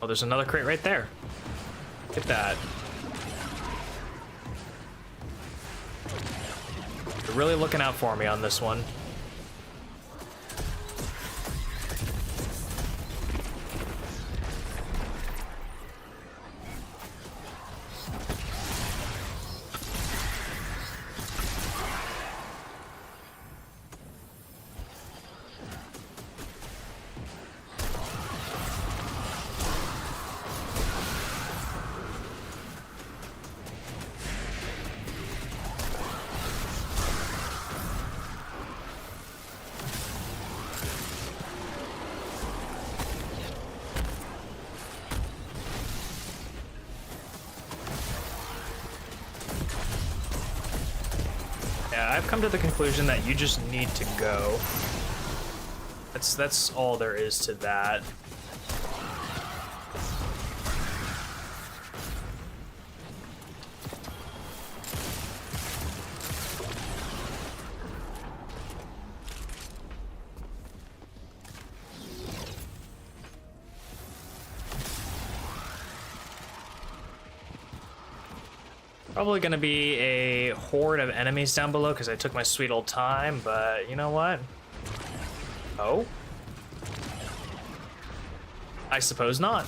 Oh, there's another crate right there. Look at that. They're really looking out for me on this one. I've come to the conclusion that you just need to go. That's all there is to that. Probably gonna be a horde of enemies down below because I took my sweet old time, but you know what? Oh? I suppose not.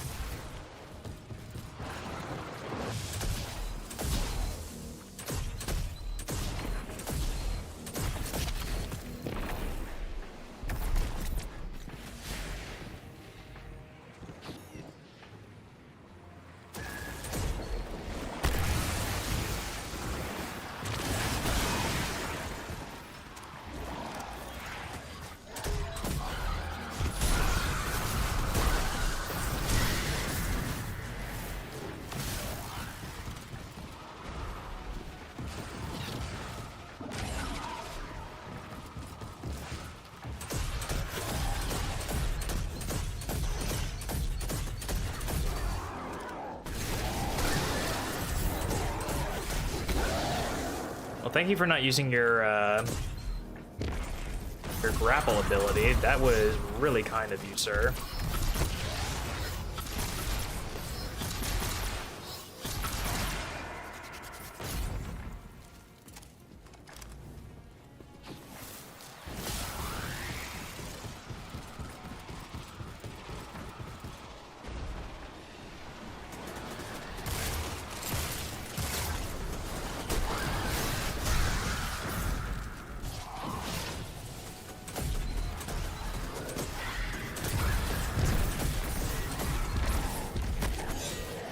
Well, thank you for not using your grapple ability. That was really kind of you, sir.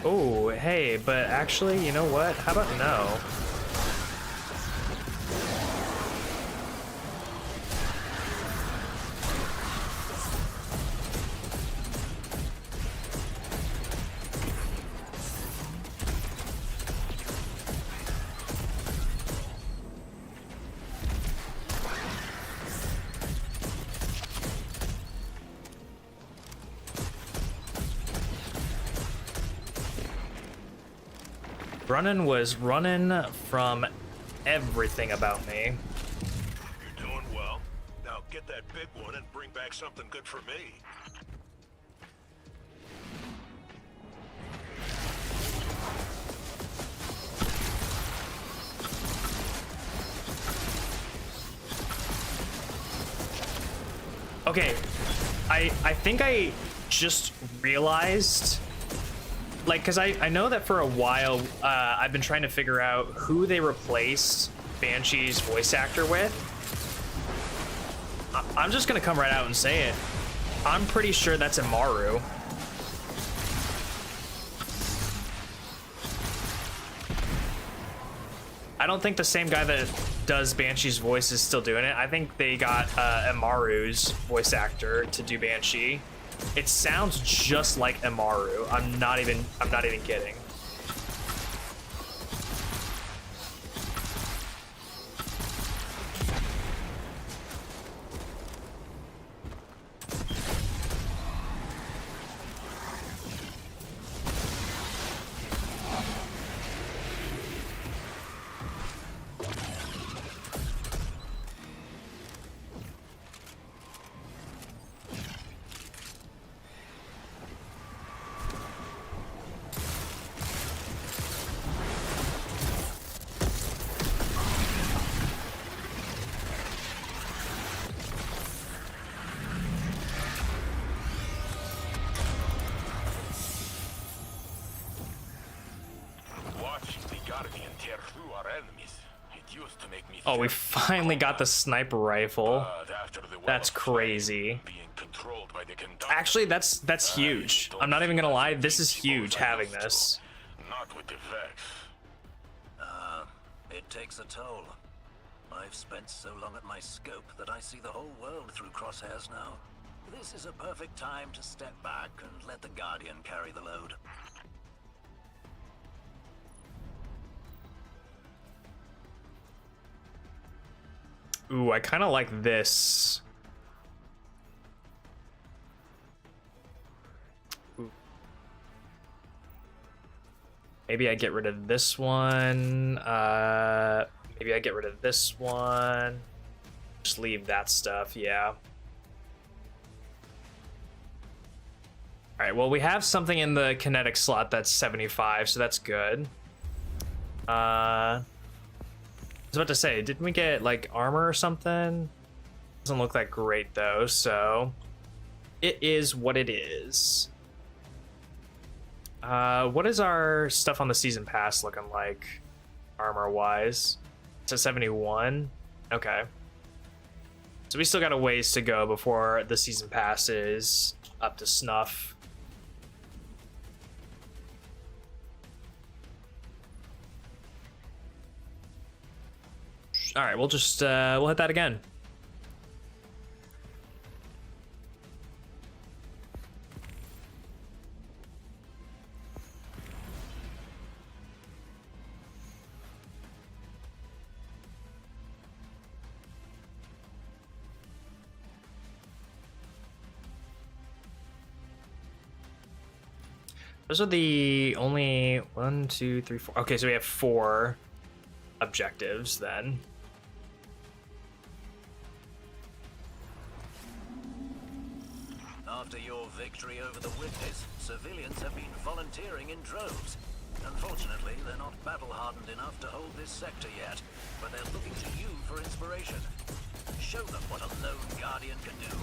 Oh, hey, but actually, you know what? How about no? Running was running from everything about me. You're doing well. Now get that big one and bring back something good for me. Okay, I think I just realized, like, because I know that for a while I've been trying to figure out who they replaced Banshee's voice actor with. I'm just gonna come right out and say it. I'm pretty sure that's Amaru. I don't think the same guy that does Banshee's voice is still doing it. I think they got Amaru's voice actor to do Banshee. It sounds just like Amaru. I'm not even kidding. Oh, we finally got the sniper rifle. That's crazy. Actually, that's huge. I'm not even gonna lie, this is huge having this. It takes a toll. I've spent so long at my scope that I see the whole world through crosshairs now. This is a perfect time to step back and let the Guardian carry the load. Ooh, I kind of like this. Ooh. Maybe I get rid of this one. Maybe I get rid of this one. Just leave that stuff, yeah. All right, well, we have something in the kinetic slot that's 75, so that's good. I was about to say, didn't we get like armor or something? Doesn't look that great though, so it is what it is. What is our stuff on the season pass looking like, armor wise? It's at 71. Okay, so we still got a ways to go before the season pass is up to snuff. All right, we'll just we'll hit that again. Those are the only 1, 2, 3, 4. Okay, so we have 4. objectives then. After your victory over the Witness, civilians have been volunteering in droves. Unfortunately, they're not battle-hardened enough to hold this sector yet, but they're looking to you for inspiration. Show them what a lone guardian can do.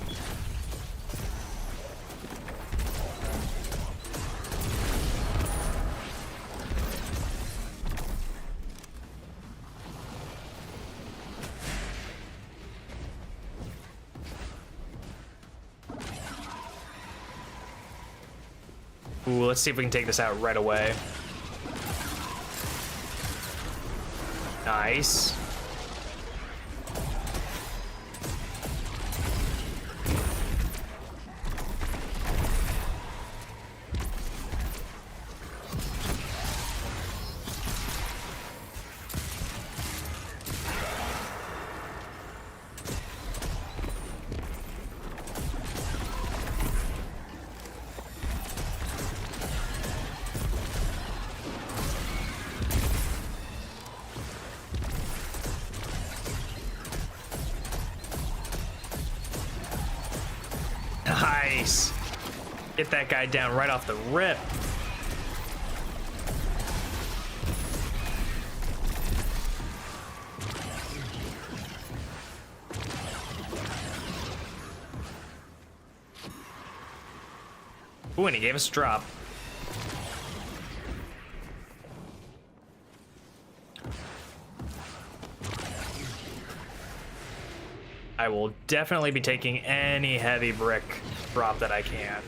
Ooh, let's see if we can take this out right away. Nice. Nice. Get that guy down right off the rip. Ooh, and he gave us a drop. I will definitely be taking any heavy brick drop that I can.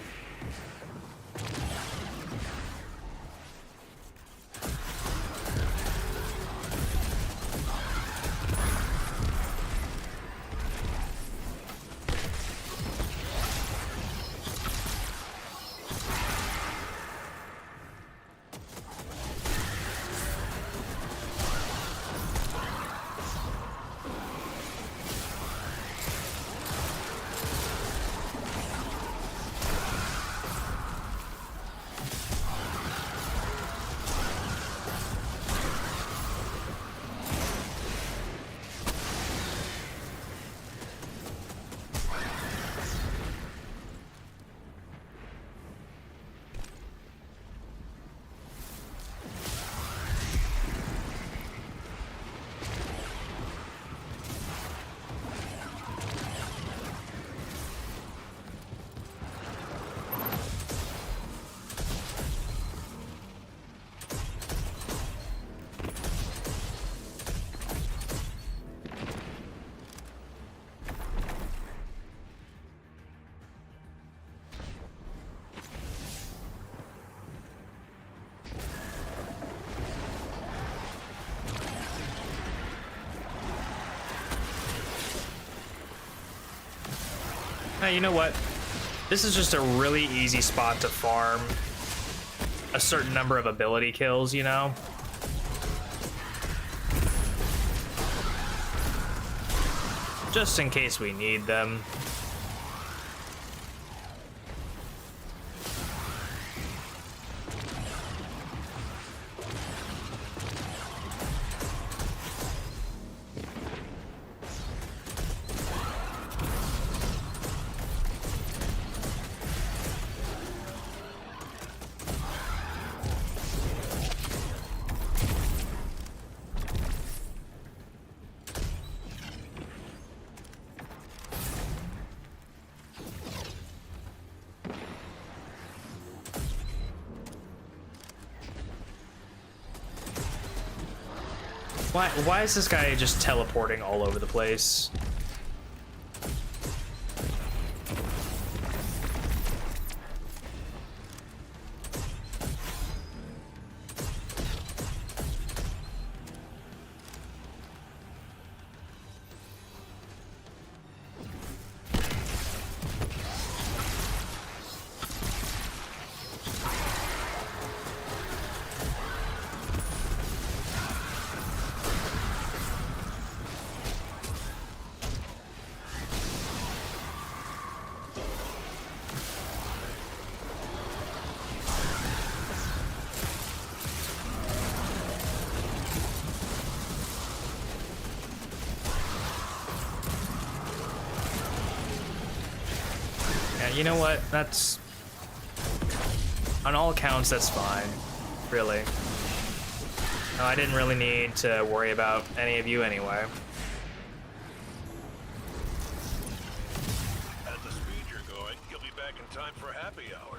Hey, you know what? This is just a really easy spot to farm a certain number of ability kills, you know? Just in case we need them. Why is this guy just teleporting all over the place? you know what? That's... On all accounts, that's fine. Really. No, I didn't really need to worry about any of you anyway. At the speed you're going, you'll be back in time for happy hour.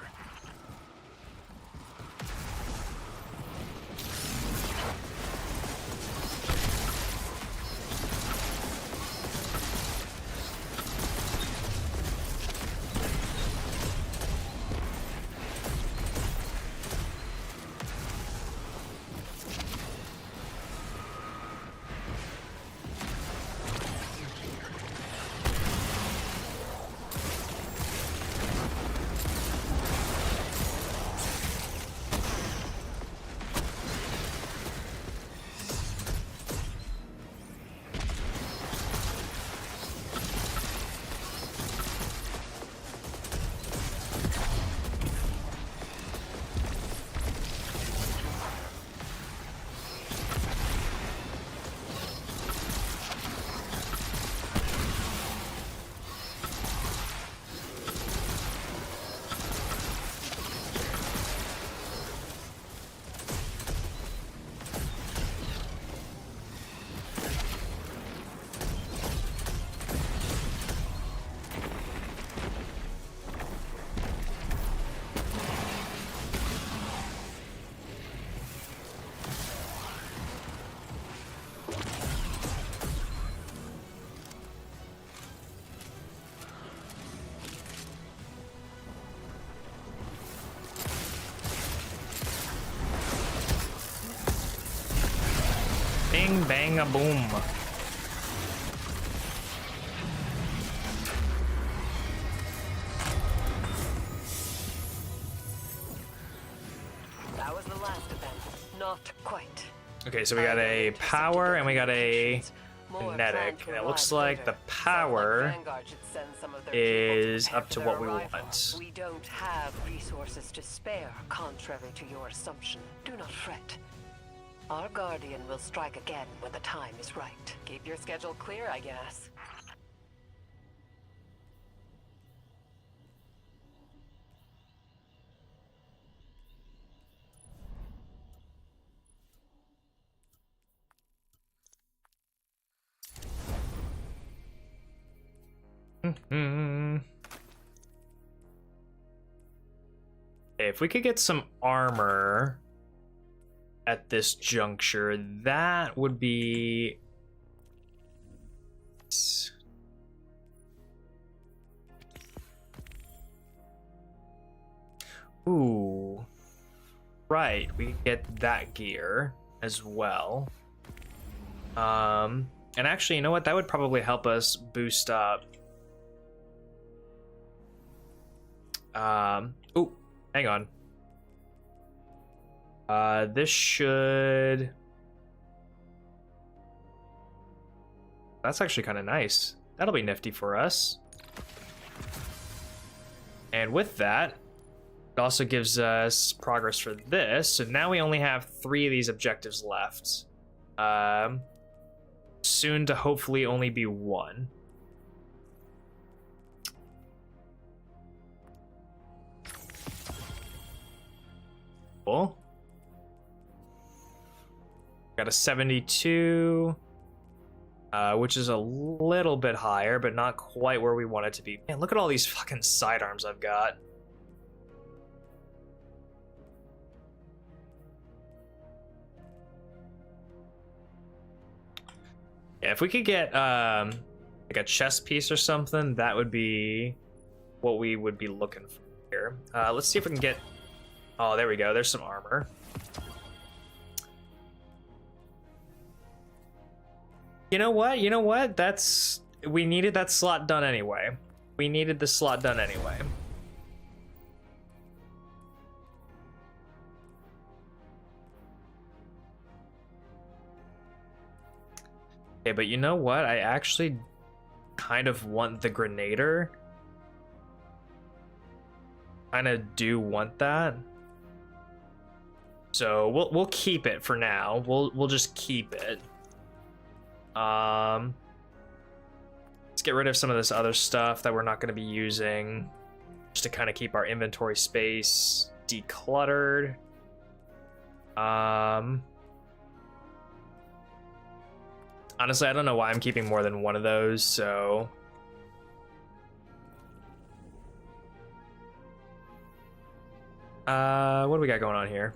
Bing, bang, a boom. That was the last event. Not quite. Okay, so we got a power and we got a kinetic. And it looks like the power is up to what we want. We don't have resources to spare, contrary to your assumption. Do not fret. Our Guardian will strike again when the time is right. Keep your schedule clear, I guess. If we could get some armor at this juncture, that would be... Ooh. Right, we could get that gear as well. And actually, you know what? That would probably help us boost up. Ooh, hang on. This should... That's actually kind of nice. That'll be nifty for us. And with that, it also gives us progress for this. So now we only have 3 of these objectives left. Soon to hopefully only be 1. Cool. Got a 72, which is a little bit higher, but not quite where we want it to be. Man, look at all these fucking sidearms I've got. Yeah, if we could get like a chest piece or something, that would be what we would be looking for here. Let's see if we can get... Oh, there we go. There's some armor. You know what? You know what? That's... We needed that slot done anyway. We needed the slot done anyway. Okay, but you know what? I actually kind of want the Grenader. Kind of do want that. So we'll keep it for now. We'll just keep it. Let's get rid of some of this other stuff that we're not going to be using. just to kind of keep our inventory space decluttered. Honestly, I don't know why I'm keeping more than one of those, so... what do we got going on here?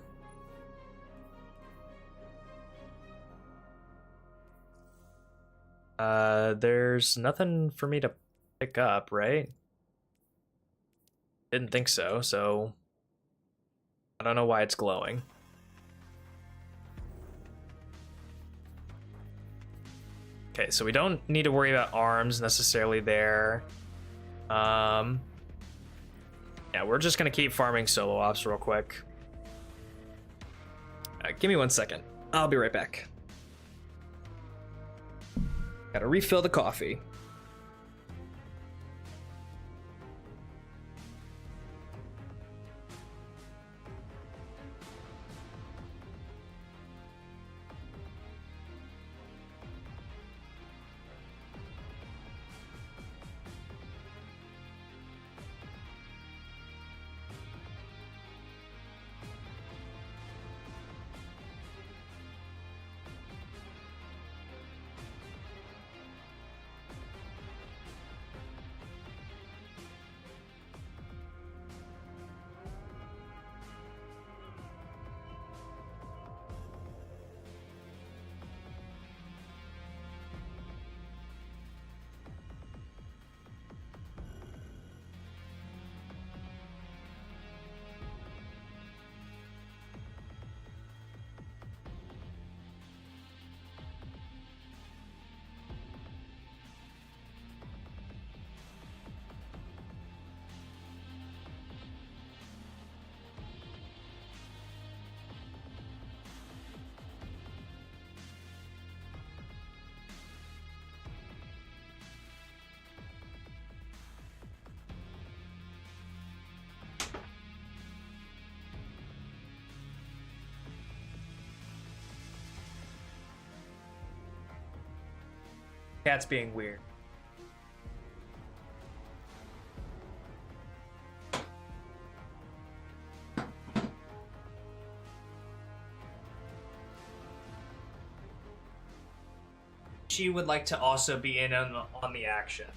There's nothing for me to pick up, right? Didn't think so, so... I don't know why it's glowing. Okay, so we don't need to worry about arms necessarily there. Yeah, we're just gonna keep farming solo ops real quick. Give me 1 second. I'll be right back. Gotta refill the coffee. Cat's being weird. She would like to also be in on the action.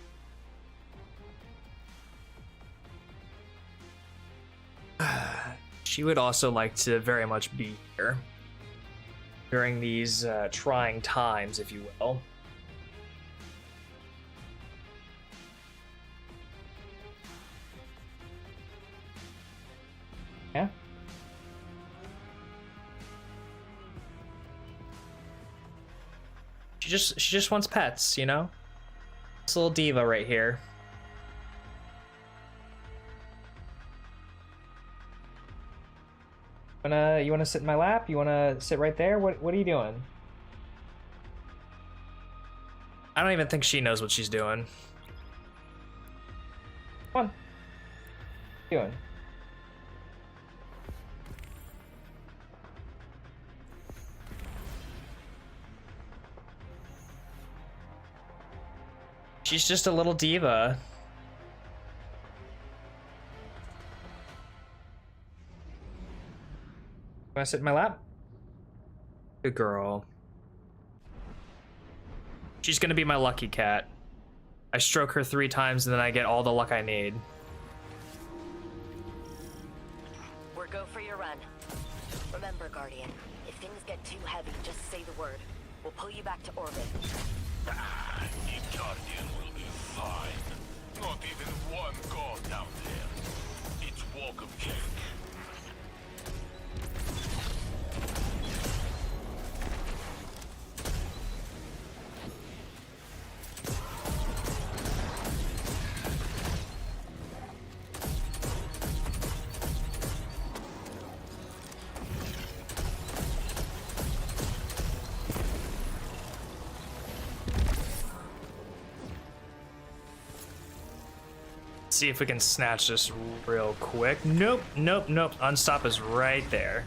She would also like to very much be here during these trying times, if you will. Yeah. She just wants pets, you know? This little diva right here. You wanna sit in my lap? You wanna sit right there? What are you doing? I don't even think she knows what she's doing. Come on. What are you doing? She's just a little diva. Wanna sit in my lap? Good girl. She's gonna be my lucky cat. I stroke her 3 times and then I get all the luck I need. We're go for your run. Remember, Guardian, if things get too heavy, just say the word. We'll pull you back to orbit. The Guardian will be fine. Not even one god down there. It's walk of cake. See if we can snatch this real quick. Nope, nope, nope. Unstop is right there.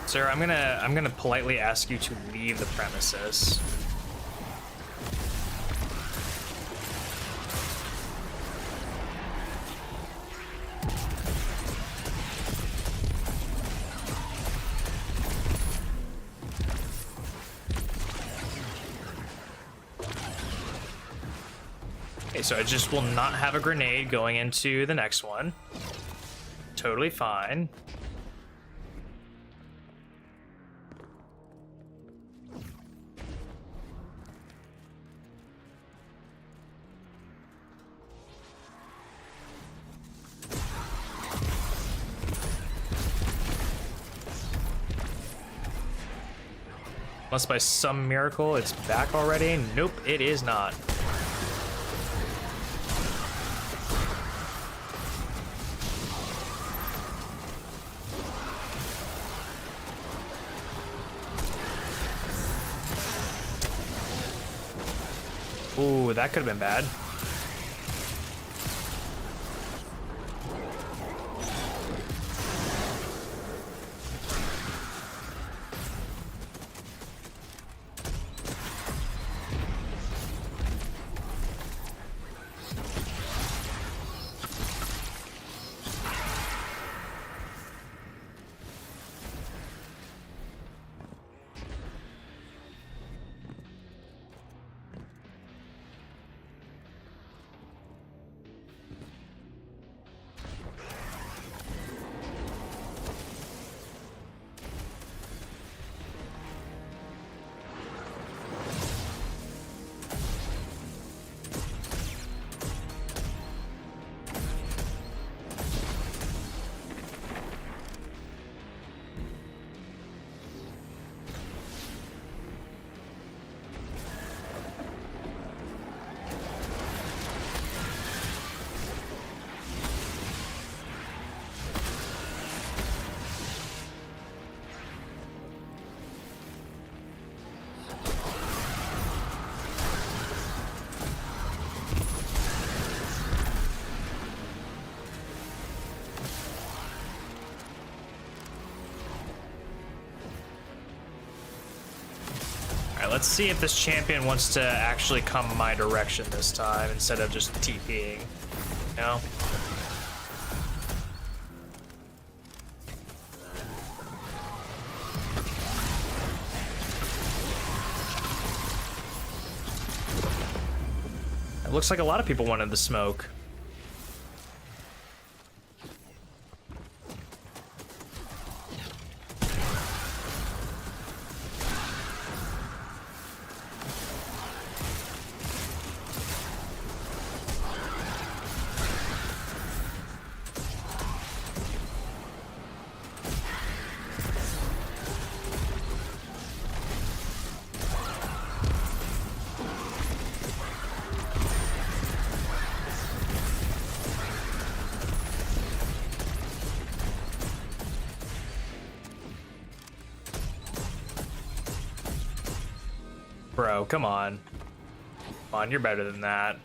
Sir, I'm gonna politely ask you to leave the premises. Okay, so I just will not have a grenade going into the next one. Totally fine. Unless by some miracle it's back already. Nope, it is not. Ooh, that could have been bad. Let's see if this champion wants to actually come my direction this time instead of just TPing. You know? It looks like a lot of people wanted the smoke. Bro, come on. Come on, you're better than that.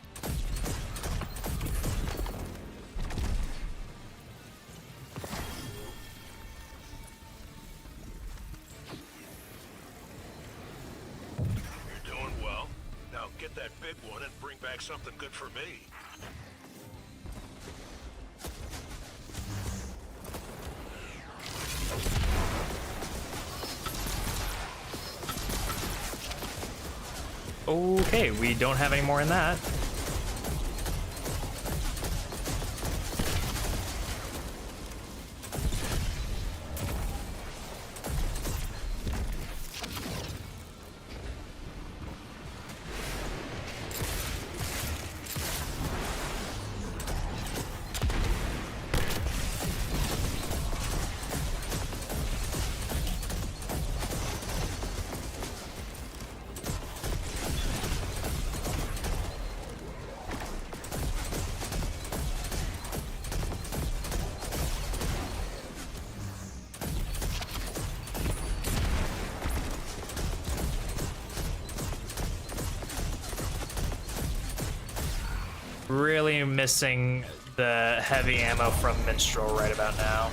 You're doing well. Now get that big one and bring back something good for me. Okay, we don't have any more in that. Really missing the heavy ammo from Minstrel right about now.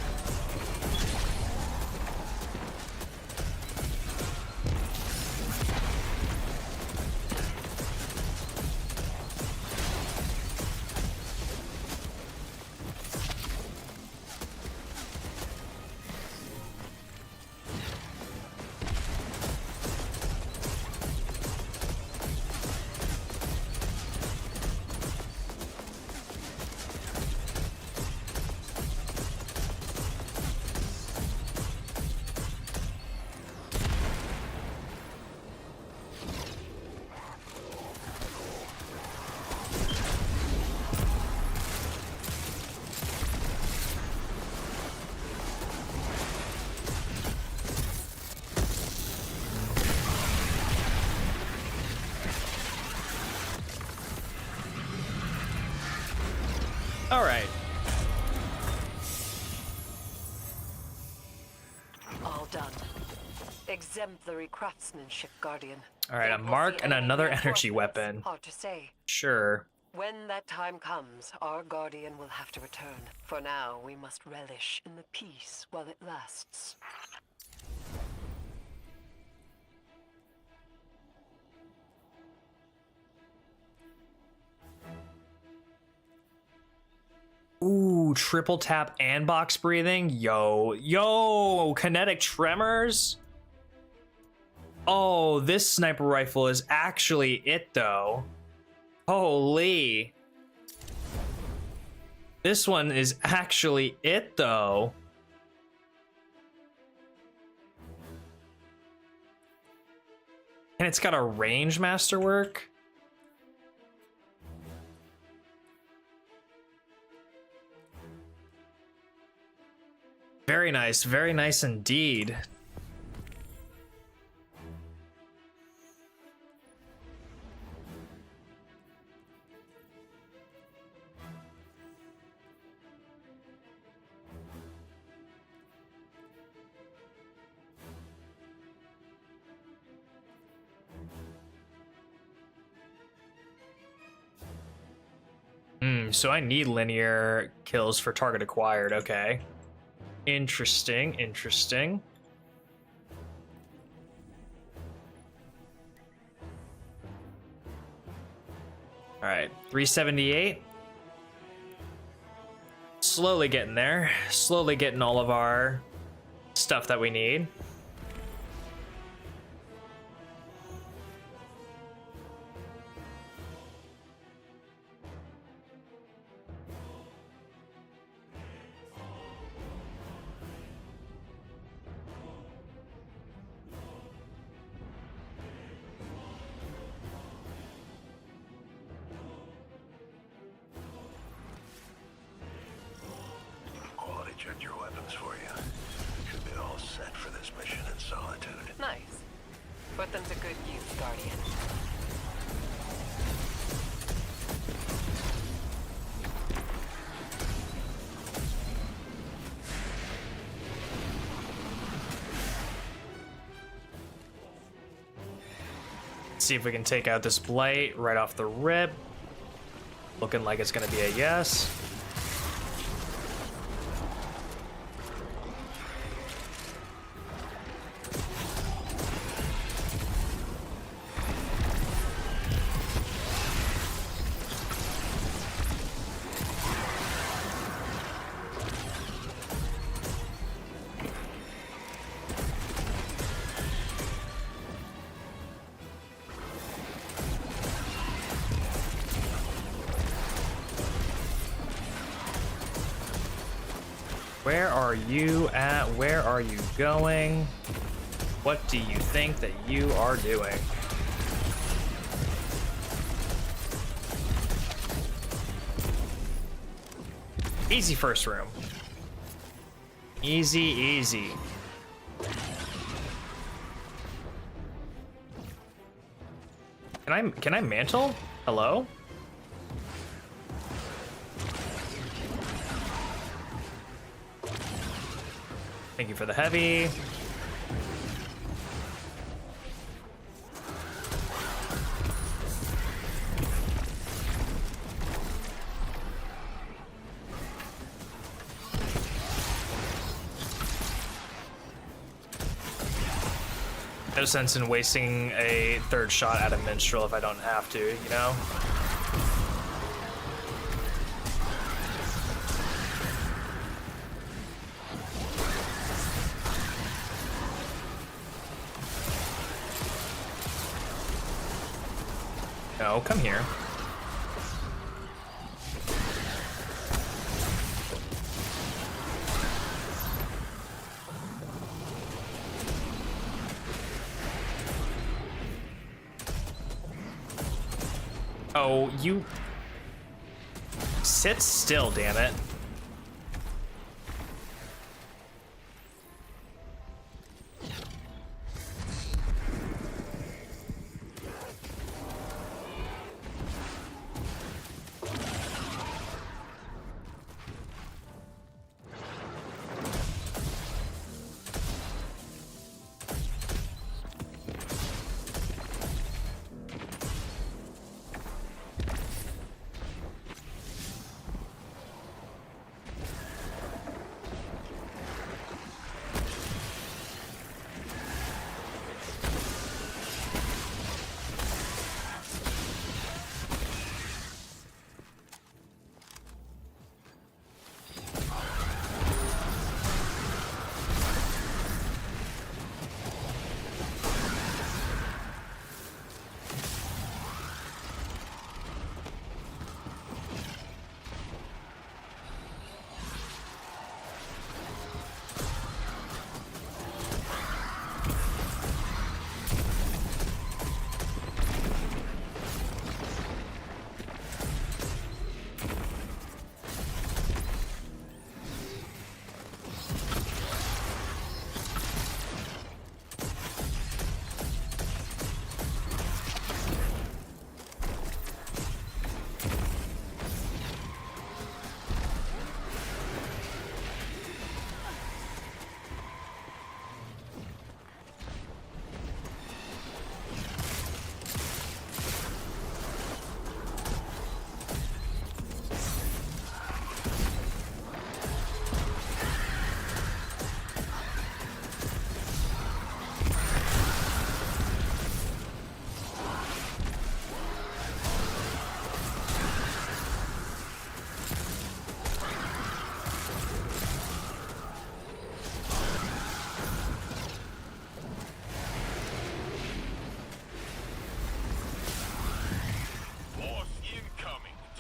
All right. All done. Exemplary craftsmanship, Guardian. All right, a mark and another energy weapon. Hard to say. Sure. When that time comes, our Guardian will have to return. For now, we must relish in the peace while it lasts. Ooh, triple tap and box breathing. Yo, kinetic tremors. Oh, this sniper rifle is actually it though. Holy. This one is actually it though. And it's got a range masterwork. Very nice indeed. So I need linear kills for target acquired, okay. Interesting. All right, 378. Slowly getting there. Slowly getting all of our stuff that we need. Quality checked your weapons for you. Should be all set for this mission in solitude. Nice. Put them to good use, Guardian. See if we can take out this blight right off the rip. Looking like it's gonna be a yes. Where are you at? Where are you going? What do you think that you are doing? Easy first room. Easy. Can I mantle? Hello? Thank you for the heavy. No sense in wasting a third shot at a minstrel if I don't have to, you know? No, come here. Oh, you... Sit still, damn it.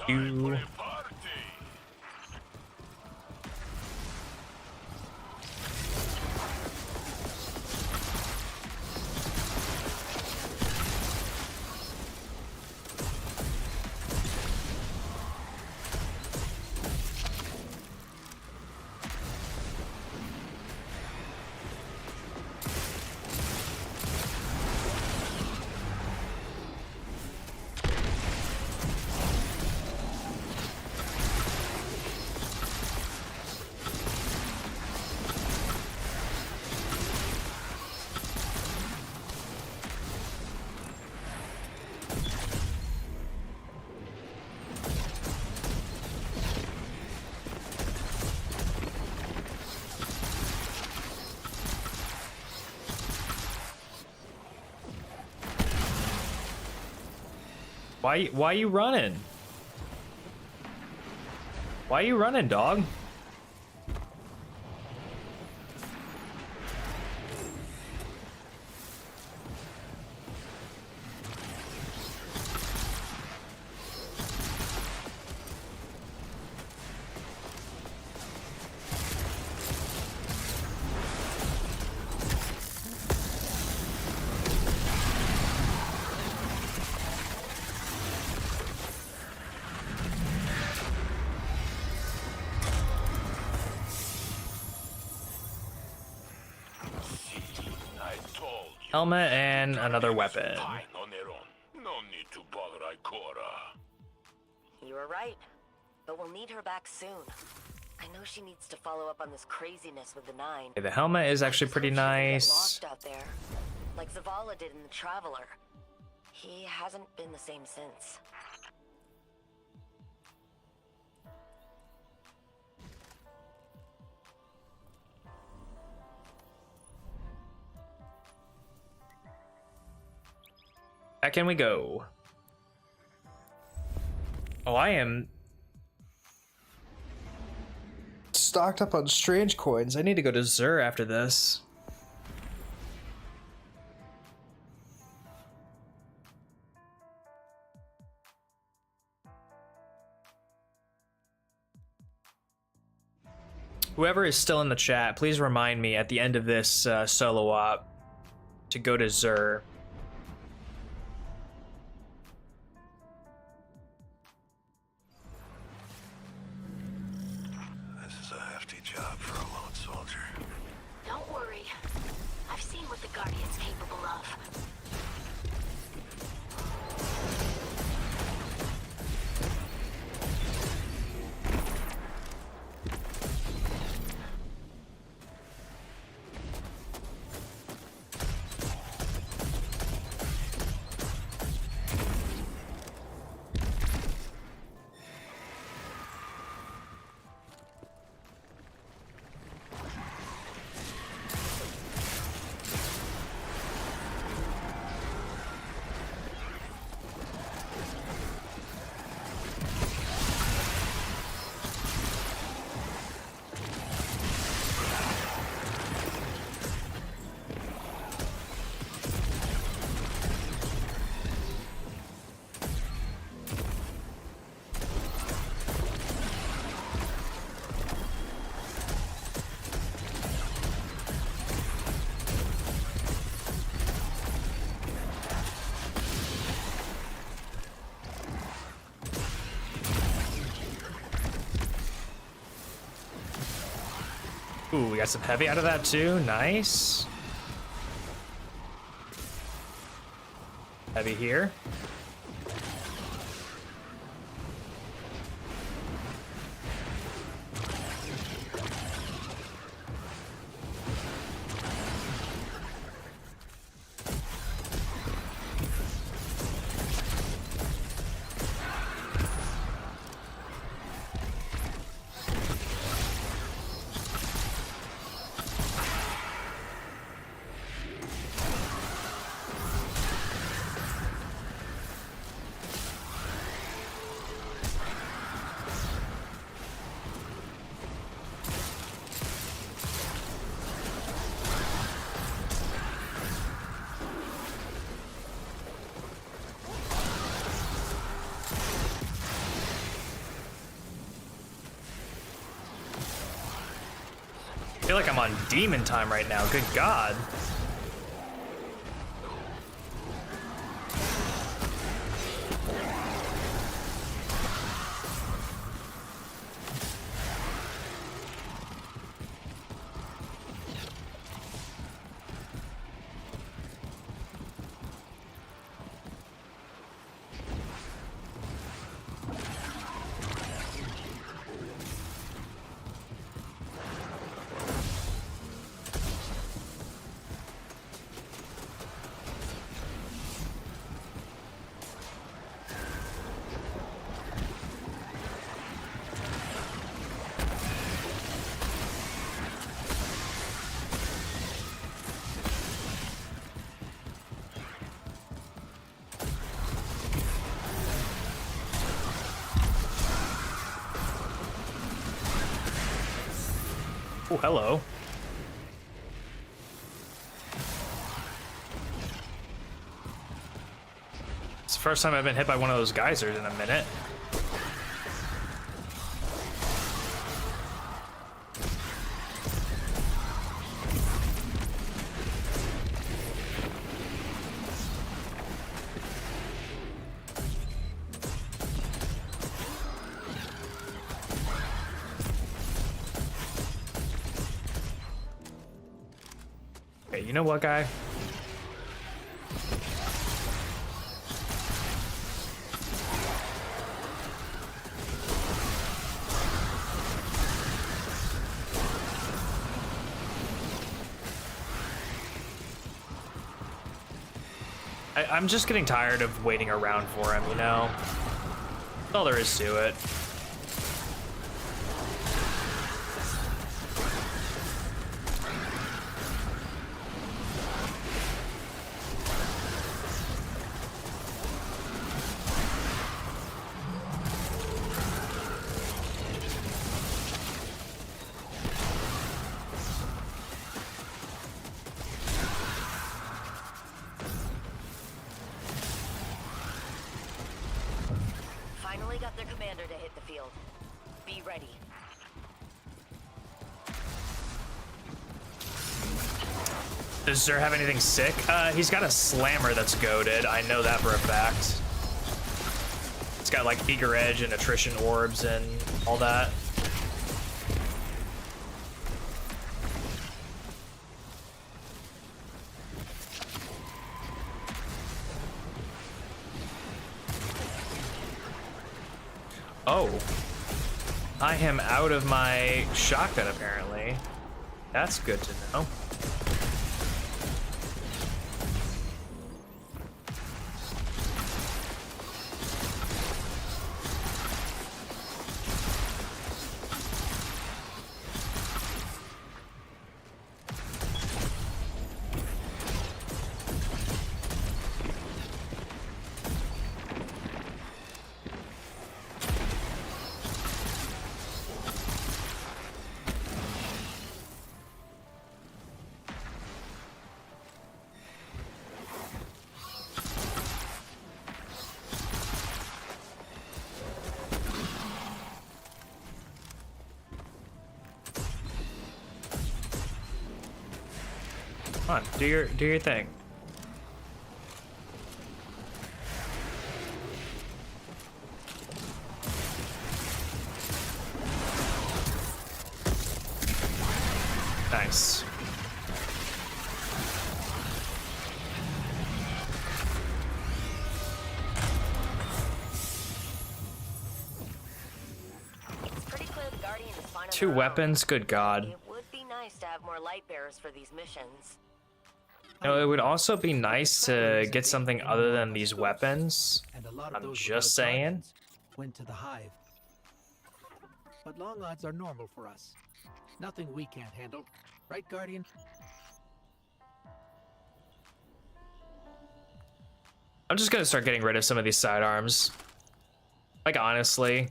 Time for You. a party. Why you running? Why you running, dog? I told you. Helmet and another weapon. Fine on their own. No need to bother Ikora. You were right, but we'll need her back soon. I know she needs to follow up on this craziness with the Nine. Okay, the helmet is actually pretty Let's hope she doesn't get nice. lost out there, like Zavala did in the Traveler. He hasn't been the same since. Back can we go? Oh, I am stocked up on strange coins. I need to go to Zur after this. Whoever is still in the chat, please remind me at the end of this solo op to go to Zur. This is a hefty job for a lone soldier. Don't worry. I've seen what the Guardian's capable of. Ooh, we got some heavy out of that too. Nice. Heavy here. feel like I'm on demon time right now. Good God. Oh, hello. It's the first time I've been hit by one of those geysers in a minute. You know what, guy? I'm just getting tired of waiting around for him, you know? That's all there is to it. Finally got their commander to hit the field. Be ready. Does Zer have anything sick? He's got a slammer that's goated. I know that for a fact. It's got like eager edge and attrition orbs and all that. Oh, I am out of my shotgun apparently. That's good to know. Come on, do your thing. Nice. It's pretty clear the Guardian is fine on Two their own. weapons, good God. It would be nice to have more light bearers for these missions. You know, it would also be nice to get something other than these weapons. And a lot of I'm those just without saying. guardians went to the hive. But long odds are normal for us. Nothing we can't handle. Right, Guardian? I'm just gonna start getting rid of some of these sidearms. Like, honestly.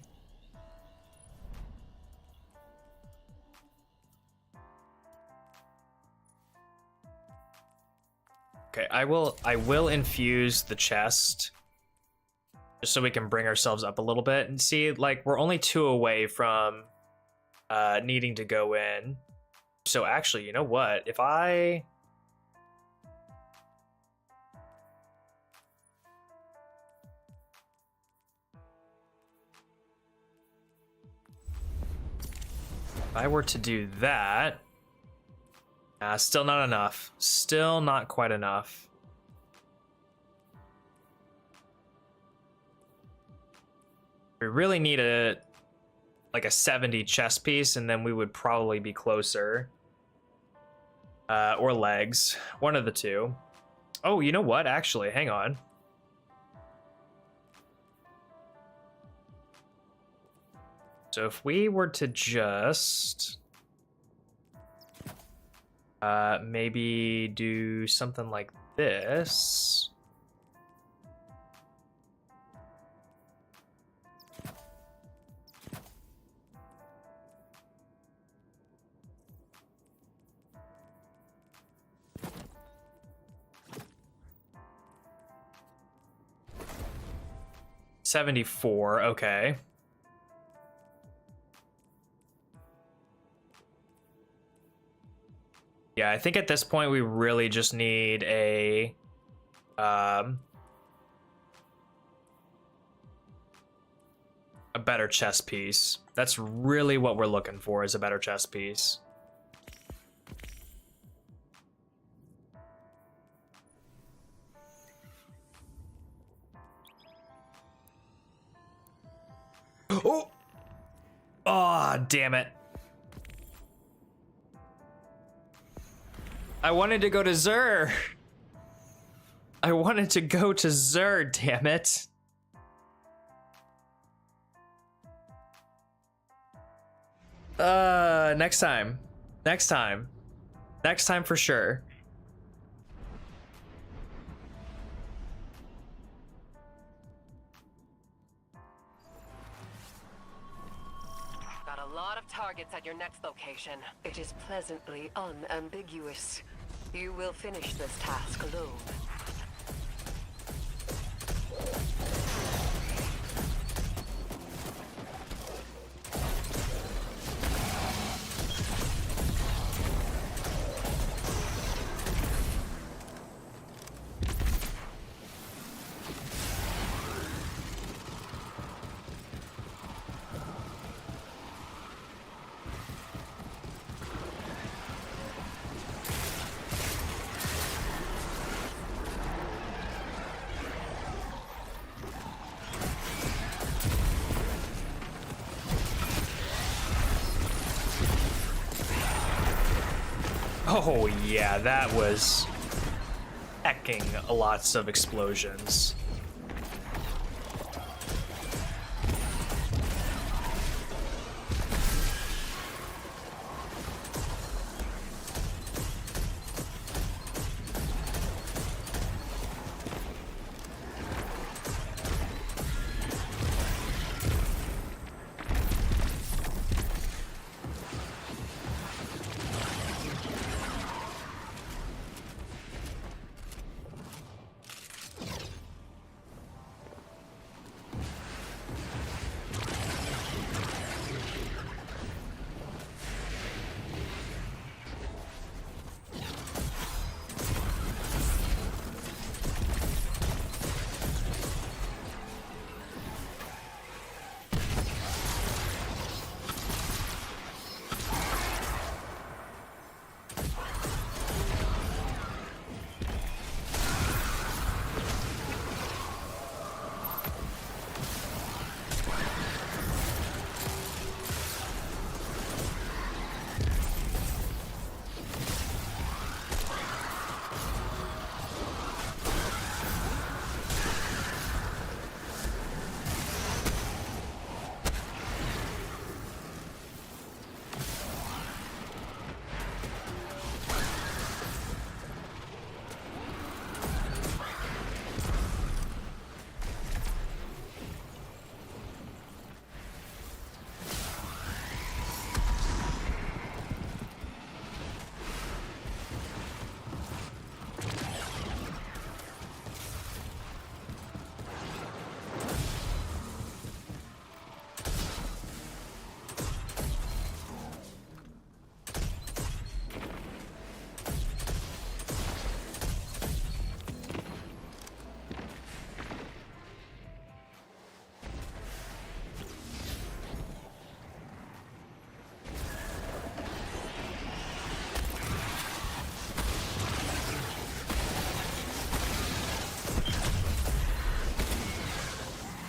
Okay, I will infuse the chest just so we can bring ourselves up a little bit and see, like, we're only 2 away from needing to go in. So actually, you know what? If I were to do that, still not enough. Still not quite enough. We really need a 70 chest piece, and then we would probably be closer. Or legs, one of the two. Oh, you know what? Actually, hang on. So if we were to just maybe do something like this. $74, okay. Yeah, I think at this point we really just need a better chest piece. That's really what we're looking for, is a better chest piece. Oh! Oh, damn it. I wanted to go to Zur. I wanted to go to Zur, damn it. Next time. Next time. Next time for sure. Got a lot of targets at your next location. It is pleasantly unambiguous. You will finish this task alone. Oh yeah, that was hecking lots of explosions.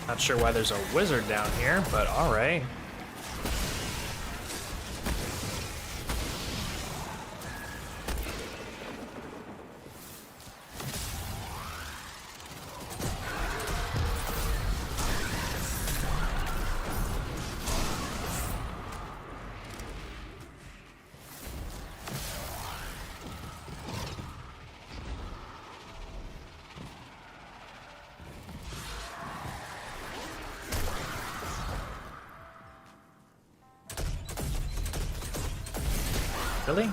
Not sure why there's a wizard down here, but alright. Really?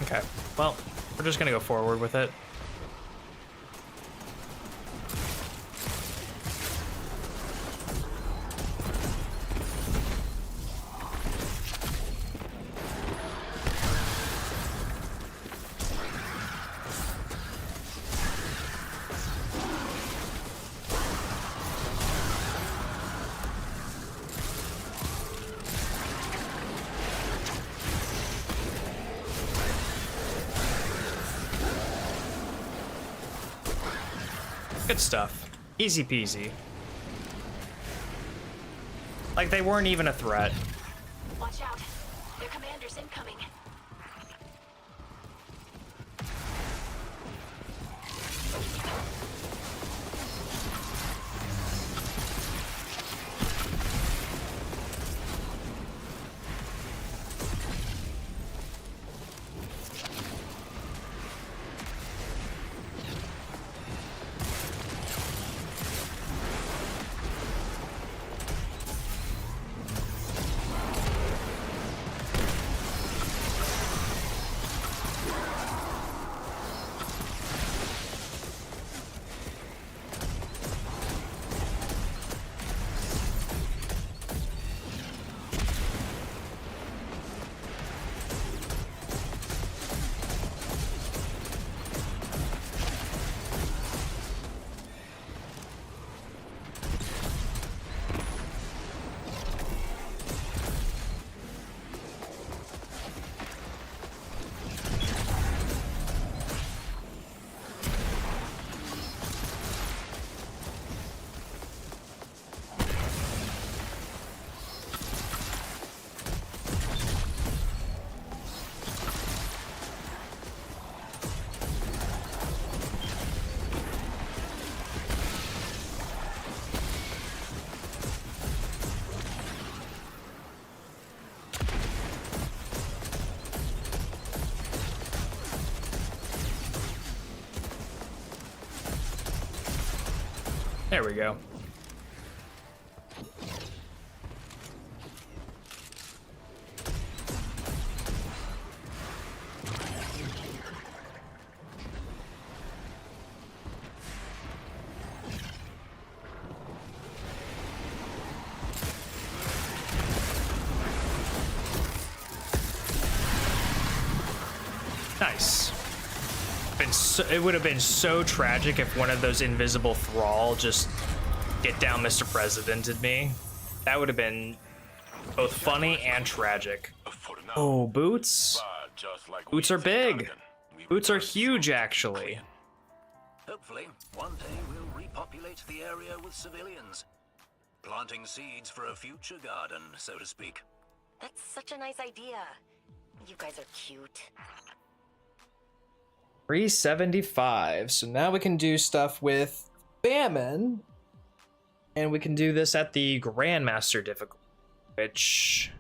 Okay, well, we're just gonna go forward with it. Good stuff. Easy peasy. Like they weren't even a threat. Watch out. Their commander's incoming. There we go. Nice. It would have been so tragic if one of those invisible thrall just get down Mr. Presidented me. That would have been both funny and tragic. Oh, boots. Boots are big. Boots are huge, actually. Hopefully, one day we'll repopulate the area with civilians. Planting seeds for a future garden, so to speak. That's such a nice idea. You guys are cute. 375. So now we can do stuff with Famine. And we can do this at the Grandmaster difficulty. Which...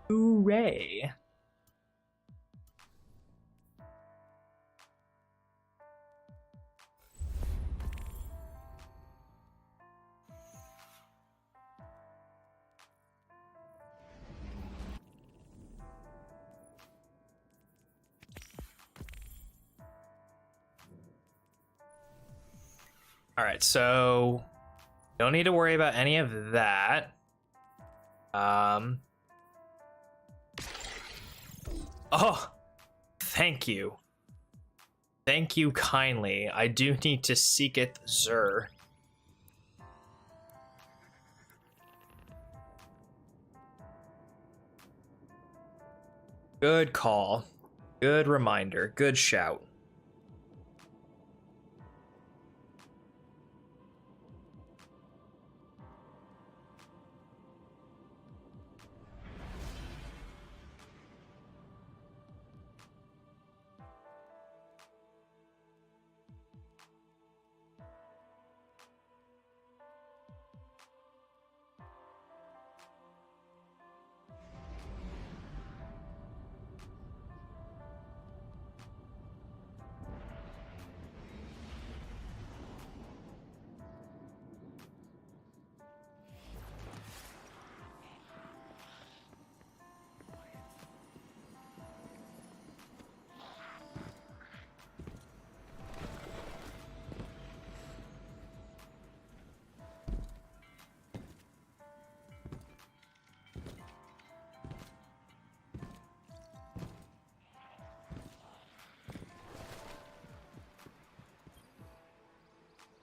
hooray. All right, so don't need to worry about any of that. Oh, thank you. Thank you kindly. I do need to seeketh Zur. Good call. Good reminder. Good shout.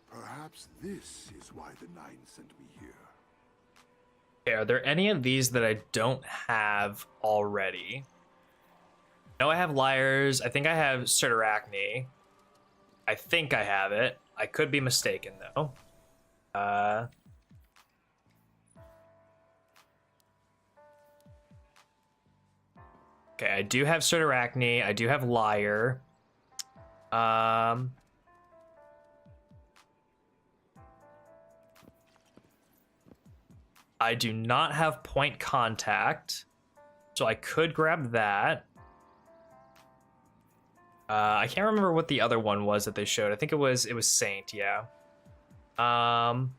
Perhaps this is why the Nine sent me here. Okay, are there any of these that I don't have already? No, I have Liars. I think I have Certarachne. I think I have it. I could be mistaken, though. Okay, I do have Certarachne. I do have Liar. I do not have Point Contact, so I could grab that. I can't remember what the other one was that they showed. I think it was Saint, yeah. And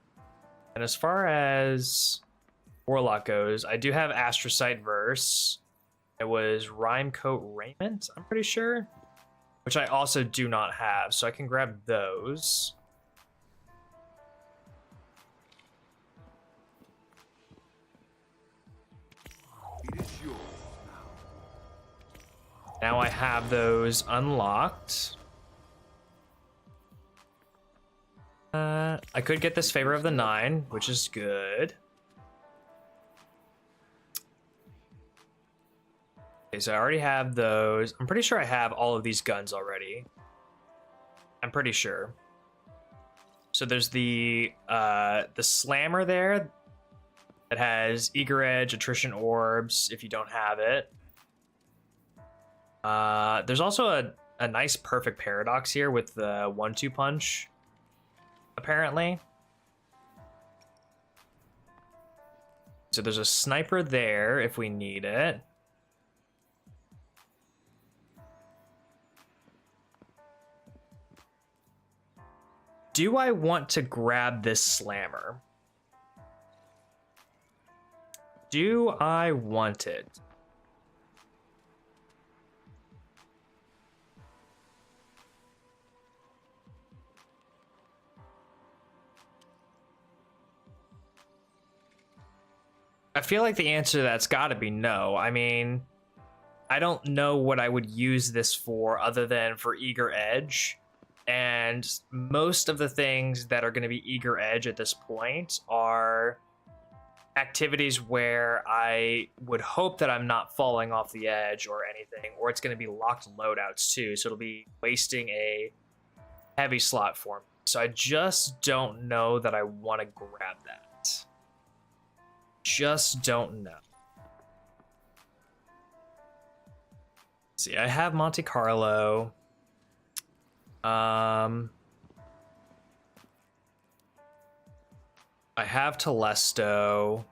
as far as Warlock goes, I do have Astrocyte Verse. It was Rhymecoat Raiment, I'm pretty sure, which I also do not have, so I can grab those. It is yours now. Now I have those unlocked. I could get this Favor of the Nine, which is good. Okay, so I already have those. I'm pretty sure I have all of these guns already. I'm pretty sure. So there's the Slammer there that has Eager Edge, Attrition Orbs, if you don't have it. There's also a nice Perfect Paradox here with the 1-2 punch, apparently. So there's a Sniper there if we need it. Do I want to grab this Slammer? Do I want it? I feel like the answer to that's got to be no. I mean, I don't know what I would use this for other than for Eager Edge. And most of the things that are going to be Eager Edge at this point are activities where I would hope that I'm not falling off the edge or anything, or it's going to be locked loadouts too, so it'll be wasting a heavy slot for me. So I just don't know that I want to grab that. Just don't know. See, I have Monte Carlo. I have Telesto.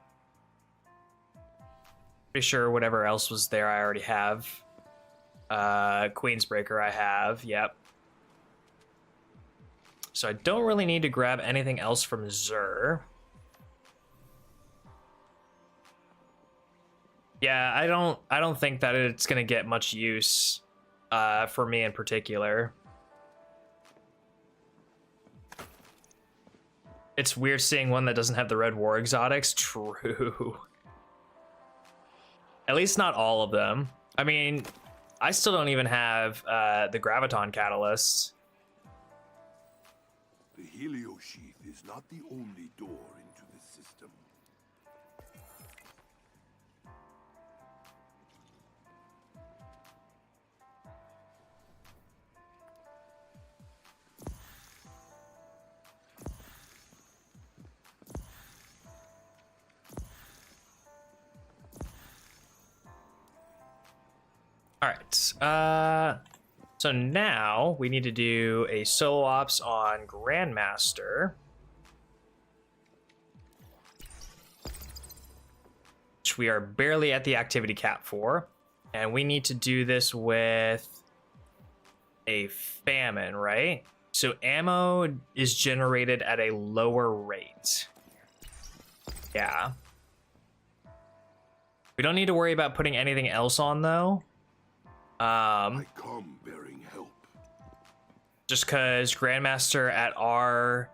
Pretty sure whatever else was there I already have. Queensbreaker I have, yep. So I don't really need to grab anything else from Zur. Yeah, I don't think that it's gonna get much use for me in particular. It's weird seeing one that doesn't have the red war exotics. True. At least not all of them. I mean, I still don't even have the Graviton Catalyst. The Helio Sheath is not the only door into the system. All right. So now we need to do a solo ops on Grandmaster. Which we are barely at the activity cap for. And we need to do this with a famine, right? So ammo is generated at a lower rate. Yeah. We don't need to worry about putting anything else on though. I come bearing help. Just because Grandmaster at our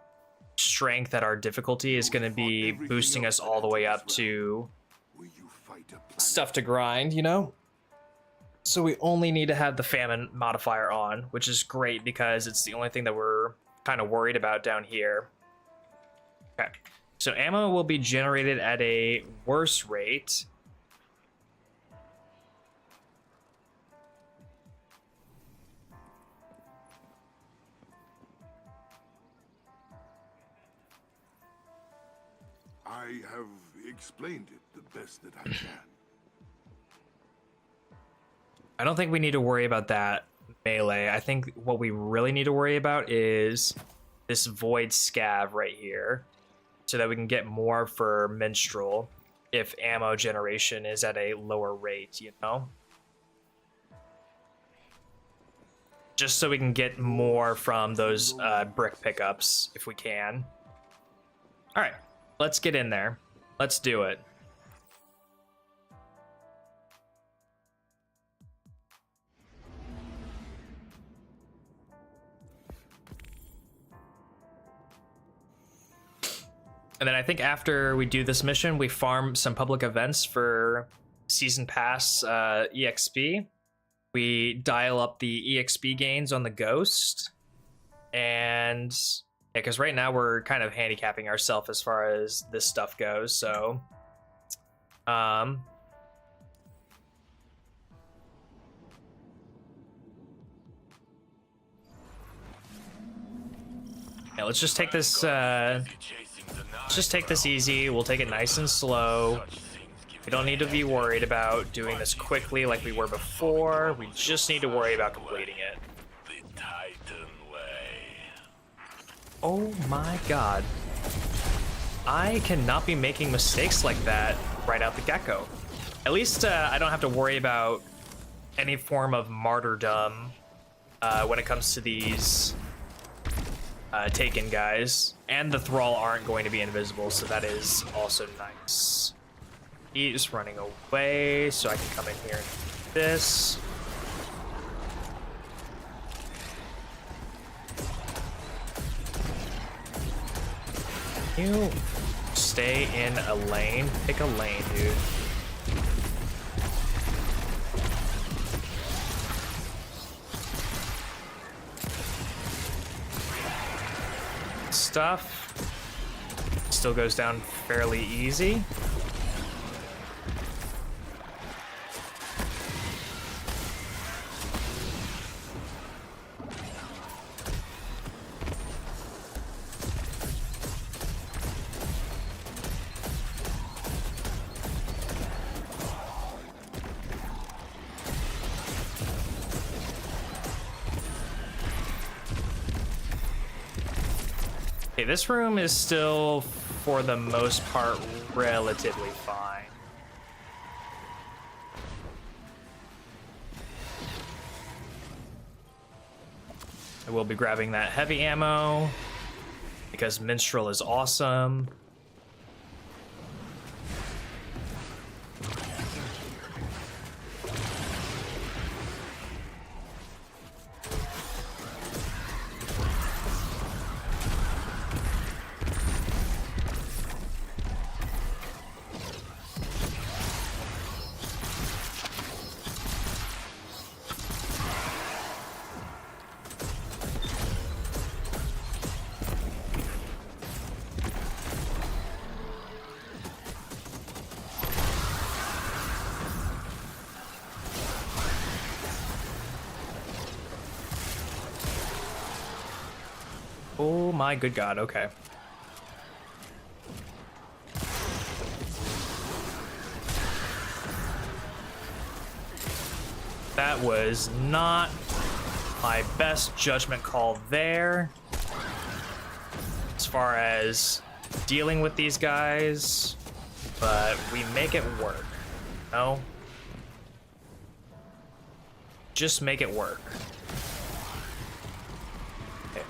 strength, at our difficulty, is going to be boosting us all the way up to stuff to grind, you know? So we only need to have the famine modifier on, which is great because it's the only thing that we're kind of worried about down here. Okay, so ammo will be generated at a worse rate. I have explained it the best that I can. I don't think we need to worry about that melee. I think what we really need to worry about is this void scav right here, so that we can get more for minstrel if ammo generation is at a lower rate, you know? Just so we can get more from those brick pickups if we can. All right, let's get in there. Let's do it. And then I think after we do this mission, we farm some public events for Season Pass EXP. We dial up the EXP gains on the Ghost. And yeah, because right now we're kind of handicapping ourselves as far as this stuff goes. So, yeah, let's just take this. Let's just take this easy. We'll take it nice and slow. We don't need to be worried about doing this quickly like we were before. We just need to worry about completing it. Oh my god. I cannot be making mistakes like that right out the get-go. At least I don't have to worry about any form of martyrdom when it comes to these Taken guys. And the Thrall aren't going to be invisible, so that is also nice. He's running away, so I can come in here and do this. You stay in a lane. Pick a lane, dude. Stuff still goes down fairly easy. Okay, this room is still, for the most part, relatively fine. I will be grabbing that heavy ammo because Minstrel is awesome. Oh my good god, okay. That was not my best judgment call there. As far as dealing with these guys, but we make it work. No? Just make it work. Okay.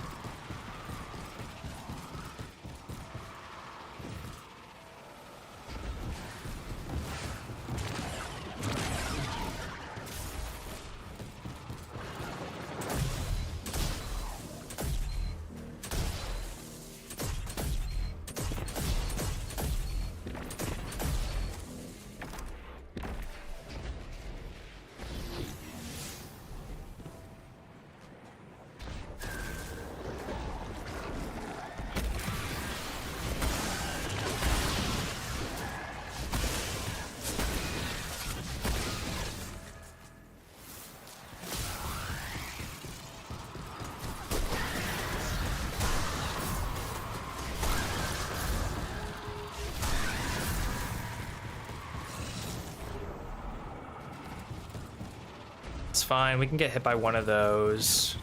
It's fine, we can get hit by one of those.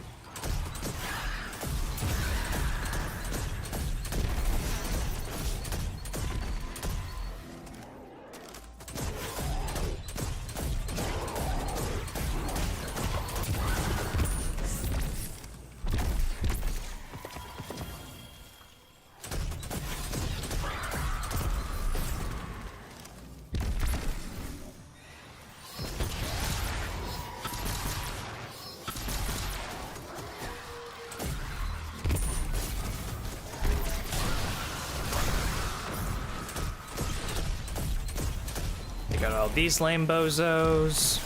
Got all these lame bozos.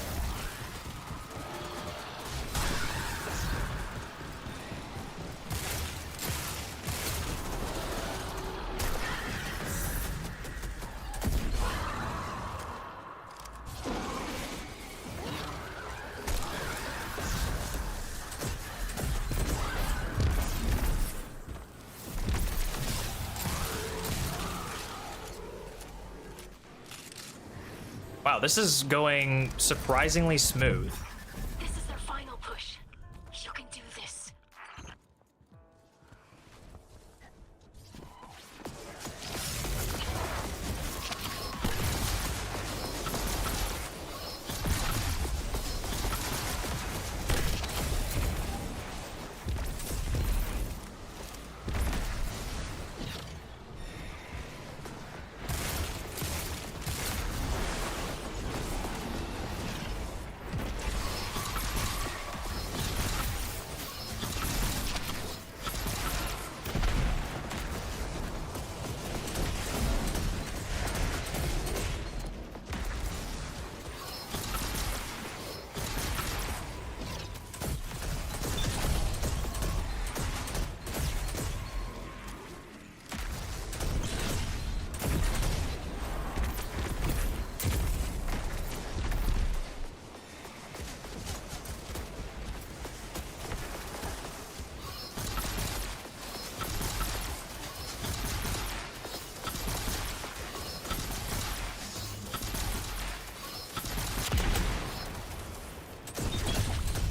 Wow, this is going surprisingly smooth. This is their final push. You can do this.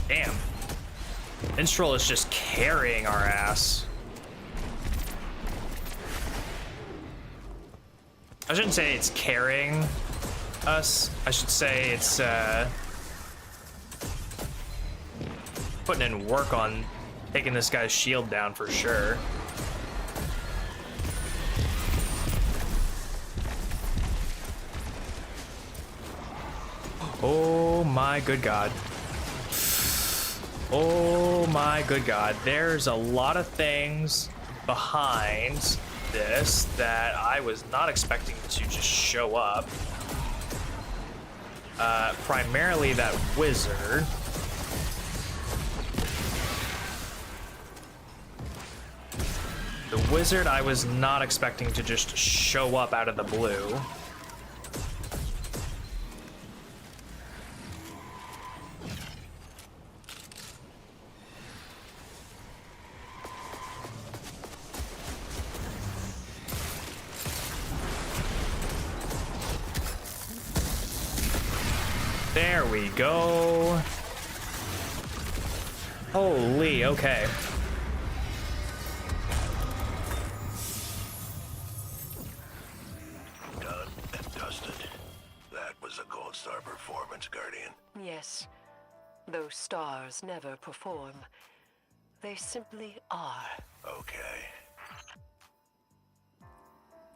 Damn. Minstrel is just carrying our ass. I shouldn't say it's carrying us. I should say it's putting in work on taking this guy's shield down for sure. Oh my good god. Oh my good god. There's a lot of things behind this that I was not expecting to just show up. Primarily that wizard. The wizard I was not expecting to just show up out of the blue. There we go. Holy, okay. Done and dusted. That was a gold star performance, Guardian. Yes. Those stars never perform. They simply are. Okay.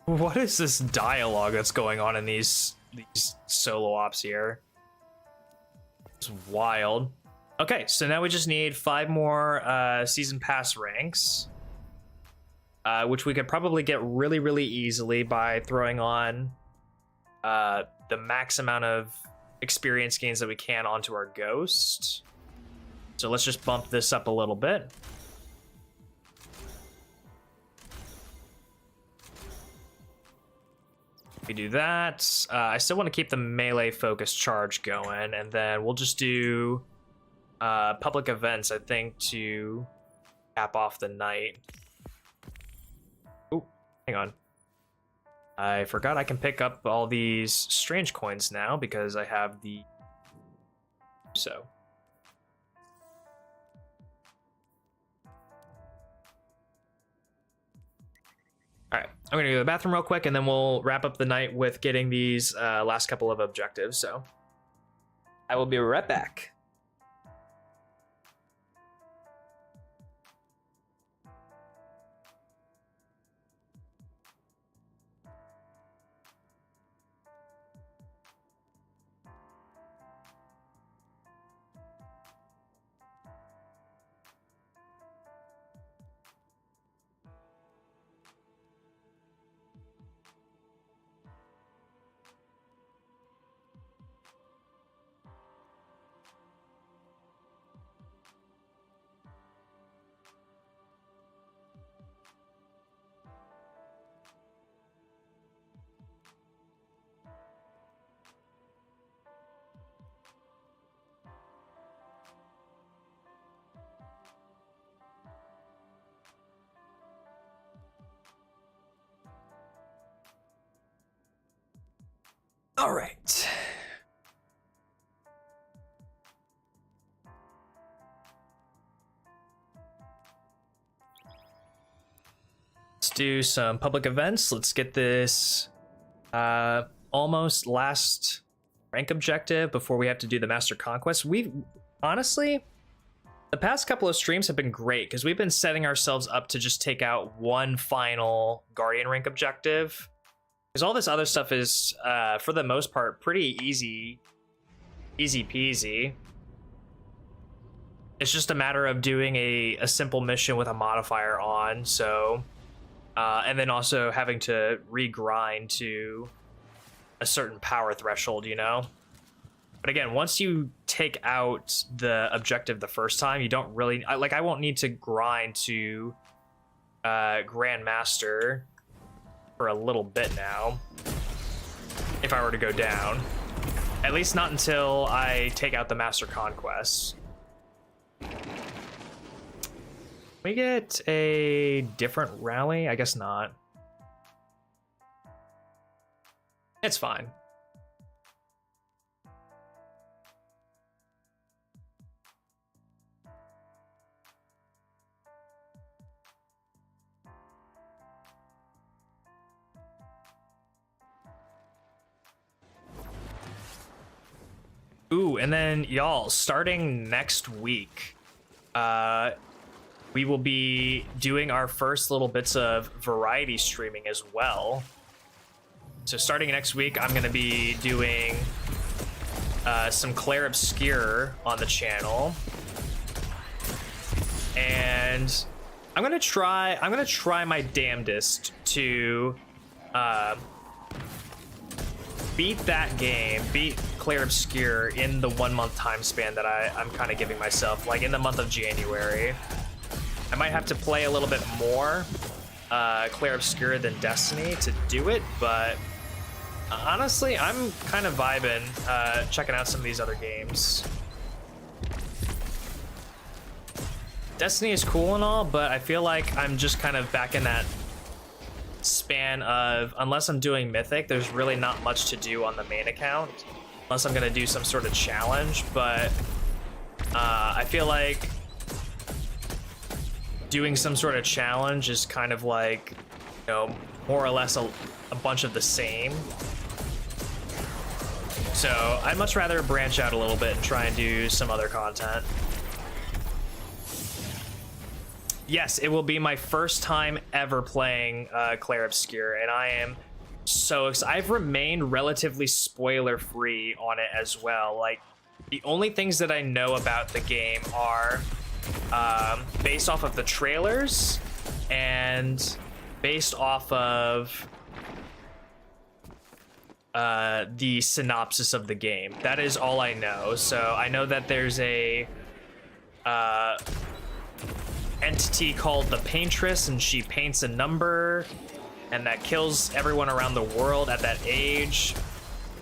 What is this dialogue that's going on in these solo ops here? It's wild. Okay, so now we just need 5 more season pass ranks, which we could probably get really, really easily by throwing on the max amount of experience gains that we can onto our ghost. So let's just bump this up a little bit. We do that. I still want to keep the melee focus charge going, and then we'll just do public events, I think, to cap off the night. Oh, hang on. I forgot I can pick up all these strange coins now because I have the... So. Alright, I'm gonna go to the bathroom real quick and then we'll wrap up the night with getting these last couple of objectives, so I will be right back. All right. Let's do some public events. Let's get this almost last rank objective before we have to do the Master Conquest. We've honestly, the past couple of streams have been great because we've been setting ourselves up to just take out one final Guardian rank objective. Because all this other stuff is, for the most part, pretty easy peasy. It's just a matter of doing a simple mission with a modifier on, so... and then also having to re-grind to a certain power threshold, you know? But again, once you take out the objective the first time, you don't really... I won't need to grind to Grandmaster for a little bit now, if I were to go down. At least not until I take out the Master Conquest. We get a different rally? I guess not. It's fine. Ooh, and then y'all, starting next week, we will be doing our first little bits of variety streaming as well. So starting next week, I'm gonna be doing some Claire Obscure on the channel, and I'm gonna try my damnedest to beat that game, beat Claire Obscure in the 1 month time span that I'm kind of giving myself, like in the month of January. I might have to play a little bit more Claire Obscure than Destiny to do it, but honestly, I'm kind of vibing checking out some of these other games. Destiny is cool and all, but I feel like I'm just kind of back in that span of, unless I'm doing Mythic, there's really not much to do on the main account. unless I'm gonna do some sort of challenge, but I feel like doing some sort of challenge is kind of like, you know, more or less a bunch of the same. So I'd much rather branch out a little bit and try and do some other content. Yes, it will be my first time ever playing Claire Obscure, and I am so excited. I've remained relatively spoiler-free on it as well. Like, the only things that I know about the game are based off of the trailers and based off of the synopsis of the game. That is all I know. So I know that there's a entity called the Paintress, and she paints a number, and that kills everyone around the world at that age,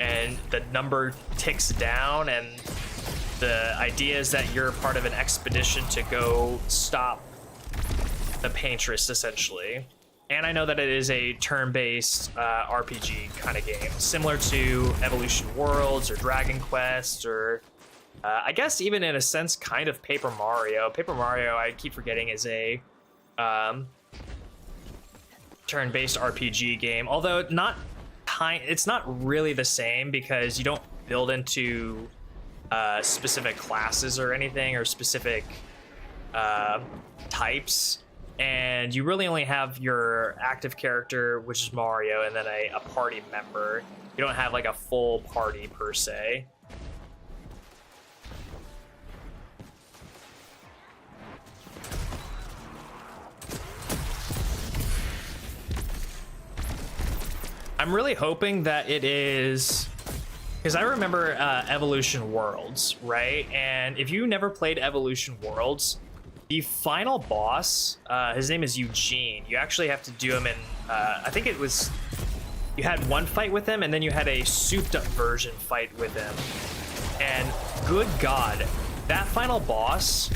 and the number ticks down, and the idea is that you're part of an expedition to go stop the Paintress, essentially. And I know that it is a turn-based RPG kind of game, similar to Evolution Worlds or Dragon Quest, or I guess even in a sense kind of Paper Mario. Paper Mario, I keep forgetting, is a turn-based RPG game, although it's not really the same because you don't build into specific classes or anything, or specific types, and you really only have your active character, which is Mario, and then a party member. You don't have like a full party per se. I'm really hoping that it is, because I remember Evolution Worlds, right? And if you never played Evolution Worlds, the final boss, his name is Eugene. You actually have to do him in, I think it was, you had one fight with him, and then you had a souped up version fight with him. And good God, that final boss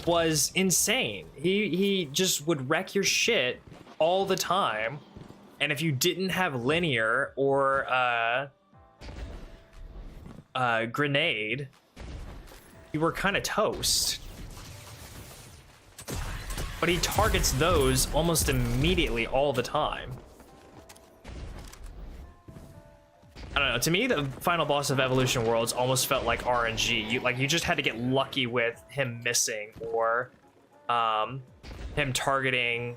was insane. He just would wreck your shit all the time. And if you didn't have linear or grenade, you were kind of toast. But he targets those almost immediately all the time. I don't know, to me the final boss of Evolution Worlds almost felt like RNG. You just had to get lucky with him missing, or him targeting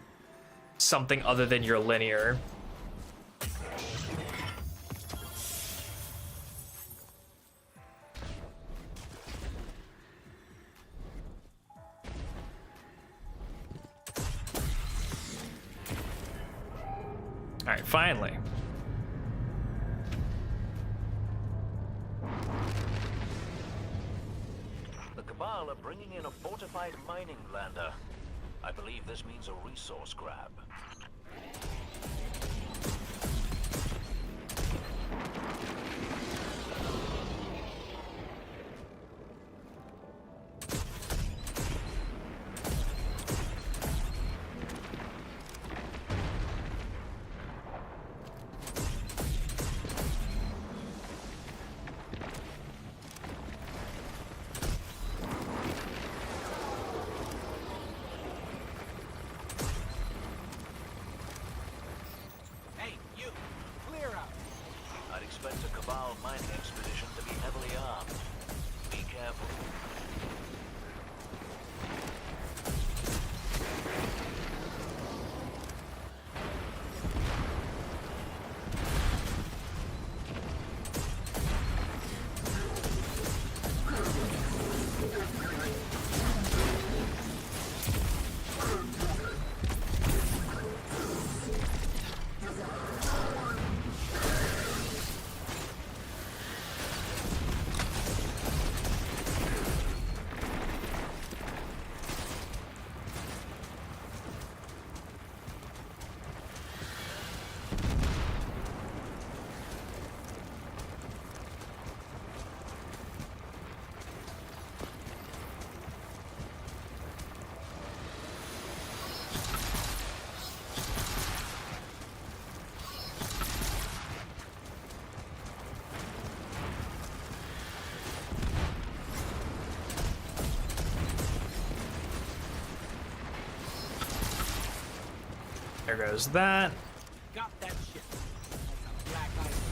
something other than your linear. All right, finally. The Cabal are bringing in a fortified mining lander. I believe this means a resource grab. There goes that. Got that shit. That's a black eye for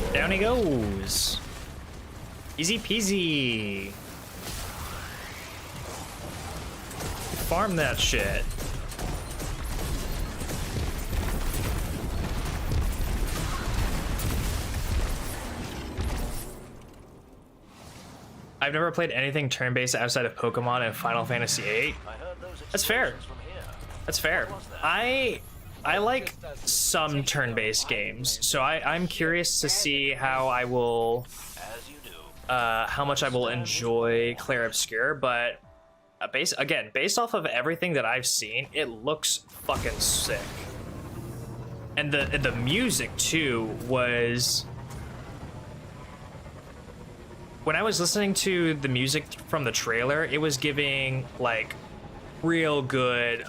them. Down he goes. Easy peasy. Farm that shit. I've never played anything turn-based outside of Pokemon and Final Fantasy VIII. That's fair. That's fair. I like some turn-based games, so I'm curious to see how I will, how much I will enjoy Clair Obscur. But based off of everything that I've seen, it looks fucking sick. And the music too was. When I was listening to the music from the trailer, it was giving like real good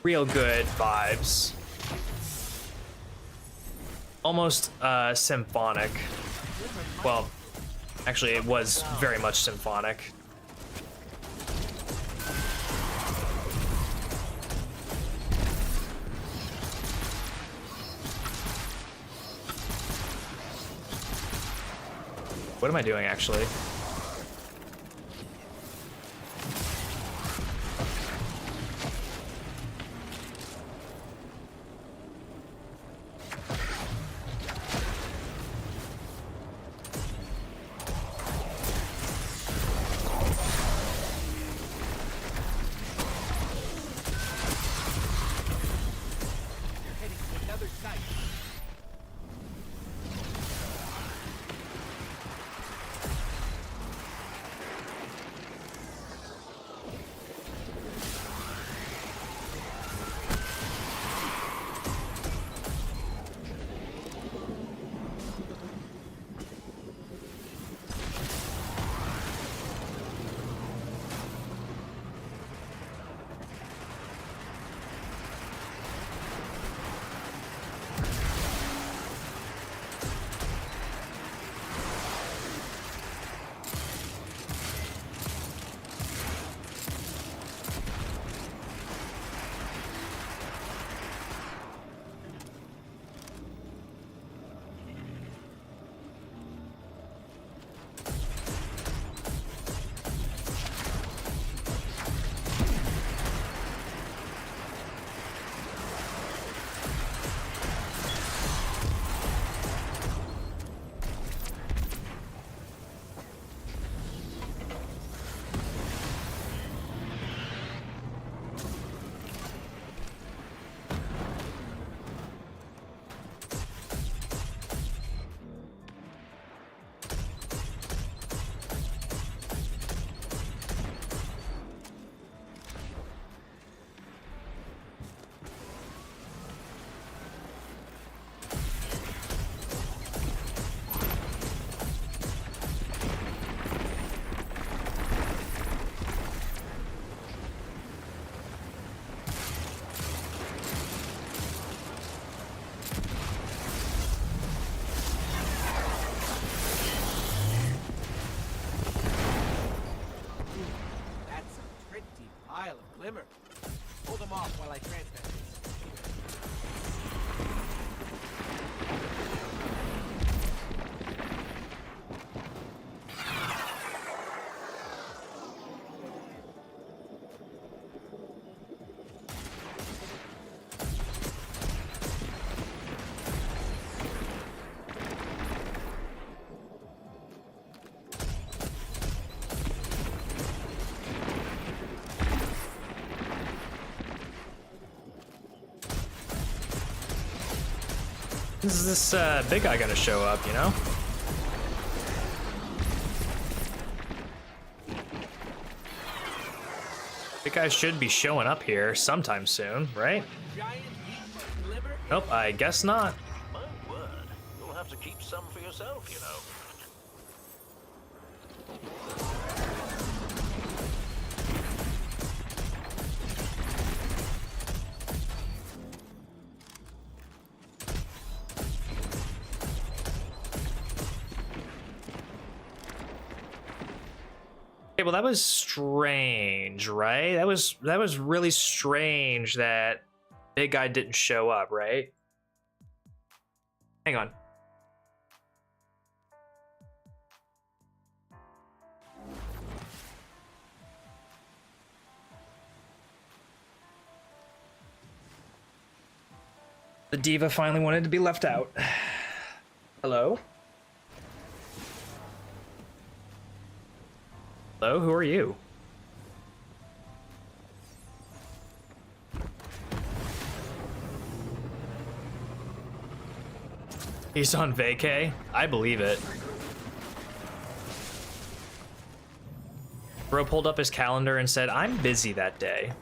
vibes. Almost symphonic. Well, actually it was very much symphonic. What am I doing, actually? Heading to another site. Glimmer. Hold them off while I transmit this. This is this big guy gonna show up, you know? Big guy should be showing up here sometime soon, right? Nope, I guess not. My word, you'll have to keep some for yourself, you know. Okay, well that was strange, right? That was really strange that big guy didn't show up, right? Hang on. The diva finally wanted to be left out. Hello? Hello, who are you? He's on vacay? I believe it. Bro pulled up his calendar and said, I'm busy that day.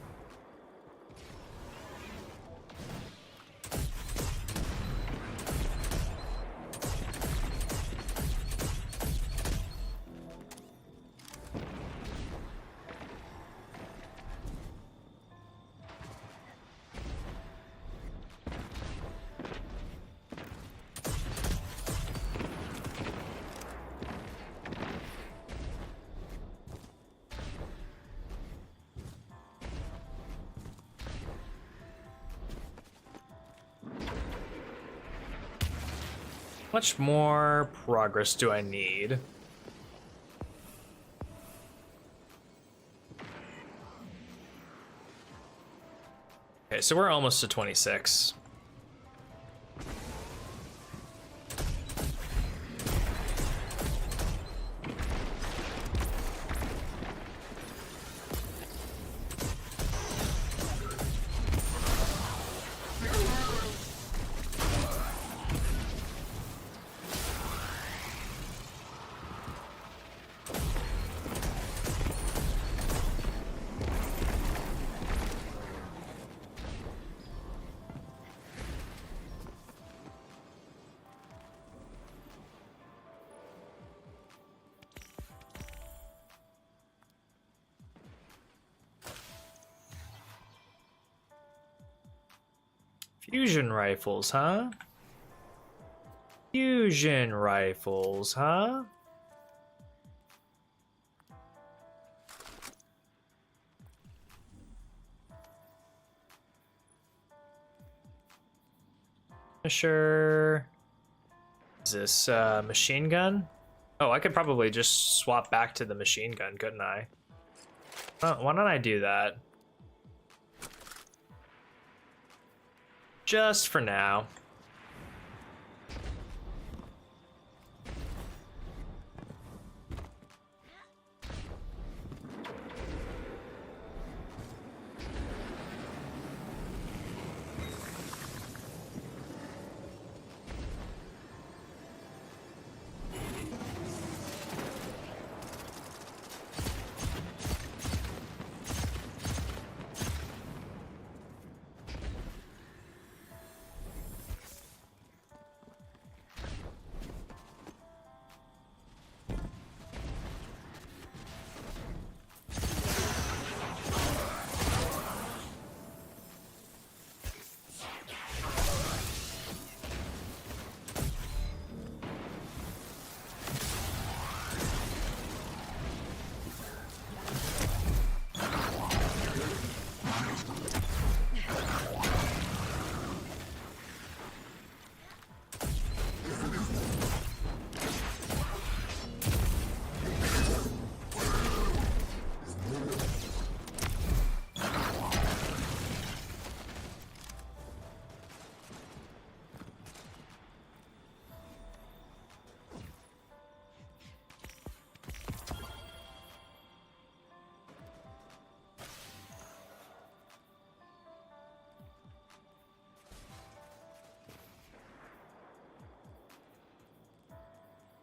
How much more progress do I need? Okay, so we're almost to 26. Fusion rifles, huh? Fusion rifles, huh? Sure. Is this machine gun? Oh, I could probably just swap back to the machine gun, couldn't I? Why don't I do that? Just for now.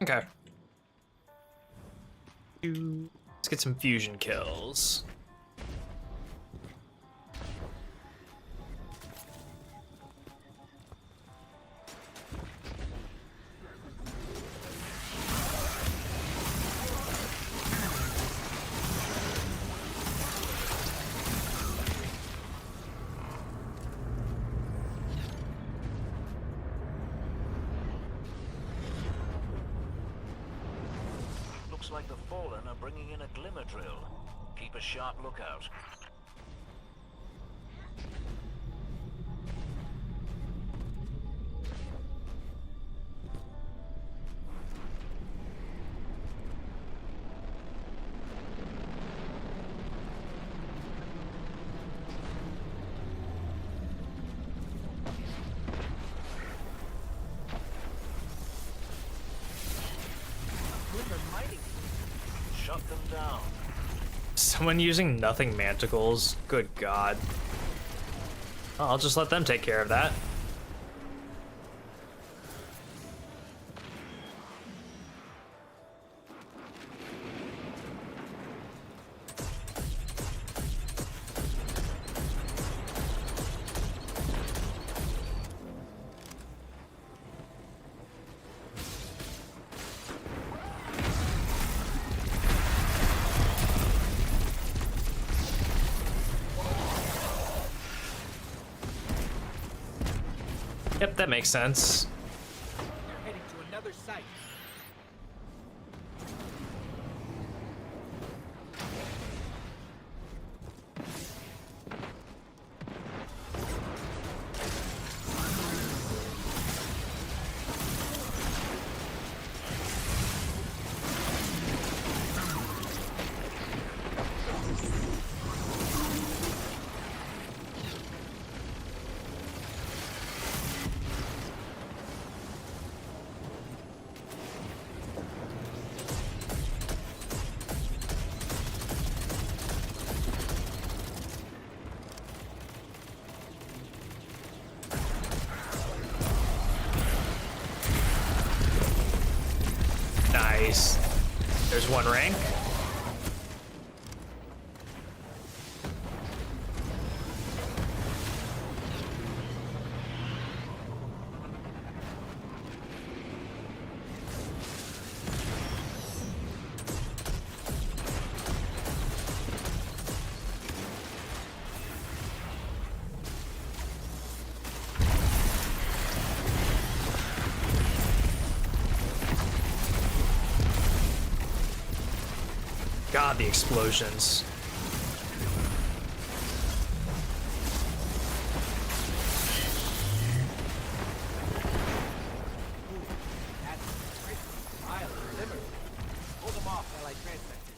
Okay. Let's get some fusion kills. Looks like the Fallen are bringing in a glimmer drill. Keep a sharp lookout. Shut them down. Someone using nothing manticles? Good god. Oh, I'll just let them take care of that. Yep, that makes sense. They're heading to another site. Nice. There's one rank. God, the explosions. That's great. I'll deliver. Hold them off while I transmit this.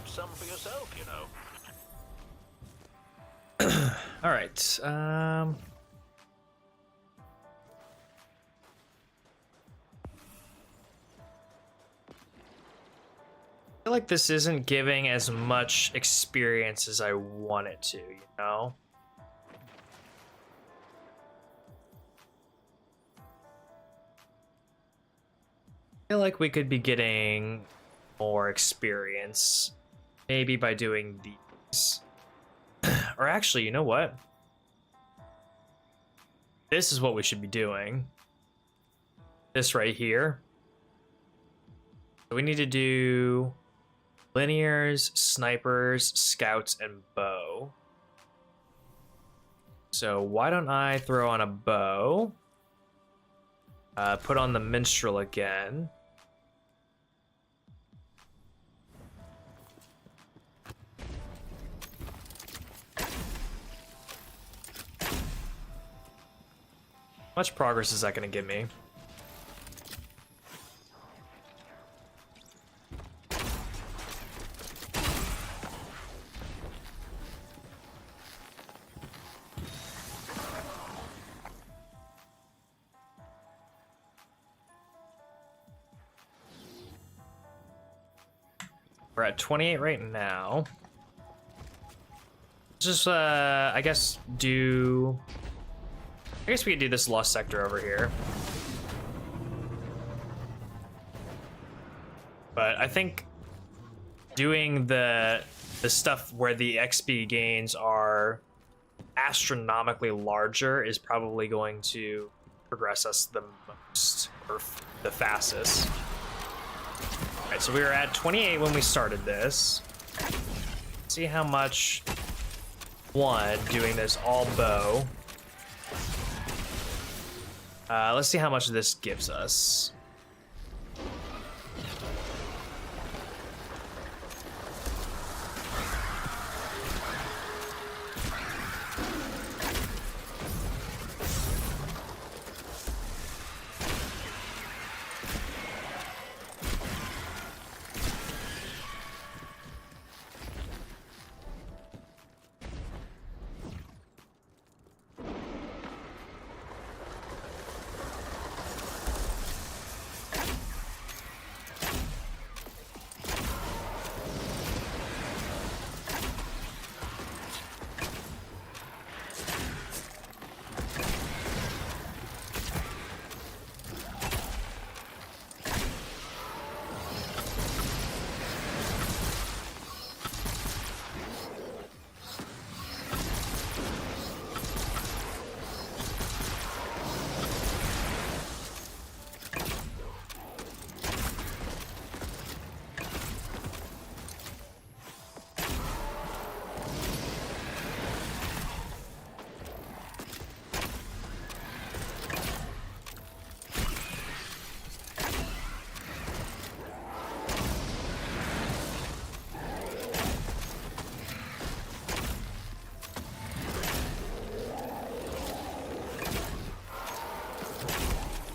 Some for yourself, you know. All right. I feel like this isn't giving as much experience as I want it to, you know? I feel like we could be getting more experience, maybe by doing these. Or actually, you know what? This is what we should be doing. This right here. So we need to do linears, snipers, scouts, and bow. So why don't I throw on a bow? Put on the minstrel again. How much progress is that going to give me? We're at 28 right now. Just, I guess we could do this lost sector over here. But I think doing the stuff where the XP gains are astronomically larger is probably going to progress us the most, or the fastest. All right, so we were at 28 when we started this. See how much doing this all bow. Let's see how much this gives us.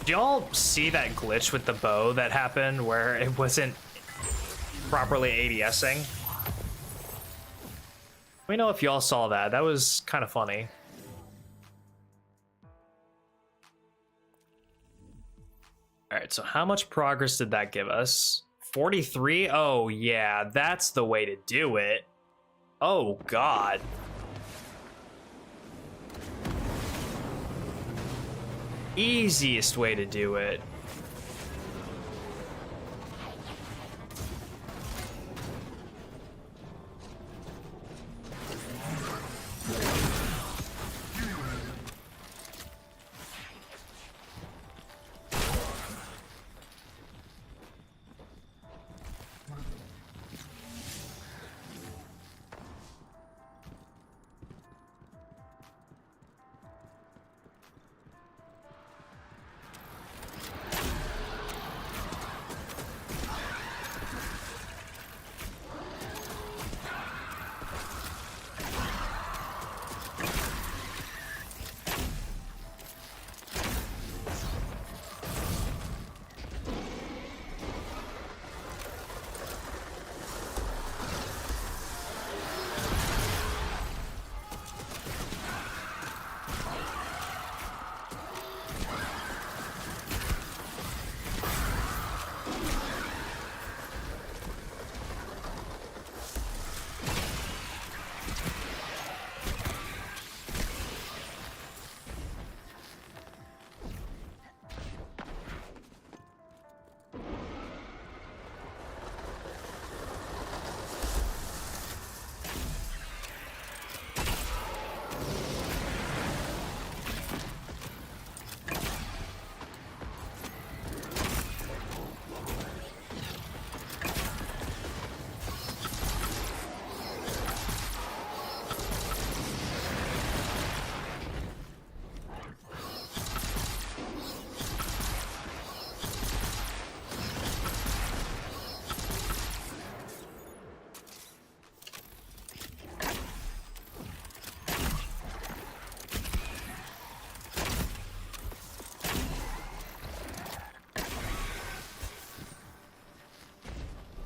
Do y'all see that glitch with the bow that happened where it wasn't properly ADSing? Let me know if y'all saw that. That was kind of funny. All right, so how much progress did that give us? 43? Oh, yeah, that's the way to do it. Oh, God. Easiest way to do it.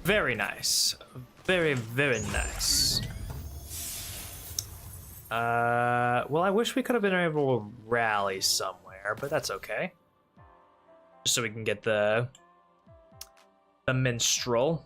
Very nice. Very, very nice. Well, I wish we could have been able to rally somewhere, but that's okay. Just so we can get the minstrel.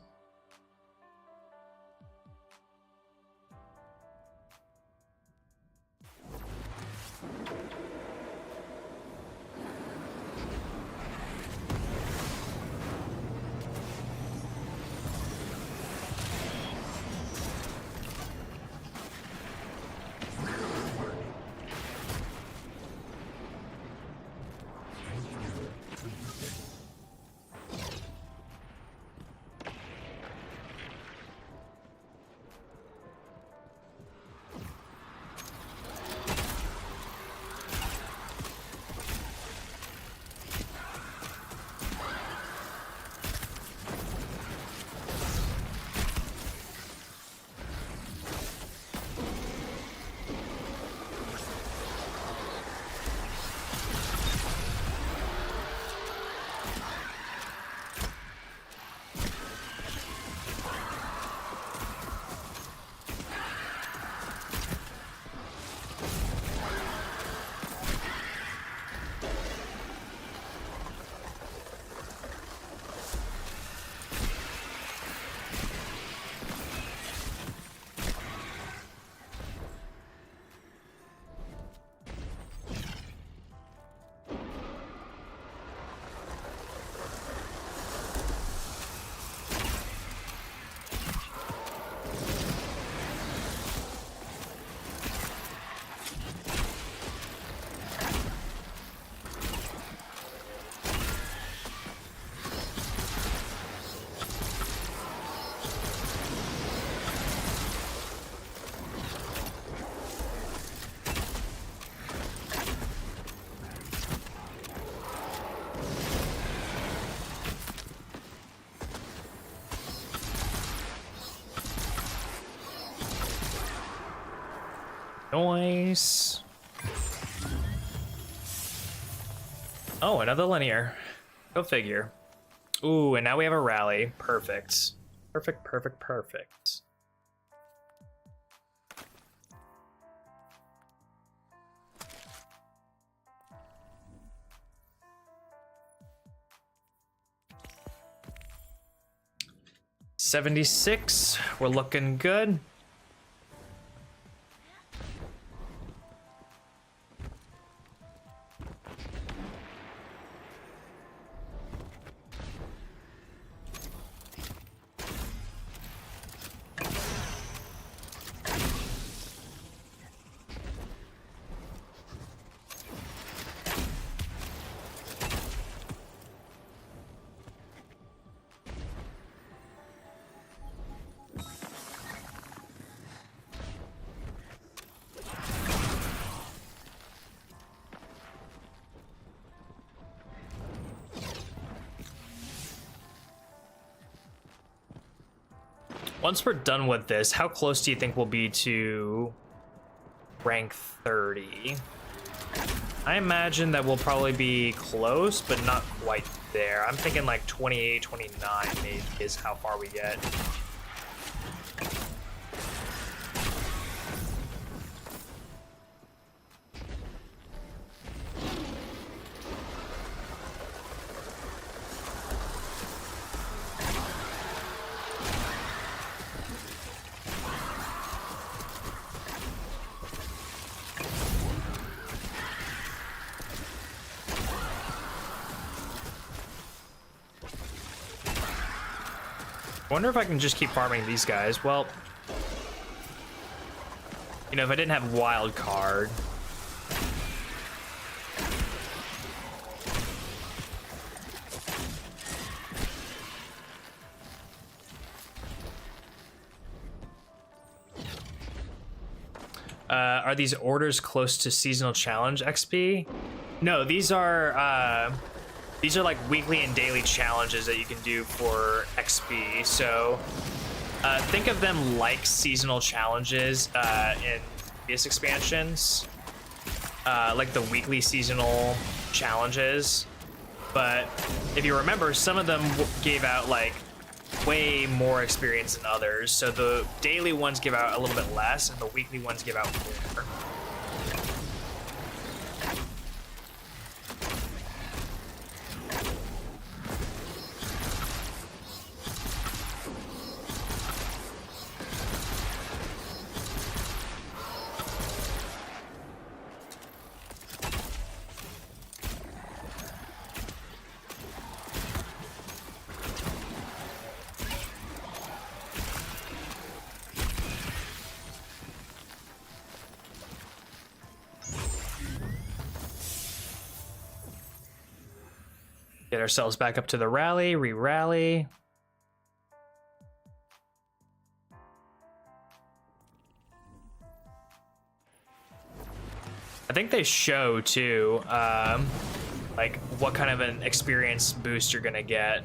Nice. Oh, another linear. Go figure. Ooh, and now we have a rally. Perfect. Perfect, perfect, perfect. $76. We're looking good. Once we're done with this, how close do you think we'll be to rank 30? I imagine that we'll probably be close, but not quite there. I'm thinking like 28, 29 maybe is how far we get. I wonder if I can just keep farming these guys. Well, you know, if I didn't have wild card. Are these orders close to seasonal challenge XP? No, these are like weekly and daily challenges that you can do for XP. So think of them like seasonal challenges in previous expansions, like the weekly seasonal challenges. But if you remember, some of them gave out like way more experience than others. So the daily ones give out a little bit less, and the weekly ones give out more. Get ourselves back up to the rally, re-rally. I think they show too, like what kind of an experience boost you're gonna get.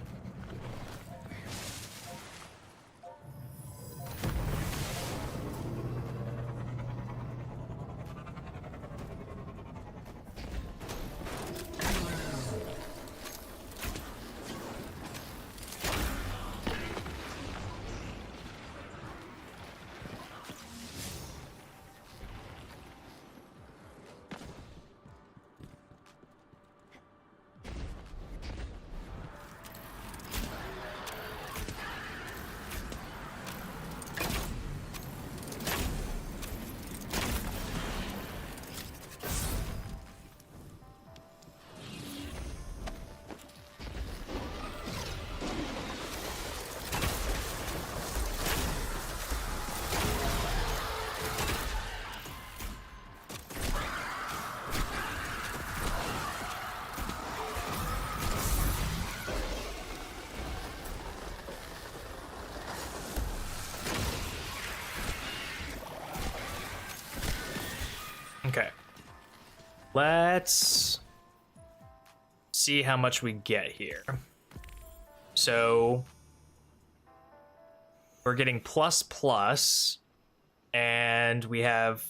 Okay, let's see how much we get here. So we're getting plus plus, and we have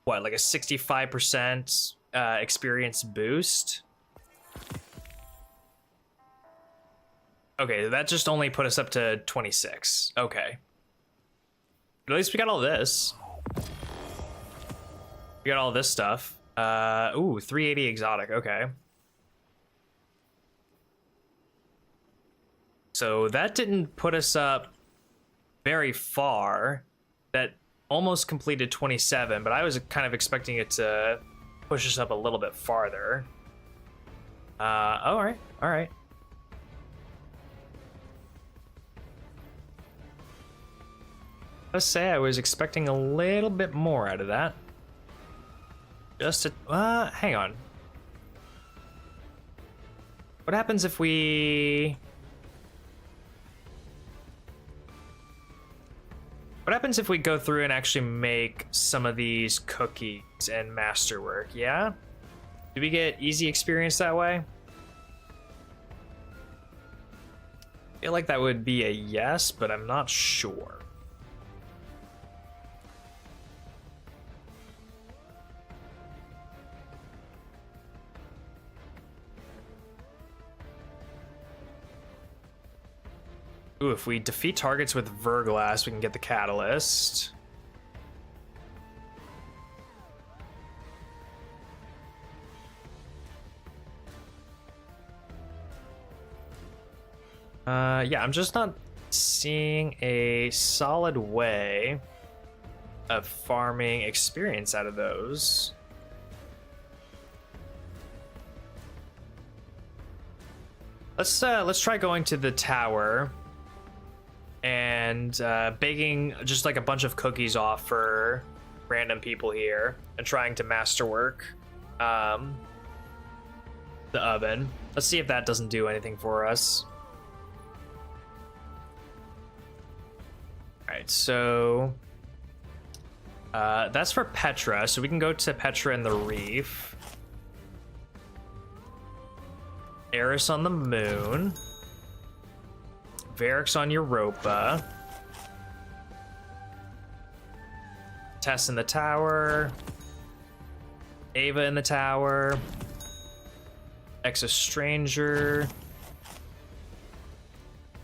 what, like a 65% experience boost. Okay, that just only put us up to 26. Okay. But at least we got all this. We got all this stuff. Ooh, 380 exotic. Okay. So that didn't put us up very far. That almost completed 27, but I was kind of expecting it to push us up a little bit farther. All right. All right. Let's say I was expecting a little bit more out of that. Just to, hang on. What happens if we... What happens if we go through and actually make some of these cookies and masterwork, yeah? Do we get easy experience that way? I feel like that would be a yes, but I'm not sure. Ooh, if we defeat targets with Verglass, we can get the catalyst. Yeah, I'm just not seeing a solid way of farming experience out of those. Let's try going to the tower and baking just like a bunch of cookies off for random people here and trying to masterwork the oven. Let's see if that doesn't do anything for us. All right, so that's for Petra, so we can go to Petra and the Reef. Eris on the Moon. Varix on Europa. Tess in the tower. Ava in the tower. Exa Stranger.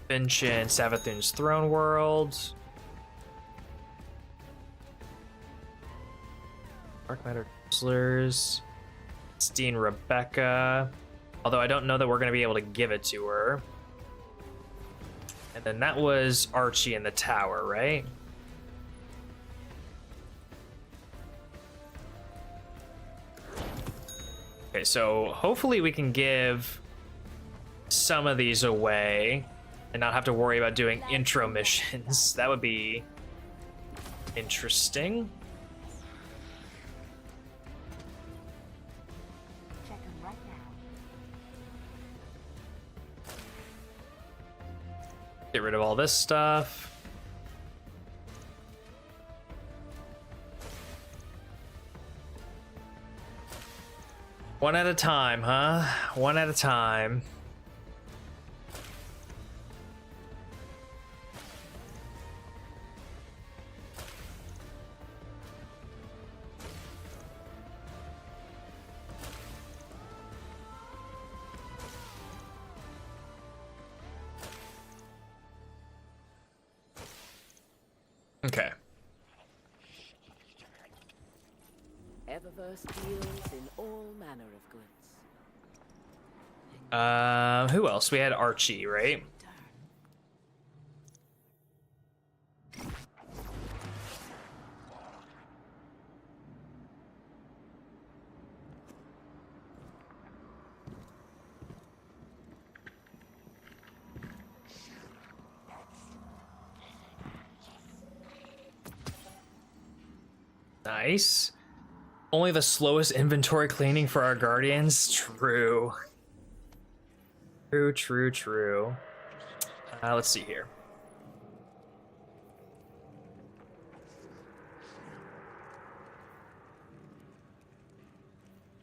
Finch in Savathun's Throne World. Dark Matter Slurs. Steen Rebecca. Although I don't know that we're going to be able to give it to her. And then that was Archie in the tower, right? Okay, so hopefully we can give some of these away and not have to worry about doing intro missions. That would be interesting. Get rid of all this stuff. One at a time, huh? One at a time. Okay. Eververse deals in all manner of goods. Who else? We had Archie, right? Nice. Only the slowest inventory cleaning for our guardians? True. True. Let's see here.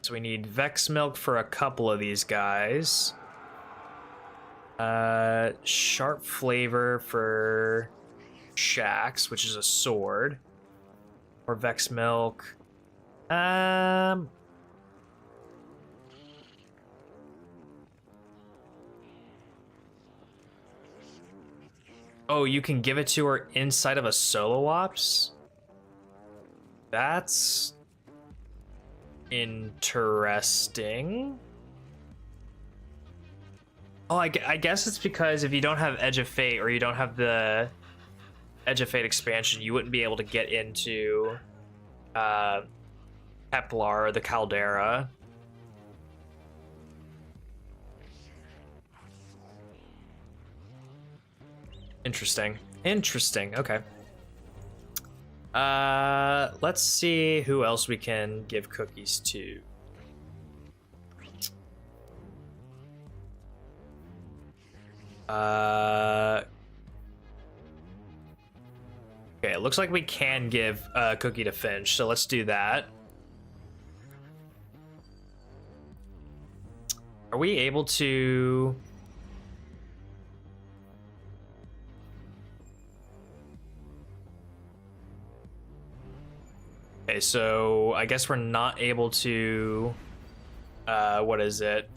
So we need Vex Milk for a couple of these guys. Sharp Flavor for Shax, which is a sword. Or Vex Milk. Oh, you can give it to her inside of a solo ops? That's interesting. Oh, I guess it's because if you don't have Edge of Fate or you don't have the Edge of Fate expansion, you wouldn't be able to get into Kepler or the Caldera. Interesting. Interesting. Okay. Let's see who else we can give cookies to. Okay, it looks like we can give a cookie to Finch, so let's do that. Are we able to... Okay, so I guess we're not able to, what is it?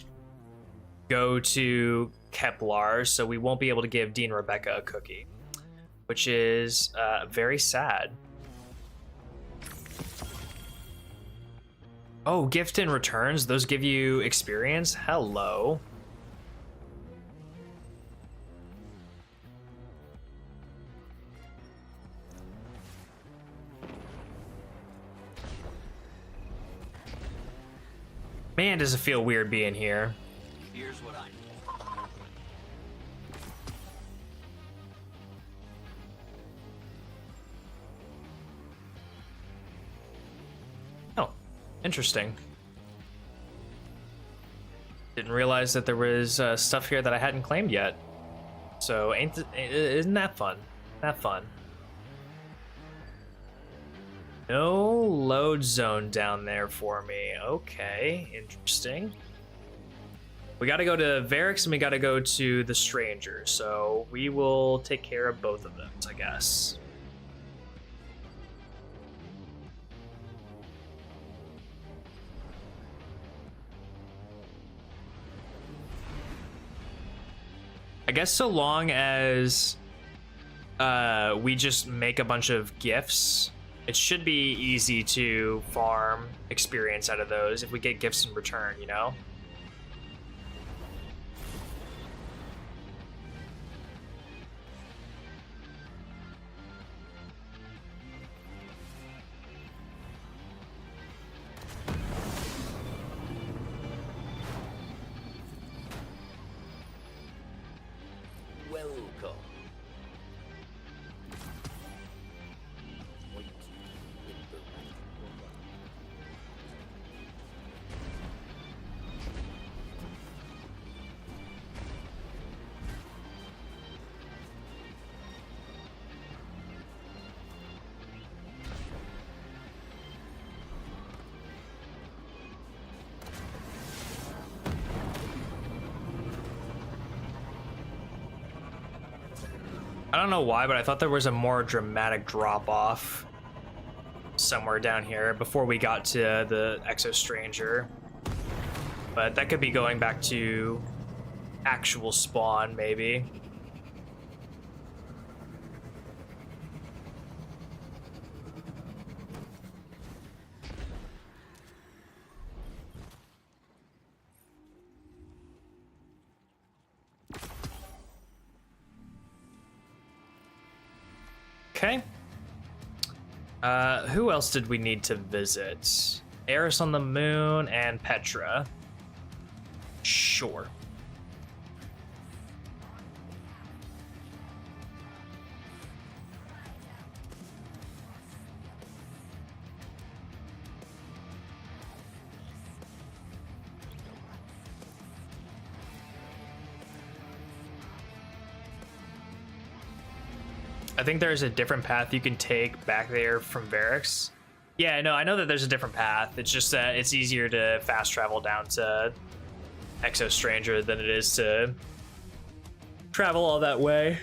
Go to Kepler, so we won't be able to give Dean Rebecca a cookie, which is very sad. Oh, gift and returns, those give you experience? Hello. Man, does it feel weird being here. Here's what I Oh, interesting. Didn't realize that there was stuff here that I hadn't claimed yet. So isn't that fun? That fun. No load zone down there for me. Okay, interesting. We gotta go to Varix and we gotta go to the Stranger, so we will take care of both of them, I guess. I guess so long as we just make a bunch of gifts, it should be easy to farm experience out of those if we get gifts in return, you know? welcome. I don't know why, but I thought there was a more dramatic drop-off somewhere down here before we got to the Exo Stranger. But that could be going back to actual spawn, maybe. Okay. Who else did we need to visit? Eris on the Moon and Petra. Sure. I think there's a different path you can take back there from Varix. Yeah, no, I know that there's a different path. It's just that it's easier to fast travel down to Exo Stranger than it is to travel all that way.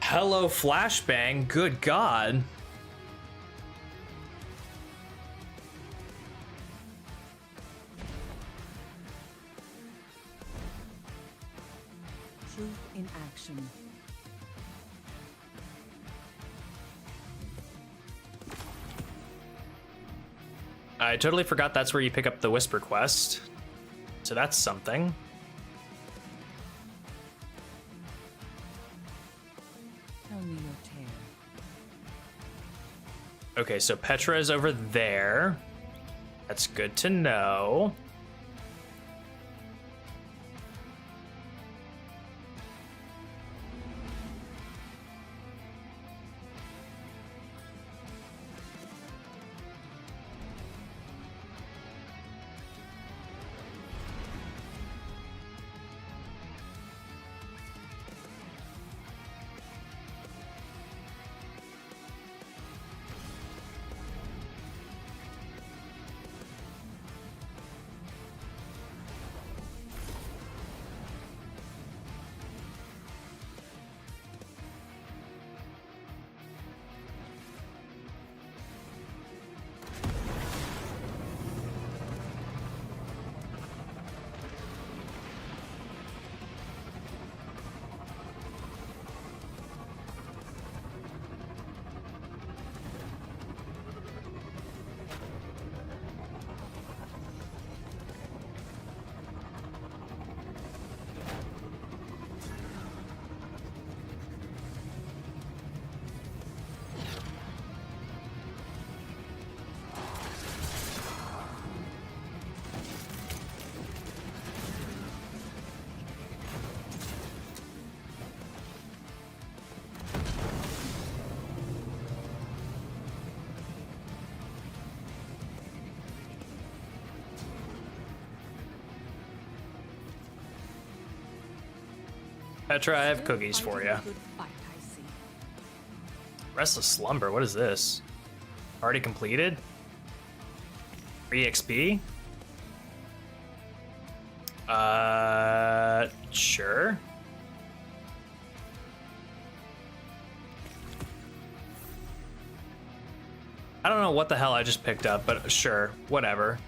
Hello, flashbang. Good God. Truth in action. I totally forgot that's where you pick up the Whisper quest. So that's something. Tell me your tale. Okay, so Petra is over there. That's good to know. Petra, I have cookies for you. Good fight, I see. Restless Slumber, what is this? Already completed? Free XP? Sure. I don't know what the hell I just picked up, but sure, whatever.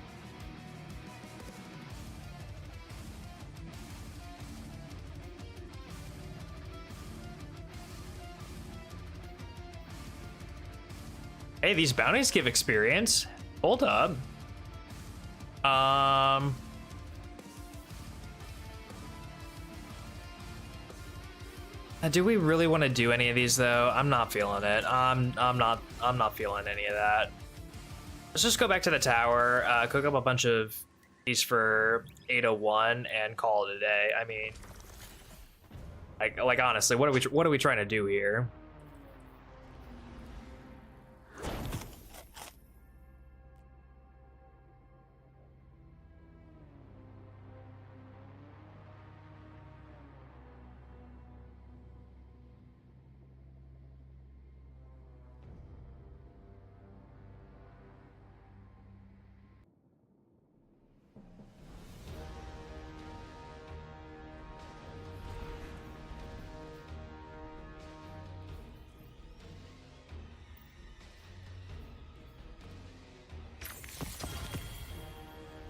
Hey, these bounties give experience. Hold up. Do we really want to do any of these though? I'm not feeling it. I'm not feeling any of that. Let's just go back to the tower, cook up a bunch of these for 801 and call it a day. I mean, like honestly, what are we trying to do here?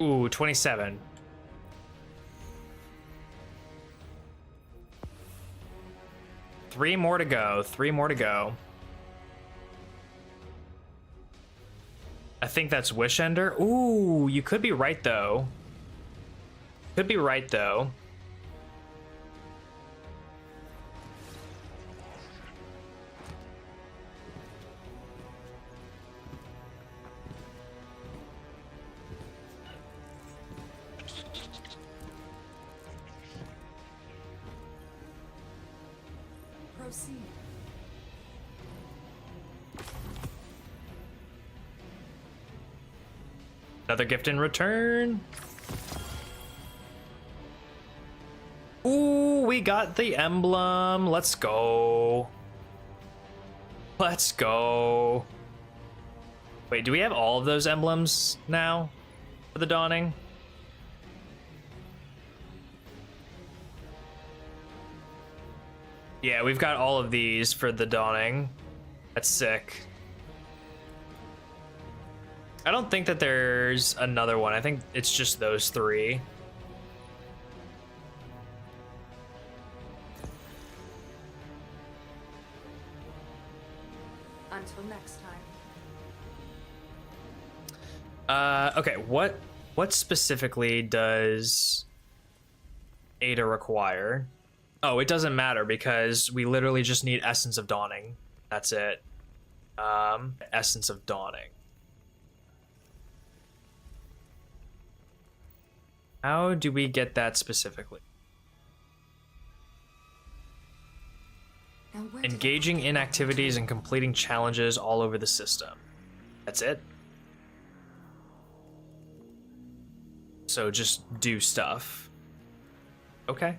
Ooh, 27. Three more to go. I think that's Wish Ender. Ooh, you could be right though. Proceed. Another gift in return. Ooh, we got the emblem. Let's go. Let's go. Wait, do we have all of those emblems now for the Dawning? Yeah, we've got all of these for the dawning. That's sick. I don't think that there's another one. I think it's just those 3. Until next Uh, time. okay, what specifically does Ada require? Oh, it doesn't matter because we literally just need Essence of Dawning. That's it. Essence of Dawning. How do we get that specifically? Now, where did Engaging in activities and completing challenges all over the system. That's it. So just do stuff. Okay.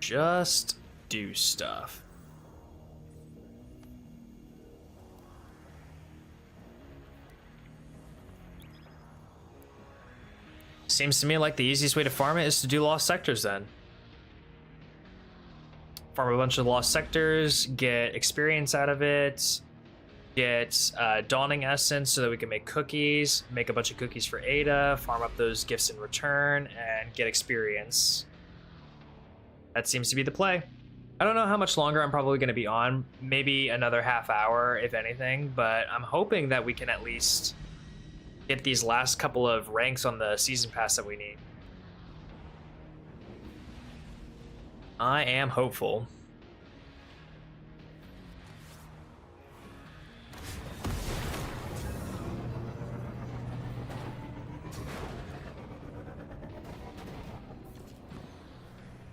Just do stuff. Seems to me like the easiest way to farm it is to do lost sectors then. Farm a bunch of lost sectors, get experience out of it, get Dawning Essence so that we can make cookies, make a bunch of cookies for Ada, farm up those gifts in return, and get experience. That seems to be the play. I don't know how much longer I'm probably going to be on, maybe another half hour if anything, but I'm hoping that we can at least get these last couple of ranks on the season pass that we need. I am hopeful.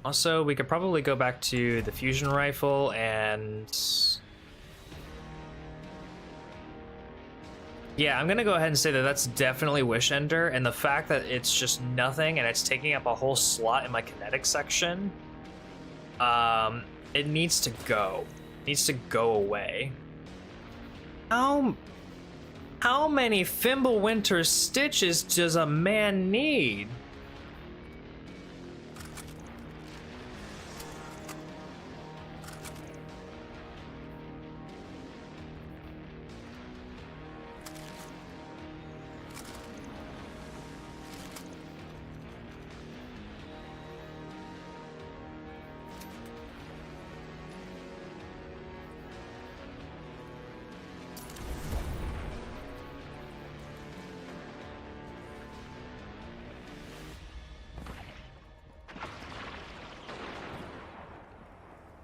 Also, we could probably go back to the fusion rifle and... Yeah, I'm gonna go ahead and say that that's definitely Wish Ender, and the fact that it's just nothing and it's taking up a whole slot in my kinetic section, it needs to go. It needs to go away. How many Fimbulwinter stitches does a man need?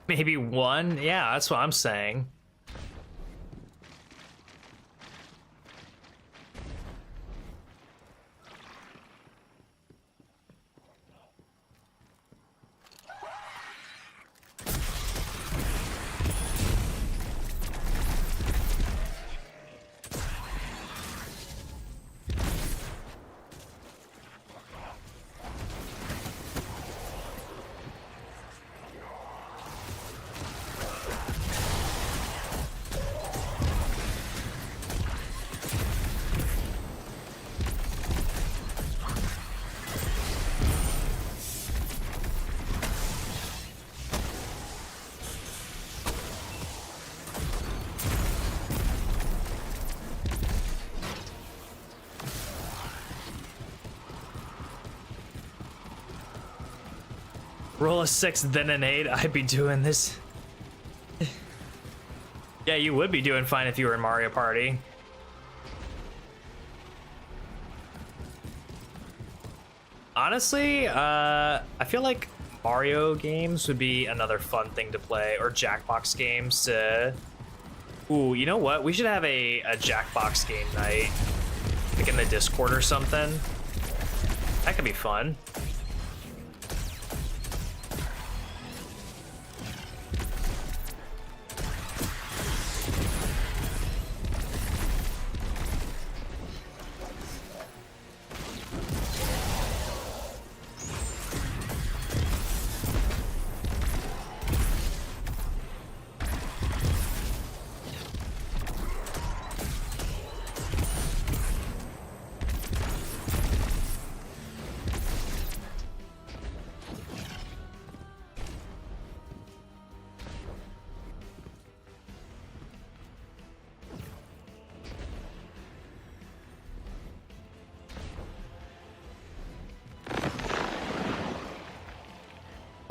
Maybe 1? Yeah, that's what I'm saying. Roll a 6, then an 8, I'd be doing this. Yeah, you would be doing fine if you were in Mario Party. Honestly, I feel like Mario games would be another fun thing to play, or Jackbox games to... Ooh, you know what? We should have a Jackbox game night, like in the Discord or something. That could be fun.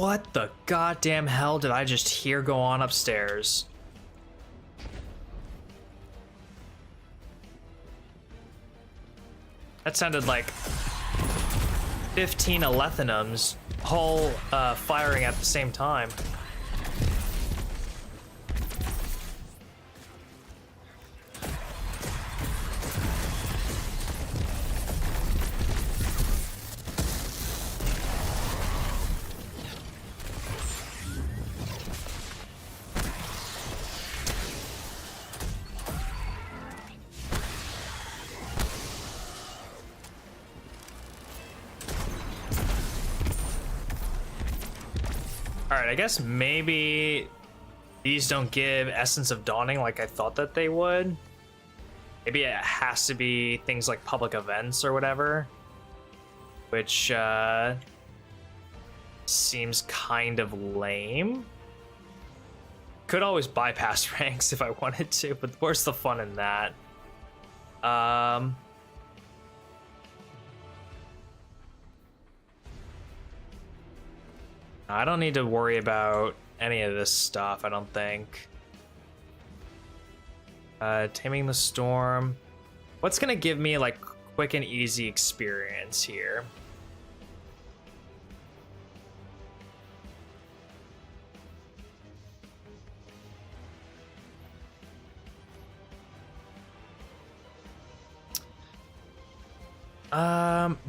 What the goddamn hell did I just hear go on upstairs? That sounded like 15 Alethanums all firing at the same time. Alright, I guess maybe these don't give Essence of Dawning like I thought that they would. Maybe it has to be things like public events or whatever. Which, seems kind of lame. Could always bypass ranks if I wanted to, but where's the fun in that? I don't need to worry about any of this stuff, I don't think. Taming the Storm. What's gonna give me like quick and easy experience here?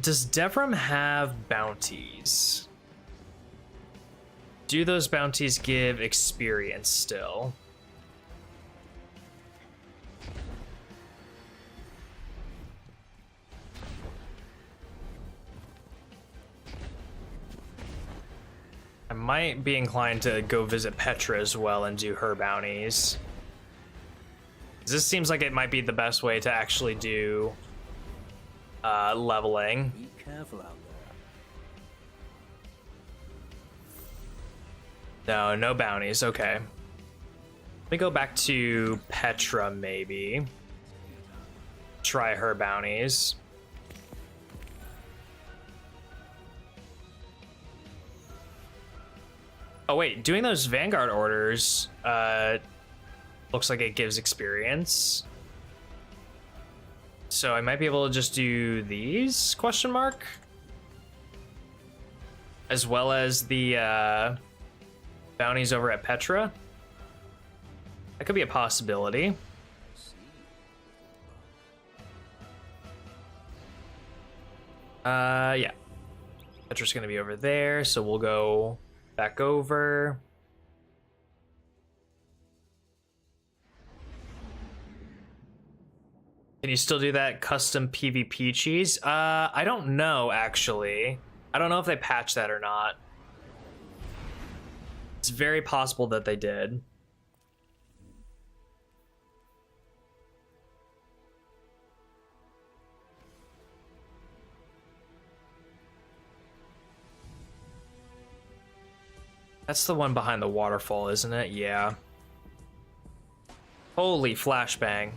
Does Devrim have bounties? Do those bounties give experience still? I might be inclined to go visit Petra as well and do her bounties. This seems like it might be the best way to actually do leveling. Be careful out No, no bounties. Okay. Let me go back to Petra, maybe. Try her bounties. Oh, wait. Doing those Vanguard orders looks like it gives experience. So I might be able to just do these, question mark? As well as the bounties over at Petra. That could be a possibility. Yeah. Petra's gonna be over there, so we'll go back over. Can you still do that custom PvP cheese? I don't know, actually. I don't know if they patched that or not. It's very possible that they did. That's the one behind the waterfall, isn't it? Yeah. Holy flashbang.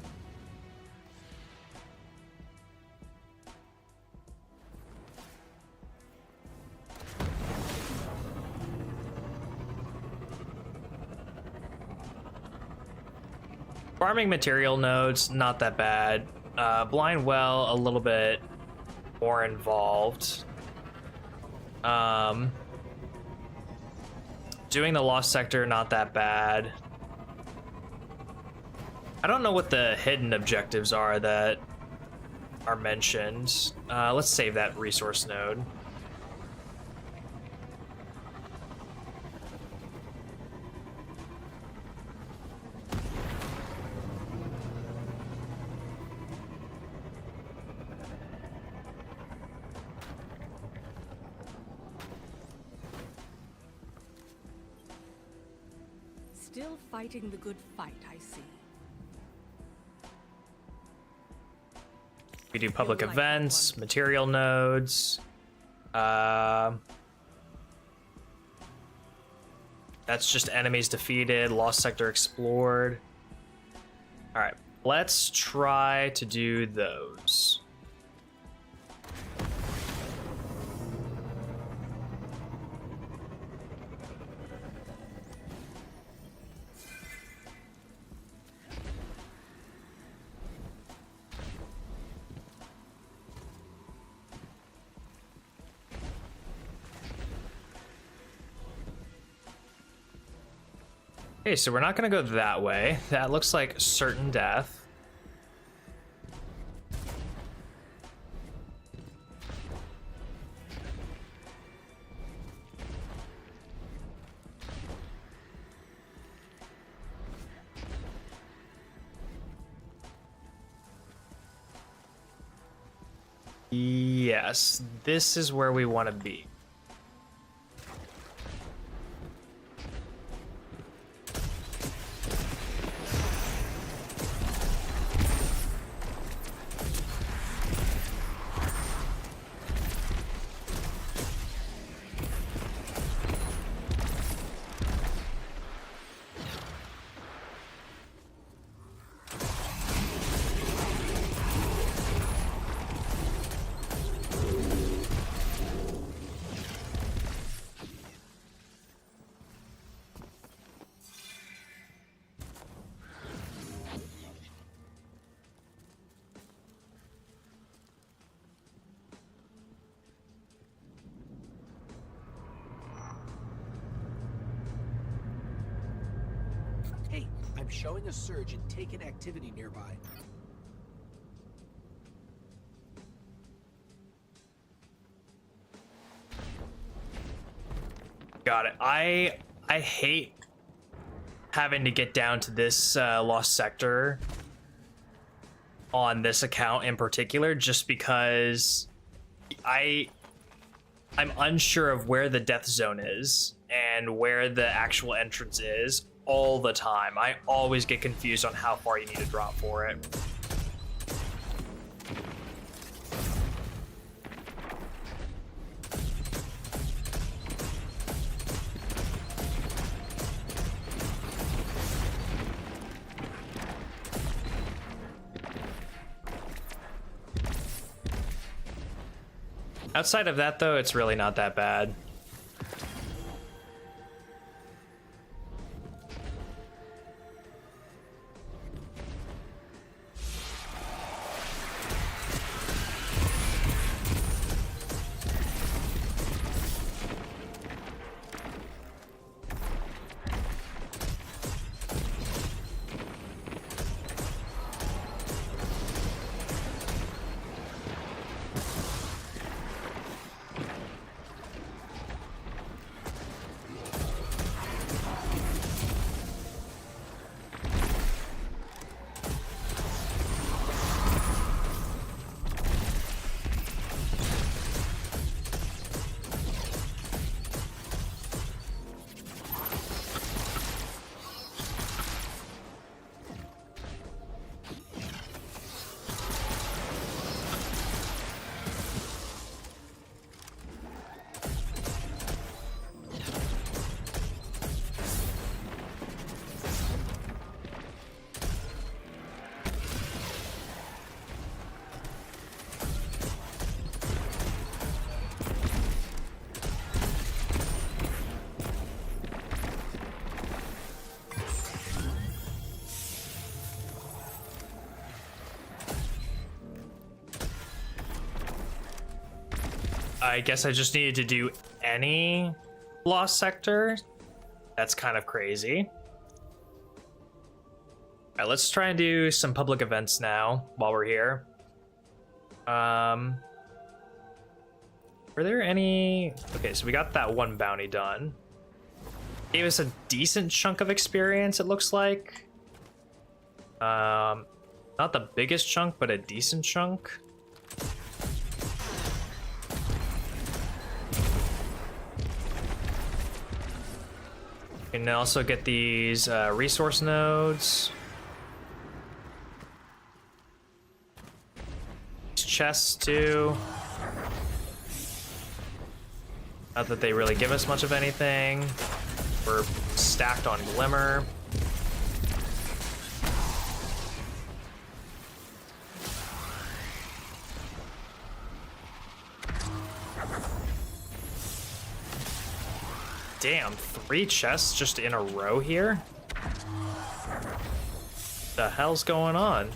Farming material nodes, not that bad. Blind Well, a little bit more involved. Doing the Lost Sector, not that bad. I don't know what the hidden objectives are that are mentioned. Let's save that resource node. Still fighting the good fight, I see. We do public events, material nodes. That's just enemies defeated, Lost Sector explored. All right, let's try to do those. Okay, so we're not gonna go that way. That looks like certain death. Yes, this is where we want to be. Hey, I'm showing a surge in taken activity nearby. Got it. I hate having to get down to this lost sector on this account in particular, just because I'm unsure of where the death zone is and where the actual entrance is all the time. I always get confused on how far you need to drop for it. Outside of that, though, it's really not that bad. I guess I just needed to do any lost sector. That's kind of crazy. All right, let's try and do some public events now while we're here. Were there any? Okay, so we got that one bounty done. Gave us a decent chunk of experience, it looks like. Not the biggest chunk, but a decent chunk. You can also get these resource nodes. These chests too. Not that they really give us much of anything. We're stacked on Glimmer. Damn, 3 chests just in a row here? The hell's going on?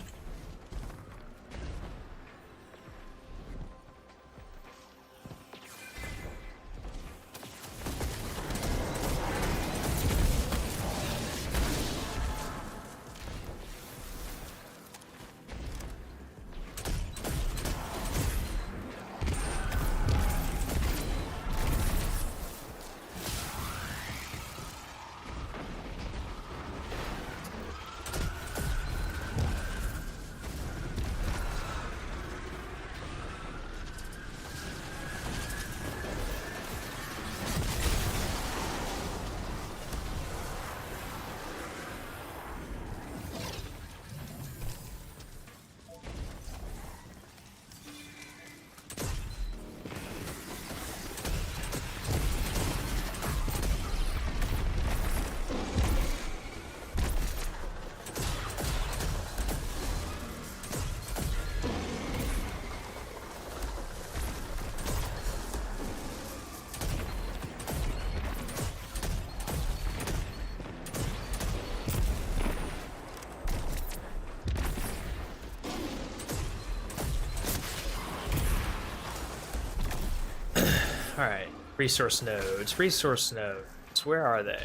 Alright, resource nodes, resource nodes. Where are they?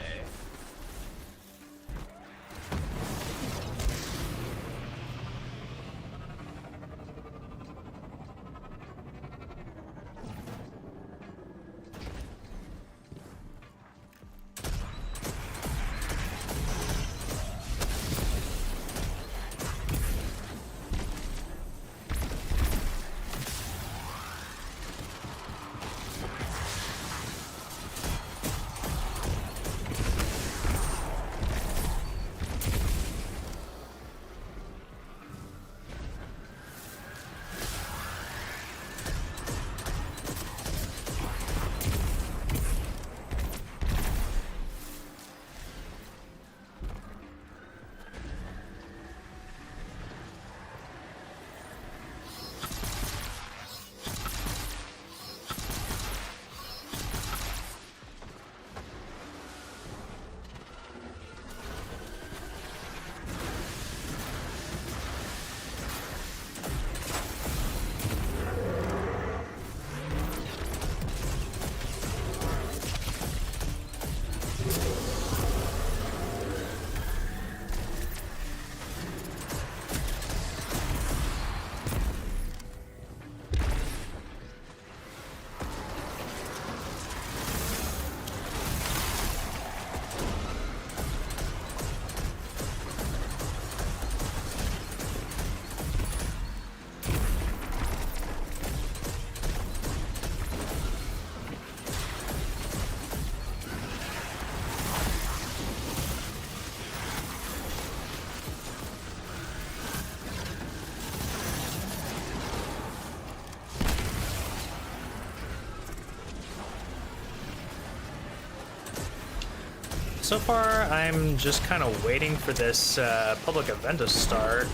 So far, I'm just kind of waiting for this public event to start.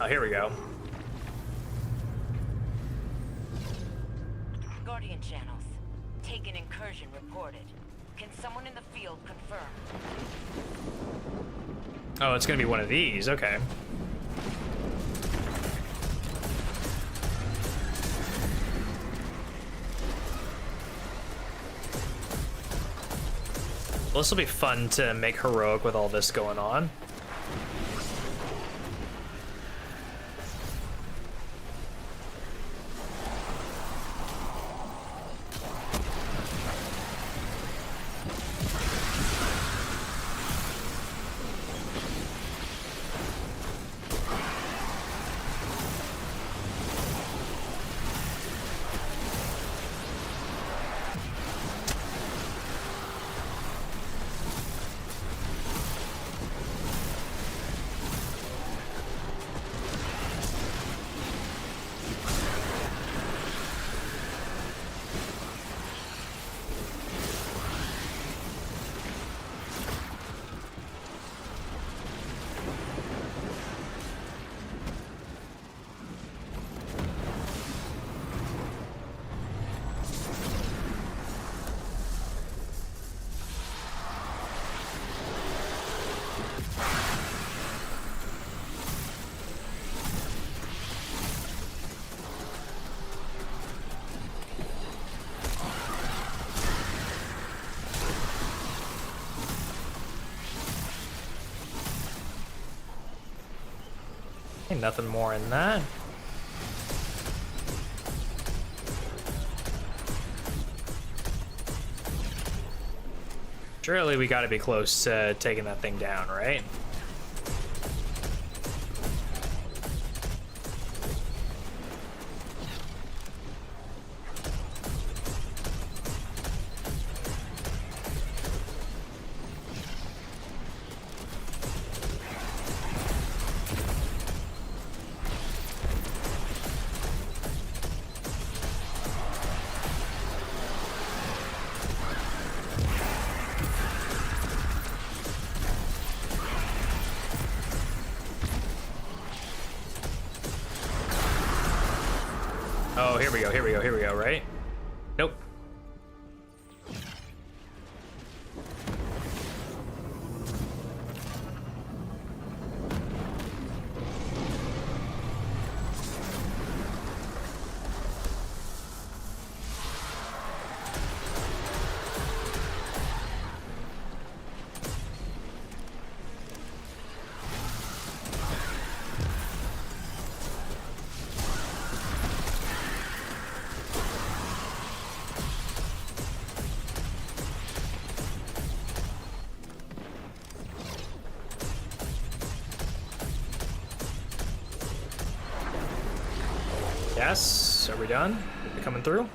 Oh, here we go. Guardian channels. Take an incursion reported. Can someone in the field confirm? Oh, it's gonna be one of these. Okay. Well, this will be fun to make heroic with all this going on. Ain't nothing more in that. Surely we gotta be close to taking that thing down, right? Oh, here we go, here we go, here we go, right? Nope. Yes. Are we done? Are they coming through?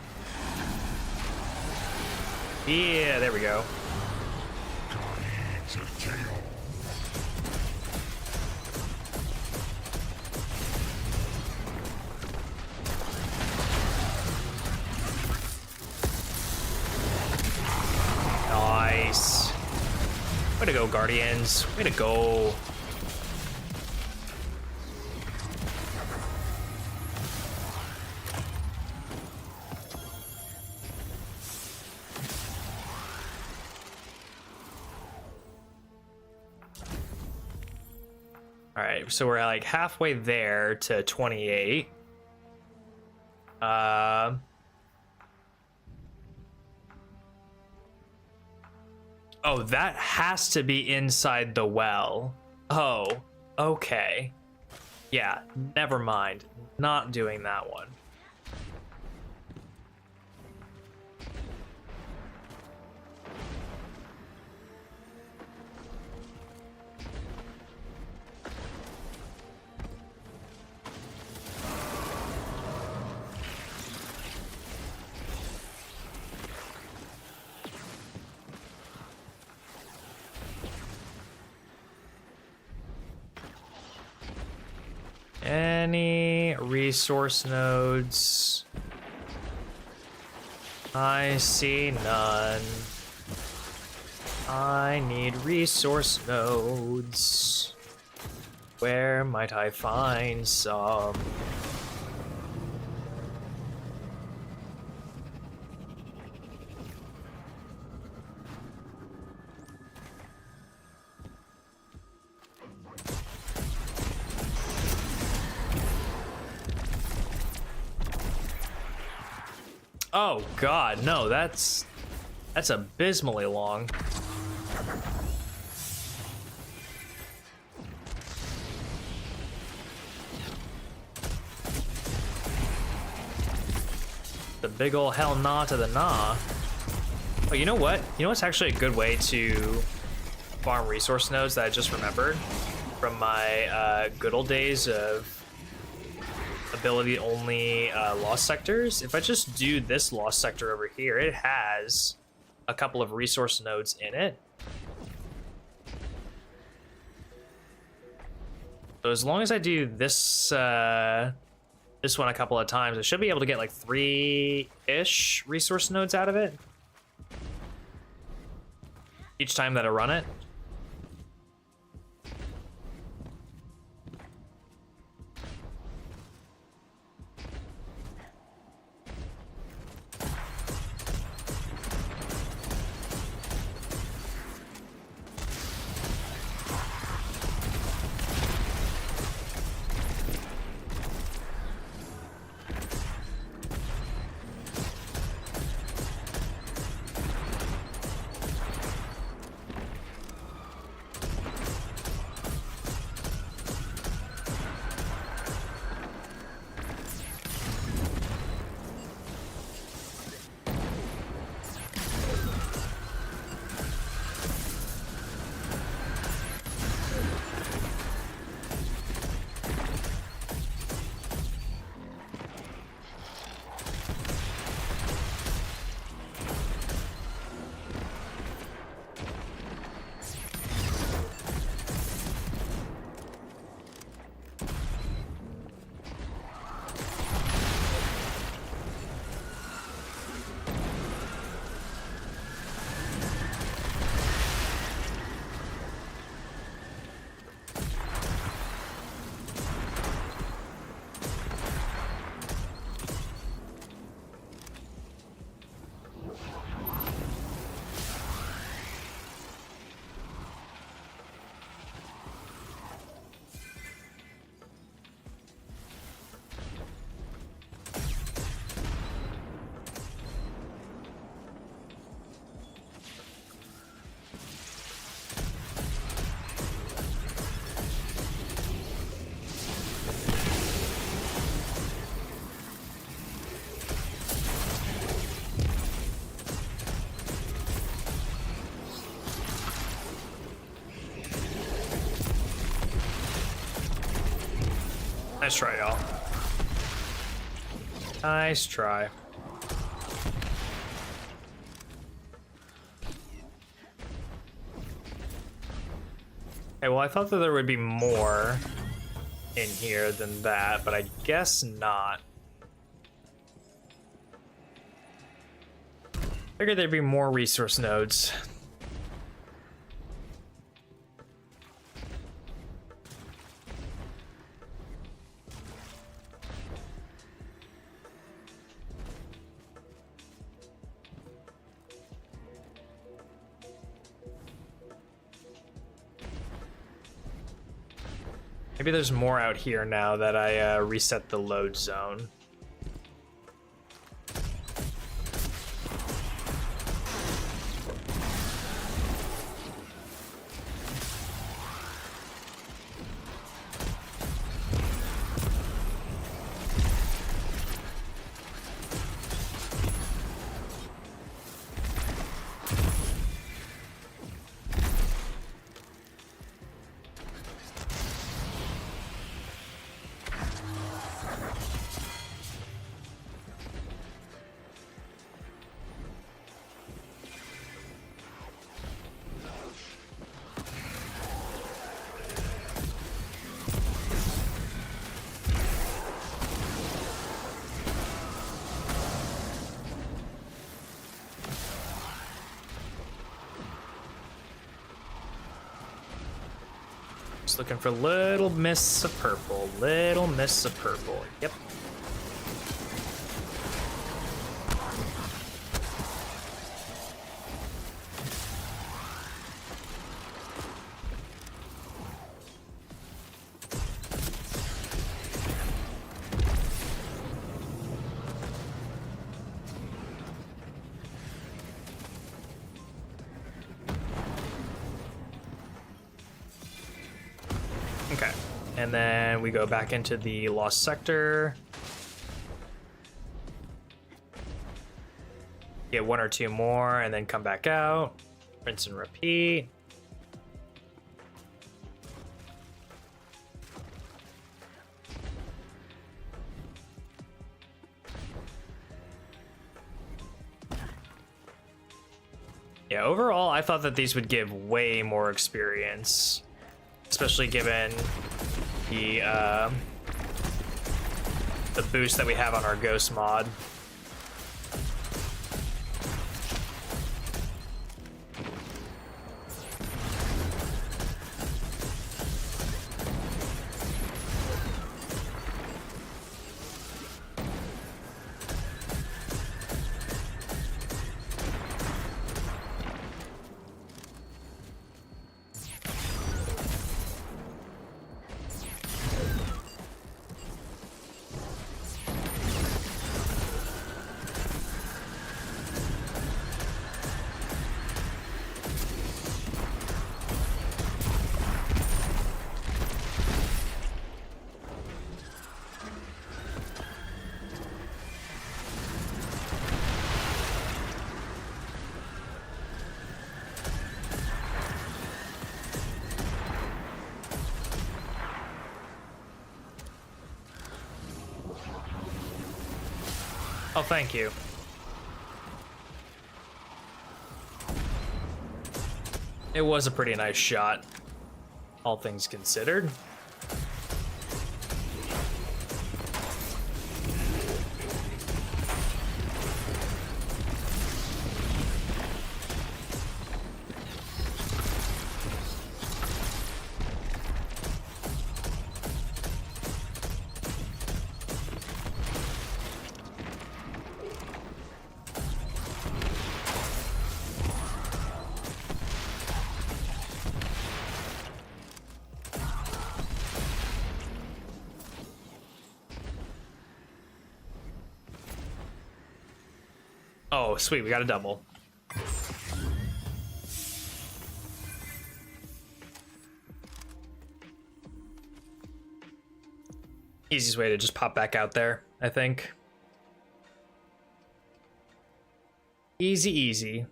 Yeah, there we go. Nice. Way to go, Guardians. Way to go. All right, so we're like halfway there to 28. Oh, that has to be inside the well. Oh, okay. Yeah, never mind. Not doing that one. Any resource nodes? I see none. I need resource nodes. Where might I find some? Oh god, no, that's abysmally long. The big ol' hell nah to the nah. Oh, you know what? You know what's actually a good way to farm resource nodes that I just remembered from my good old days of ability only lost sectors? If I just do this lost sector over here, it has a couple of resource nodes in it. So as long as I do this this one a couple of times, I should be able to get like 3-ish resource nodes out of it each time that I run it. Nice try, y'all. Nice try. Okay, well, I thought that there would be more in here than that, but I guess not. Figured there'd be more resource nodes. Maybe there's more out here now that I reset the load zone. Just looking for little mists of purple. Little mists of purple. Yep. Okay, and then we go back into the Lost Sector. Get one or two more, and then come back out. Rinse and repeat. Yeah, overall, I thought that these would give way more experience. Especially given the boost that we have on our ghost mod. Oh, thank you. It was a pretty nice shot, all things considered. Oh, sweet, we got a double. Easiest way to just pop back out there, I think. Easy, easy.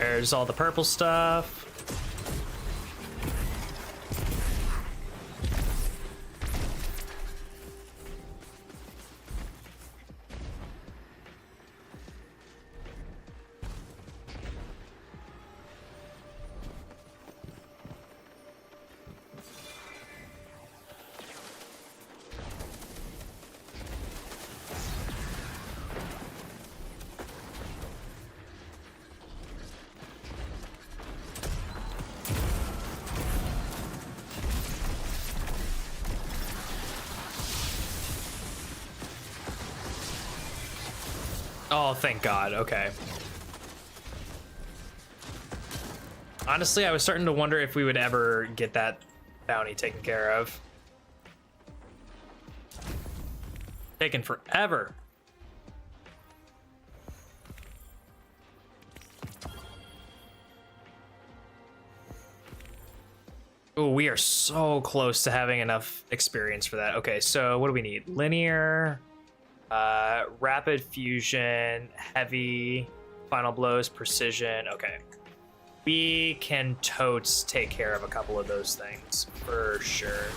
There's all the purple stuff. Oh, thank God. Okay. Honestly, I was starting to wonder if we would ever get that bounty taken care of. Taking forever. Oh, we are so close to having enough experience for that. Okay, so what do we need? Linear, rapid fusion, heavy, final blows, precision. Okay. We can totes take care of a couple of those things for sure.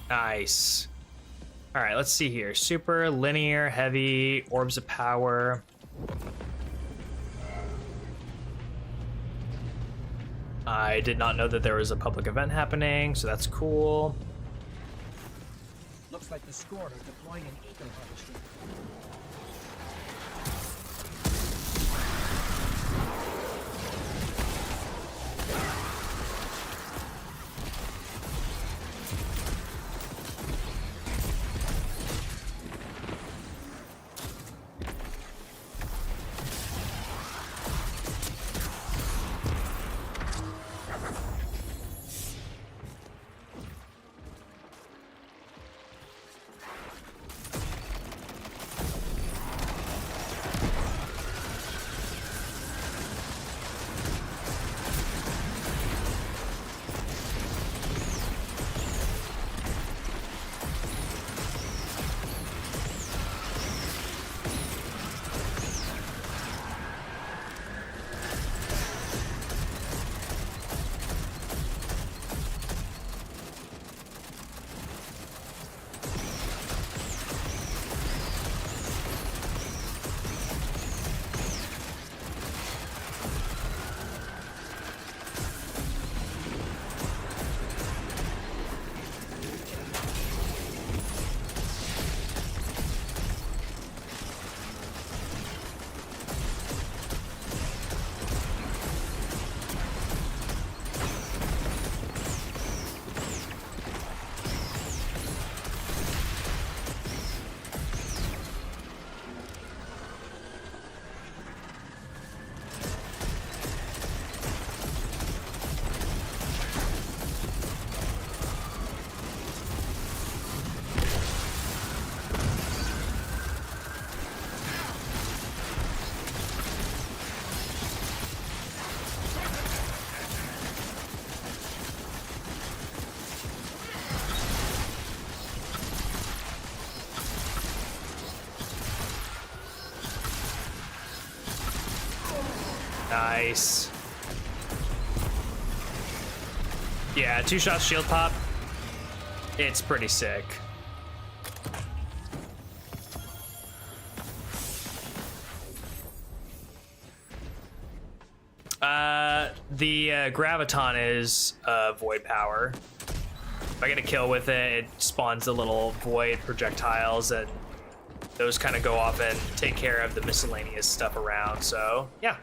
Nice. All right, let's see here. Super, linear, heavy, orbs of power. I did not know that there was a public event happening, so that's cool. Looks like the score are deploying an eco harvester. Nice. Yeah, 2 shots shield pop. It's pretty sick. The graviton is void power. If I get a kill with it, it spawns the little void projectiles, and those kind of go off and take care of the miscellaneous stuff around. So yeah.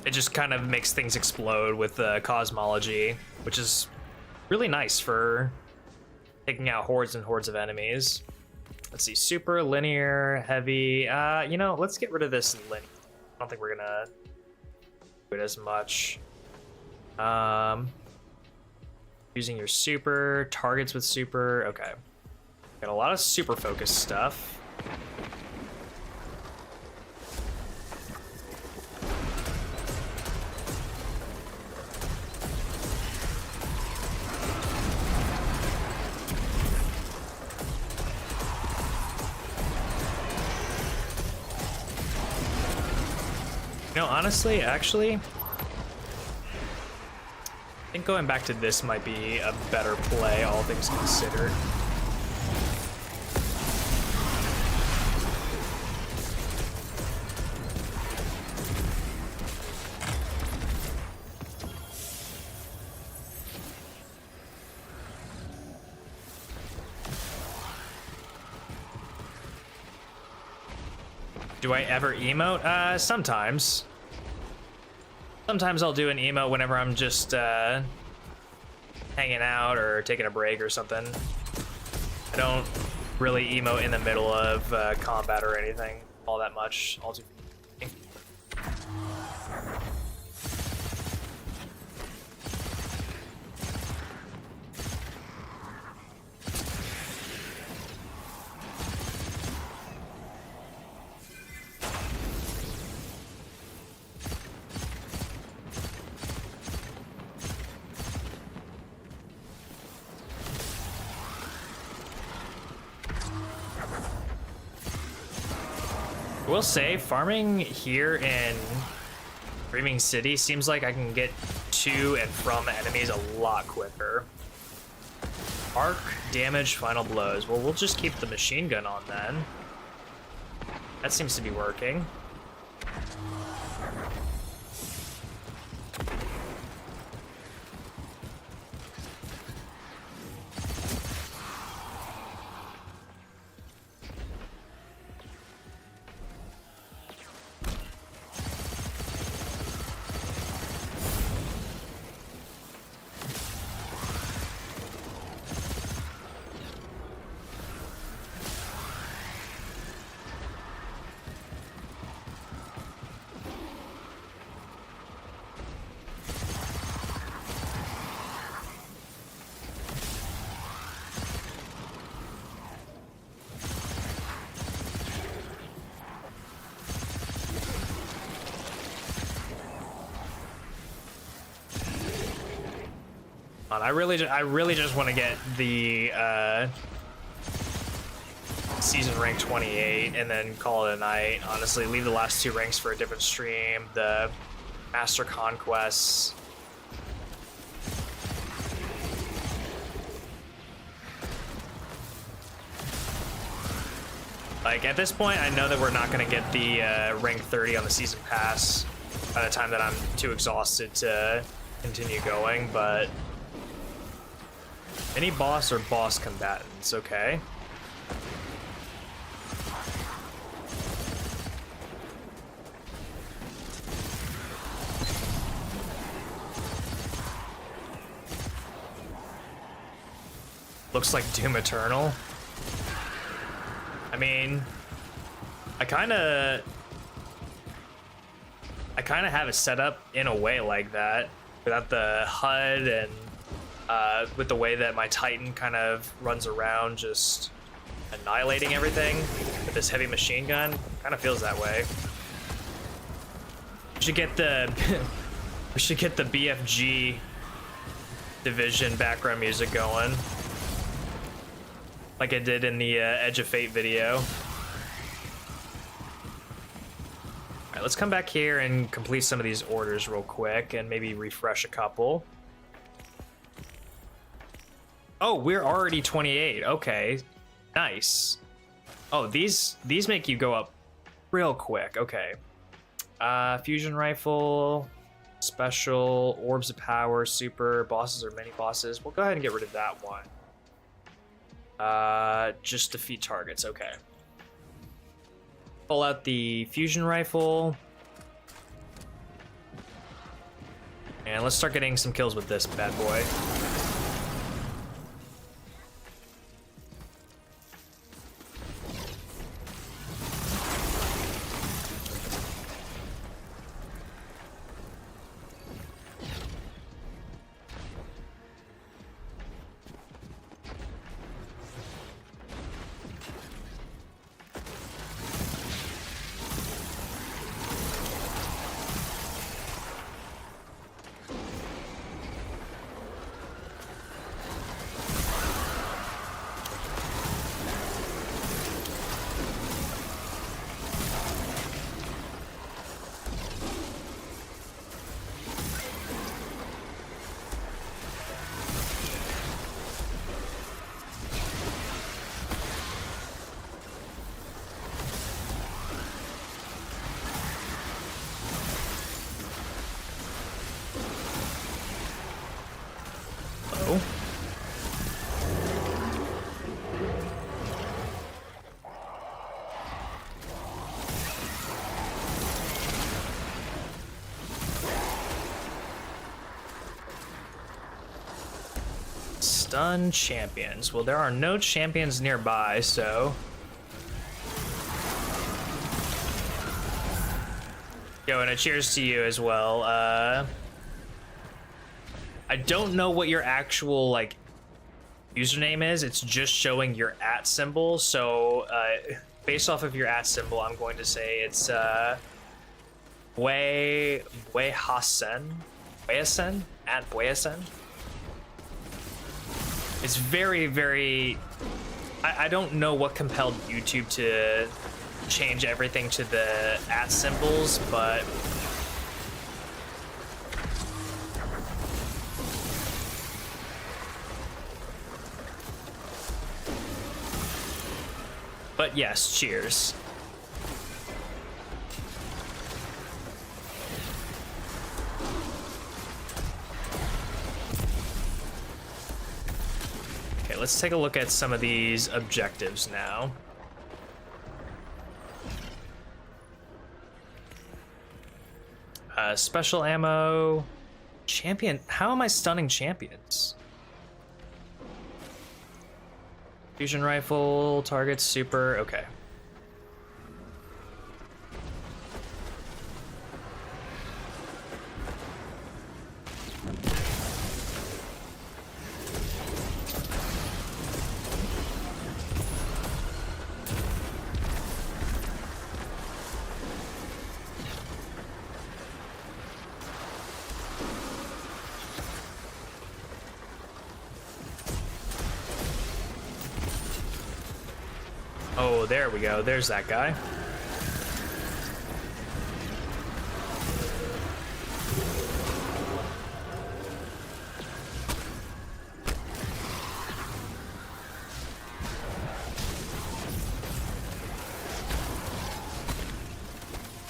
It just kind of makes things explode with the cosmology, which is really nice for taking out hordes and hordes of enemies. Let's see, super, linear, heavy. You know, let's get rid of this linear. I don't think we're gonna do it as much. Using your super, targets with super, okay. Got a lot of super focused stuff. You know, honestly, actually, I think going back to this might be a better play, all things considered. Do I ever emote? Sometimes. Sometimes I'll do an emote whenever I'm just hanging out or taking a break or something. I don't really emote in the middle of combat or anything all that much. All too. I will say, farming here in Dreaming City seems like I can get to and from enemies a lot quicker. Arc, damage, final blows. Well, we'll just keep the machine gun on then. That seems to be working. I really just want to get the season rank 28 and then call it a night. Honestly, leave the last two ranks for a different stream. The Master Conquests. Like, at this point, I know that we're not going to get the rank 30 on the season pass by the time that I'm too exhausted to continue going, but any boss or boss combatants, okay. Looks like Doom Eternal. I mean, I kind of have it set up in a way like that, without the HUD and with the way that my Titan kind of runs around just annihilating everything with this heavy machine gun. Kind of feels that way. We should get the we should get the BFG division background music going, like I did in the Edge of Fate video. All right, let's come back here and complete some of these orders real quick and maybe refresh a couple. Oh, we're already 28. Okay, nice. Oh, these make you go up real quick. Okay. Fusion rifle. Special, orbs of power, super, bosses or mini bosses. We'll go ahead and get rid of that one. Just defeat targets, okay. Pull out the fusion rifle. And let's start getting some kills with this bad boy. Stun champions. Well, there are no champions nearby, so... Yo, and a cheers to you as well. I don't know what your actual, like, username is. It's just showing your @ symbol, so, based off of your @ symbol, I'm going to say it's, Wehasen? Wehasen? @Wehasen? It's very, very... I don't know what compelled YouTube to change everything to the @ symbols, but... But yes, cheers. Okay, let's take a look at some of these objectives now. Special ammo. Champion. How am I stunning champions? Fusion rifle, targets, super. Okay. Oh, there we go. There's that guy.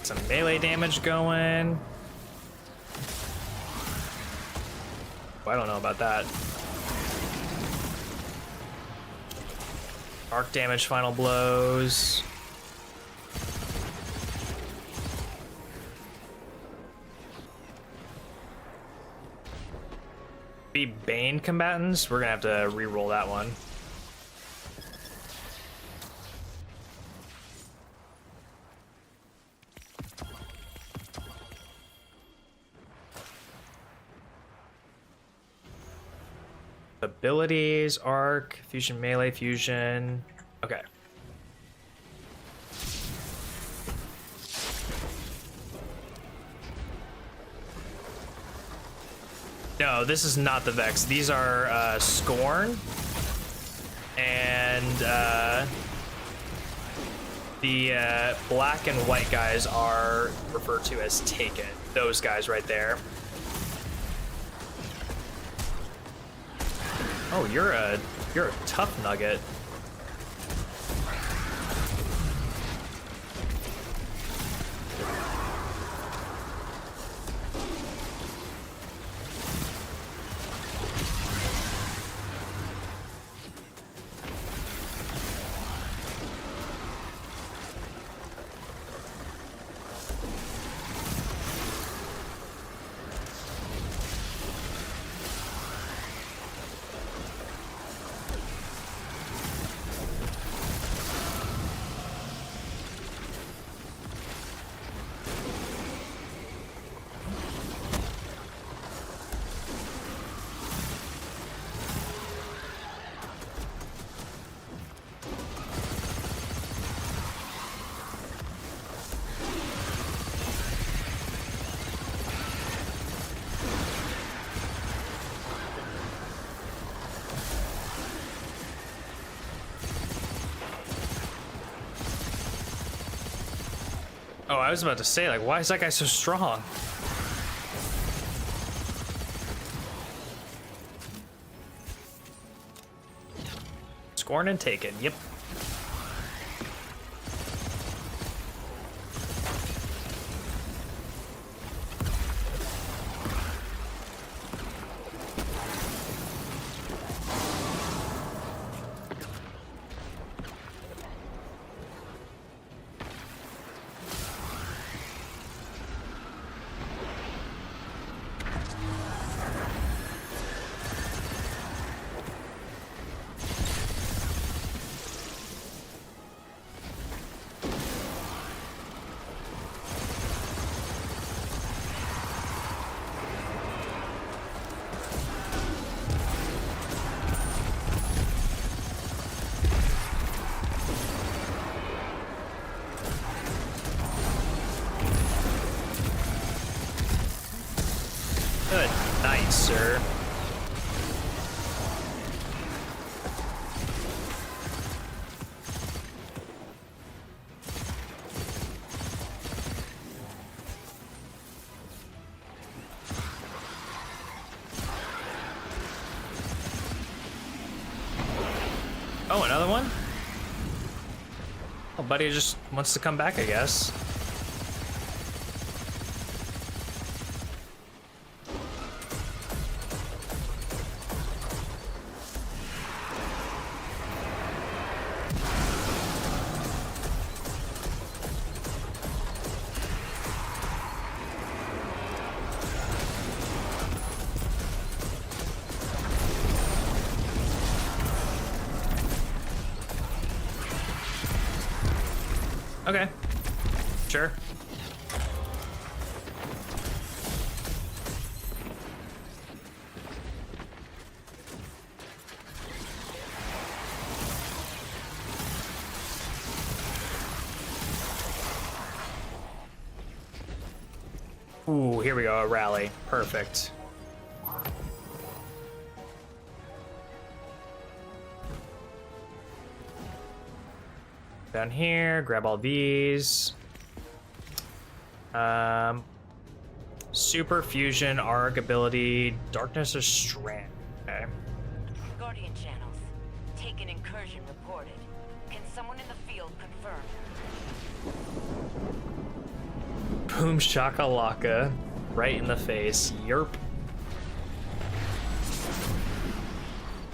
Some melee damage going. Oh, I don't know about that. Arc damage, final blows. Be Bane combatants? We're gonna have to re-roll that one. Abilities, arc, fusion, melee, fusion. Okay. No, this is not the Vex. These are Scorn and the black and white guys are referred to as Taken. Those guys right there. Oh, you're a tough nugget. I was about to say, like, why is that guy so strong? Scorn and taken, yep. Good night, sir. Oh, another one? Oh, buddy just wants to come back, I guess. Okay. Sure. Ooh, here we go, a rally. Perfect. Down here, grab all these. Super fusion, arc ability, darkness or strand. Okay. Guardian channels. Take an incursion reported. Can someone in the field confirm? Boom shakalaka. Right in the face. Yerp.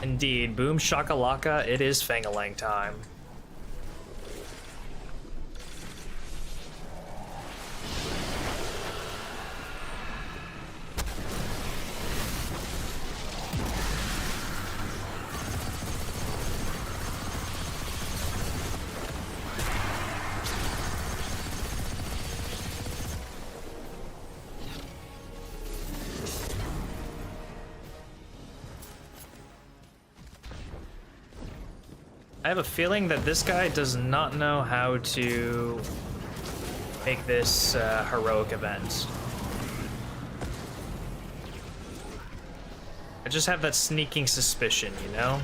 Indeed, boom shakalaka, it is Fangalang time. I have a feeling that this guy does not know how to make this heroic event. I just have that sneaking suspicion, you know?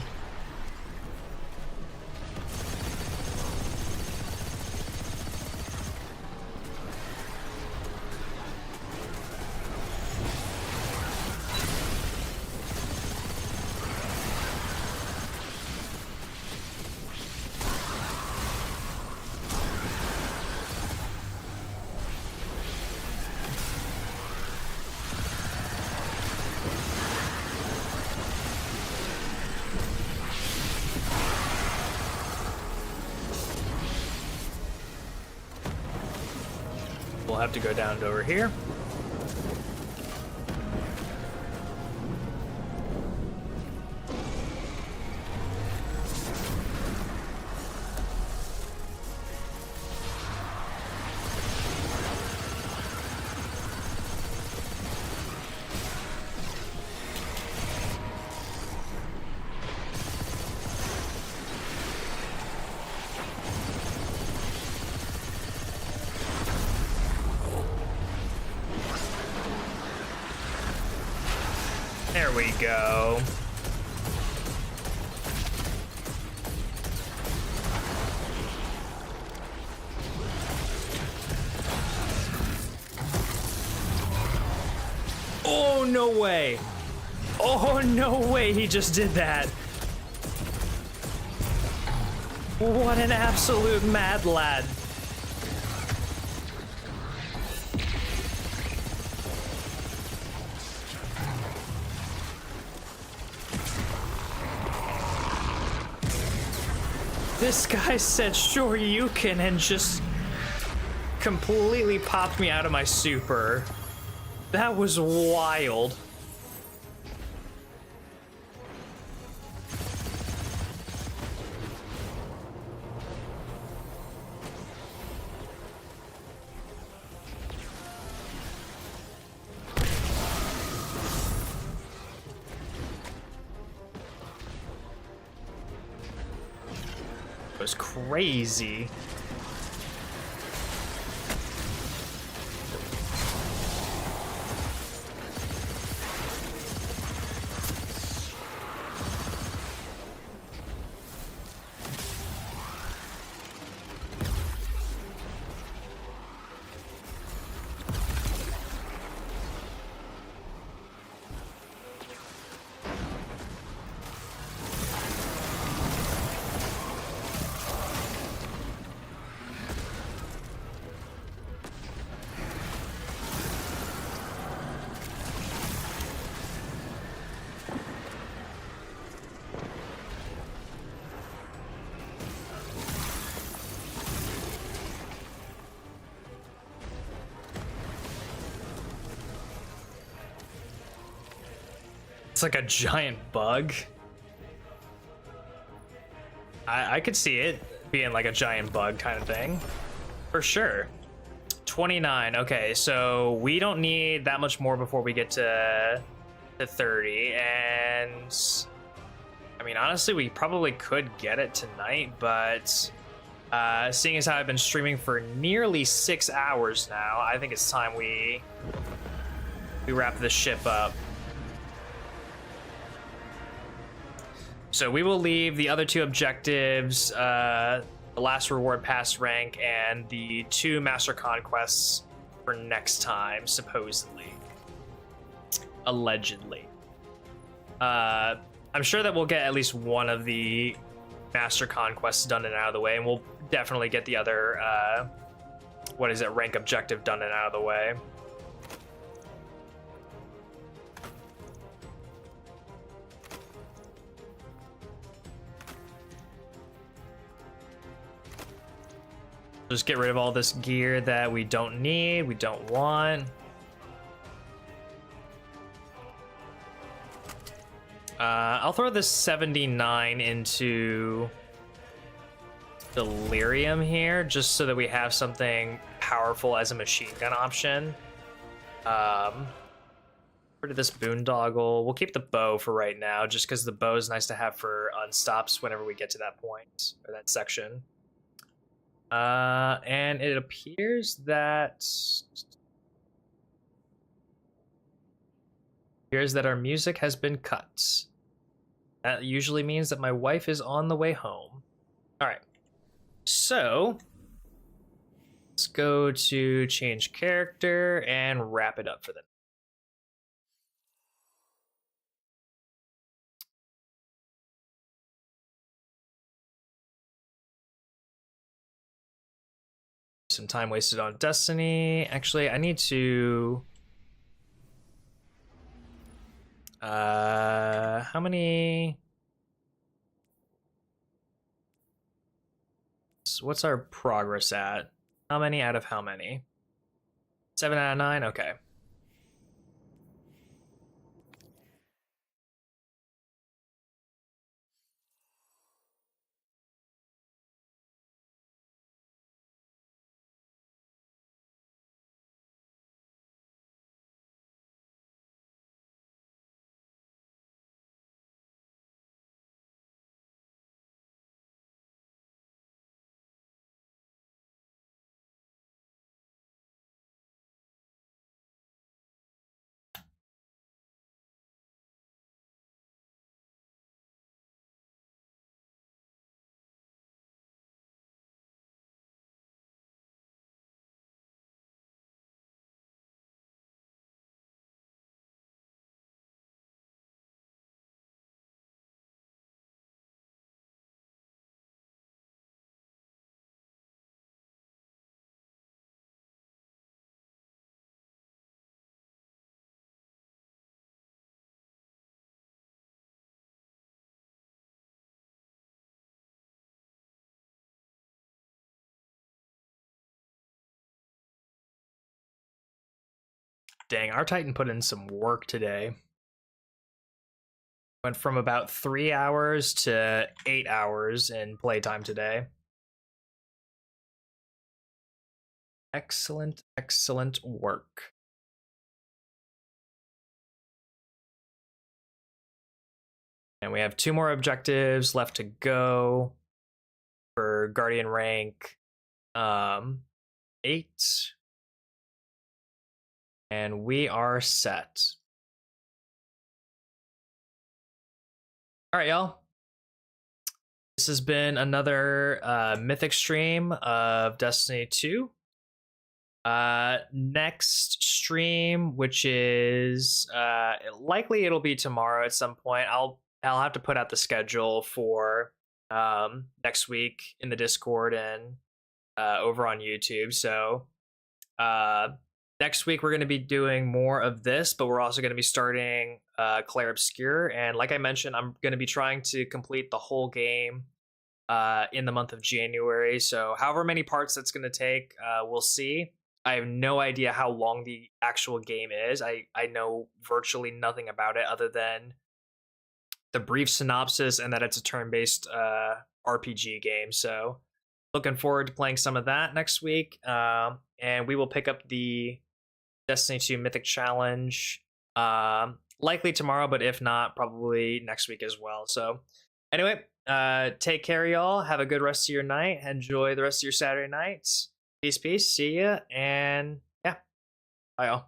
We'll have to go down to over here. There we go. no way. Oh, no way he just did that. What an absolute mad lad. This guy said, sure you can, and just completely popped me out of my super. That was wild. It was crazy. It's like a giant bug. I could see it being like a giant bug kind of thing. For sure. 29. Okay, so we don't need that much more before we get to 30. And I mean, honestly, we probably could get it tonight, but seeing as how I've been streaming for nearly 6 hours now, I think it's time we wrap this ship up. So we will leave the other 2 objectives, the last reward pass rank and the 2 master conquests for next time, supposedly. Allegedly. I'm sure that we'll get at least one of the master conquests done and out of the way, and we'll definitely get the other, rank objective done and out of the way. Just get rid of all this gear that we don't need, we don't want. I'll throw this 79 into Delirium here, just so that we have something powerful as a machine gun option. Rid of this boondoggle. We'll keep the bow for right now, just because the bow is nice to have for unstops whenever we get to that point, or that section. And it appears that our music has been cut. That usually means that my wife is on the way home. All right, so let's go to change character and wrap it up for them. Some time wasted on Destiny. Actually, I need to how many, what's our progress at? How many out of how many? 7 out of 9. Okay. Dang, our Titan put in some work today. Went from about 3 hours to 8 hours in playtime today. Excellent, excellent work. And we have 2 more objectives left to go for Guardian rank 8. And we are set. All right, y'all. This has been another Mythic stream of Destiny 2. Next stream, which is likely it'll be tomorrow at some point. I'll have to put out the schedule for next week in the Discord and over on YouTube. So next week we're going to be doing more of this, but we're also going to be starting Clair Obscure. And like I mentioned, I'm going to be trying to complete the whole game in the month of January. So however many parts that's going to take, we'll see. I have no idea how long the actual game is. I know virtually nothing about it other than the brief synopsis and that it's a turn-based RPG game. So looking forward to playing some of that next week. And we will pick up the Destiny 2 Mythic Challenge likely tomorrow, but if not, probably next week as well. So anyway, take care, y'all. Have a good rest of your night. Enjoy the rest of your Saturday nights. Peace, peace. See ya. And yeah, bye, y'all.